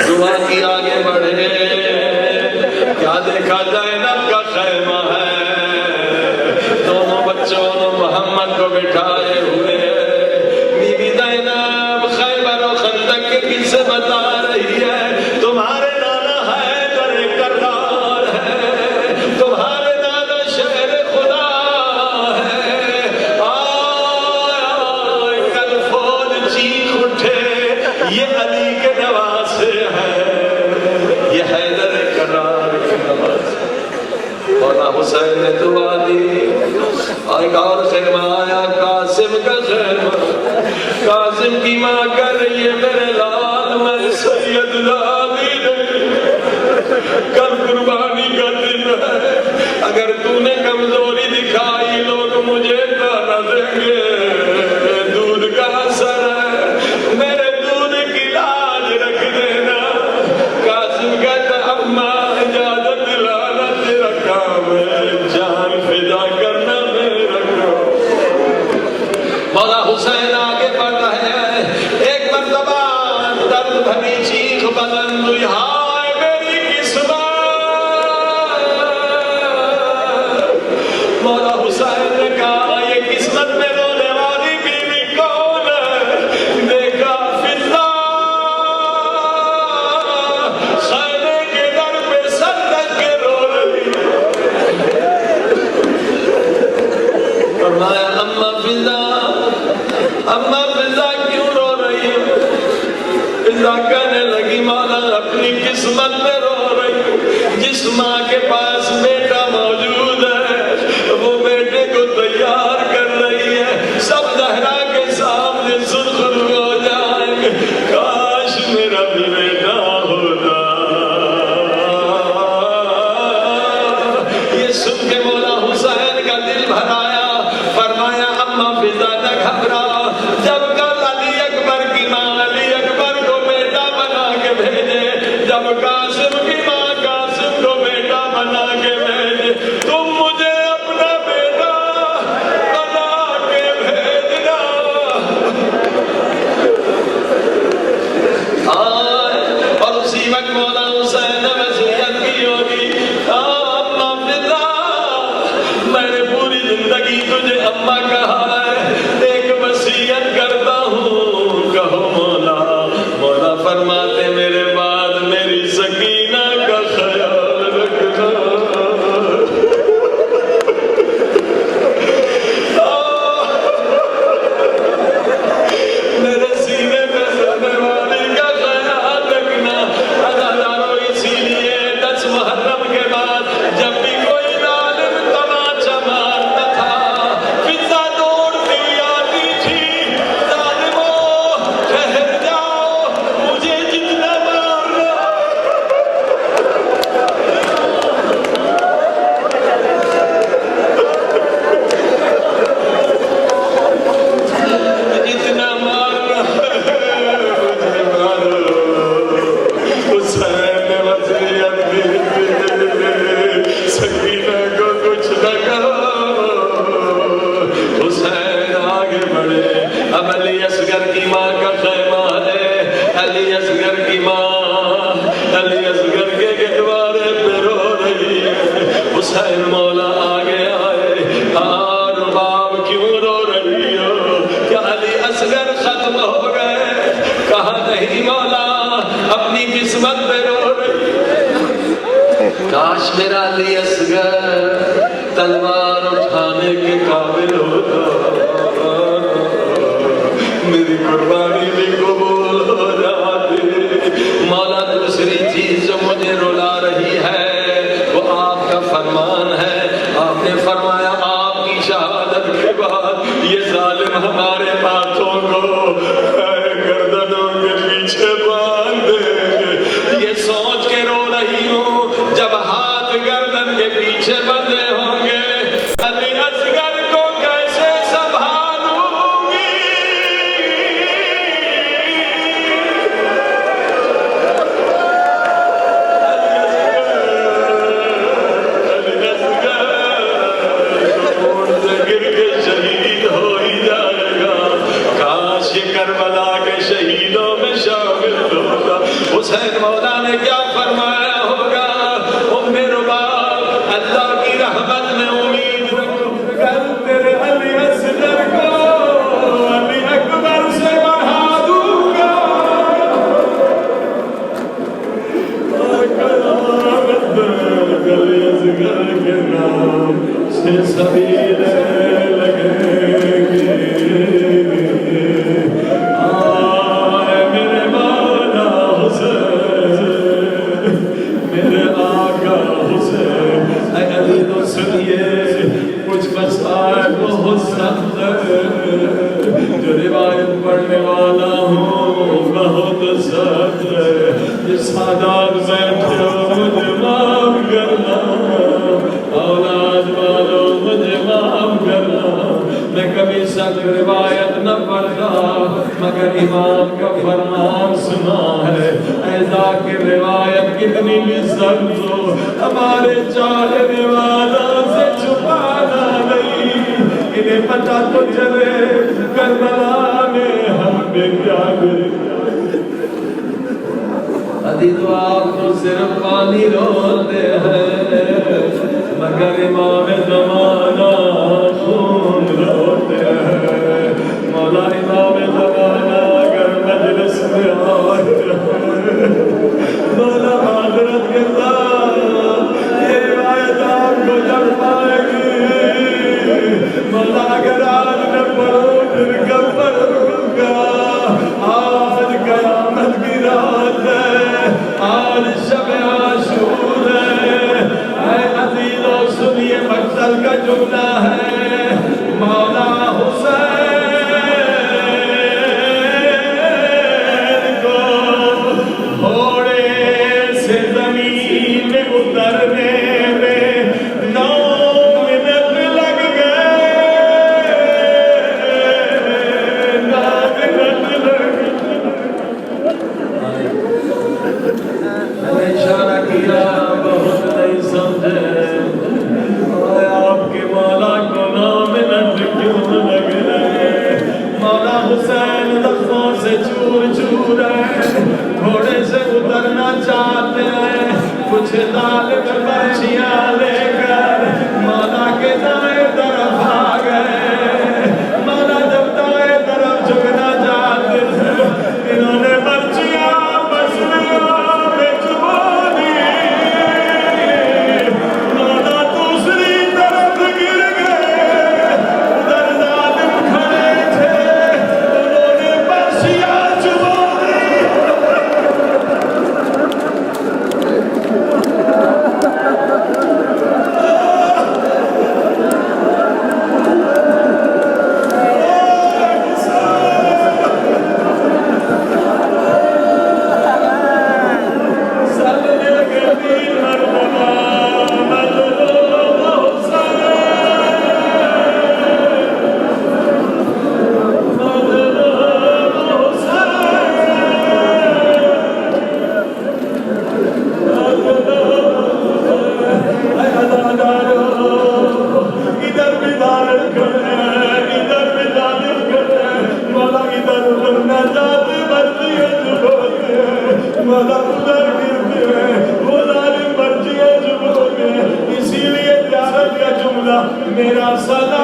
دعا کی آگے بڑھے. کیا دیکھا زینب کا خیمہ ہے. دونوں بچوں نے محمد کو بٹھائے ہوئے. بیوی زینب خیبر و خندق کے قصے بتا رہی ہے. تمہارے نانا حیدر کرار ہے. تمہارے نانا شہر خدا ہے. آئے کل فوج چیخ اٹھے یہ علی کے نواسے ہیں. یہ حیدر کرار کے نواسے. مولانا حسین نے دعا دی. ایک اور خیمہ آیا قاسم کا خیمہ. قاسم کی ماں کر رہی ہے میرے لال میں سید لابی نہیں. کل قربانی کا دن ہے. اگر تو نے کمزوری چیخ بلند ہوئی، ہائے میری قسمت۔ مولا حسین نے کہا یہ قسمت میں رونے والی بیوی کون ہے؟ دیکھا فضا خیمے کے در پہ سر رکھ کے رو رہی۔ فرمایا اماں فضا کیوں رو رہی ہو؟ فضا کہنے لگی مولا اپنی قسمت میں رو رہی ہوں۔ جس ماں کے پاس بیٹا موجود ہے وہ بیٹے کو تیار کر رہی ہے، سب زہرا کے سامنے سرخ رو ہو جائیں گے، کاش میرا بھی بیٹا ہوتا۔ یہ سن کے مولا حسین کا دل بھر آیا۔ فرمایا اماں فضا نہ گھبرا، جب کل علی اکبر کی ماں علی اکبر کو بیٹا بنا کے بھیجے، جب قاسم کی ماں قاسم کو بیٹا بنا کے بھیجے، تم مجھے اپنا بیٹا بنا کے بھیجنا۔ اور اسی وقت مولا حسین نے وصیت کی ہوگی، اماں فضا میں نے پوری زندگی تجھے اماں کہا ہے، ایک وصیت کرتا ہوں، کہو مولا۔ مولا فرماتے میرے بعد میری سکینہ کا خیال رکھنا۔ میرے سینے میں سونے والی کا خیال رکھنا۔ عزادارو اسی لیے 10 محرم کے بعد جب بھی کوئی ظالم تماچا مارتا تھا، فضا دوڑتی آتی تھی، ظالموں ٹھہر جاؤ، مجھے جتنا مارنا جتنا مارنا مجھے مارو۔ حسین نے وصیت کی، سکینہ کو کچھ نہ کہو۔ حسین آگے بڑھے، اب علی اصغر کی ماں کا خیمہ ہے، علی اصغر کی ماں علی اصغر کے گہوارے پہ رو رہی ہے۔ حسین مولا آگے آئے، اور باپ کیوں رو رہی ہو؟ کیا علی اصغر ختم ہو گئے؟ کہا نہیں مولا، اپنی قسمت پہ رو رہی ہے۔ کاش میرا علی اصغر تلوار اٹھانے کے قابل ہوتا، میری قربانی بھی قبول ہو جاتی۔ مولا دوسری چیز جو مجھے رلا رہی ہے وہ آپ کا فرمان ہے۔ آپ نے فرمایا آپ کی شہادت کے بعد یہ ظالم ہمارے ہاتھوں کو گردنوں کے پیچھے باندھ دیں گے۔ یہ سوچ کے رو رہی ہوں، جب ہاتھ گردن کے پیچھے بندھے ہوں گے علی اصغر کو کیسے سنبھالوں گی؟ علی اصغر خون سے گر کے شہید ہو ہی جائے گا، کاش یہ کربلا کے شہیدوں میں شامل ہوگا۔ حسین مولا نے کیا فرمایا ہوگا؟ میرے باپ اللہ کی رحمت میں امید رکھو، کل تیرے علی اصغر کو علی اکبر سے بڑھا دوں گا، اور قیامت تک علی اصغر کے نام سے سبیل لگیں گے۔ آئے میرے مولا حسین، میرے آقا حسین، اے علی تو سنیے کچھ مسائل بہت سخت ہے، جو روایت پڑھنے والا ہوں بہت سخت ہے۔ جس حالات بیٹھے ہو مجھے معاف کرنا، اولاد والوں مجھے معاف کرنا، میں کبھی سخت روایت نہ پڑھتا مگر امام کا فرمان سنا ہے۔ ایسا کہ روایت کتنی بھی سخت ہو ہمارے چاہنے والوں سے چھپانا نہیں، انہیں پتہ تو چلے کربلا میں ہم نے کیا کرے۔ ادھی تو آپ کو صرف پانی روتے ہیں مگر امام زمانہ خون روتے ہیں مولا امام زمانہ اگر مجلس میں آئے مولا معذرت کے ساتھ یہ روایت آپ کو جب پائے گی مولا اگر آج نہ پڑھو پھر کب پڑھوں گا آج قیامت کی رات ہے آج شب عاشور ہے اے عزیزو سنیے مقصد کا جملہ ہے مولا حسین کو گھوڑے سے زمین میں اترنے میں 9 منٹ لگ گئے 9 منٹ لگ میں نے اشارہ کیا بہت نہیں سمجھے آپ کے مولا کو 9 منٹ کیوں لگ رہے مولا حسین زخموں سے چور چور ہے گھوڑے سے اترنا چاہتے ہیں کچھ طالب برچیاں لے کر مولا کے دائیں طرف آ گئے مولا جب دائیں طرف جھکنا چاہتے تھے انہوں نے برچیاں میرا سلام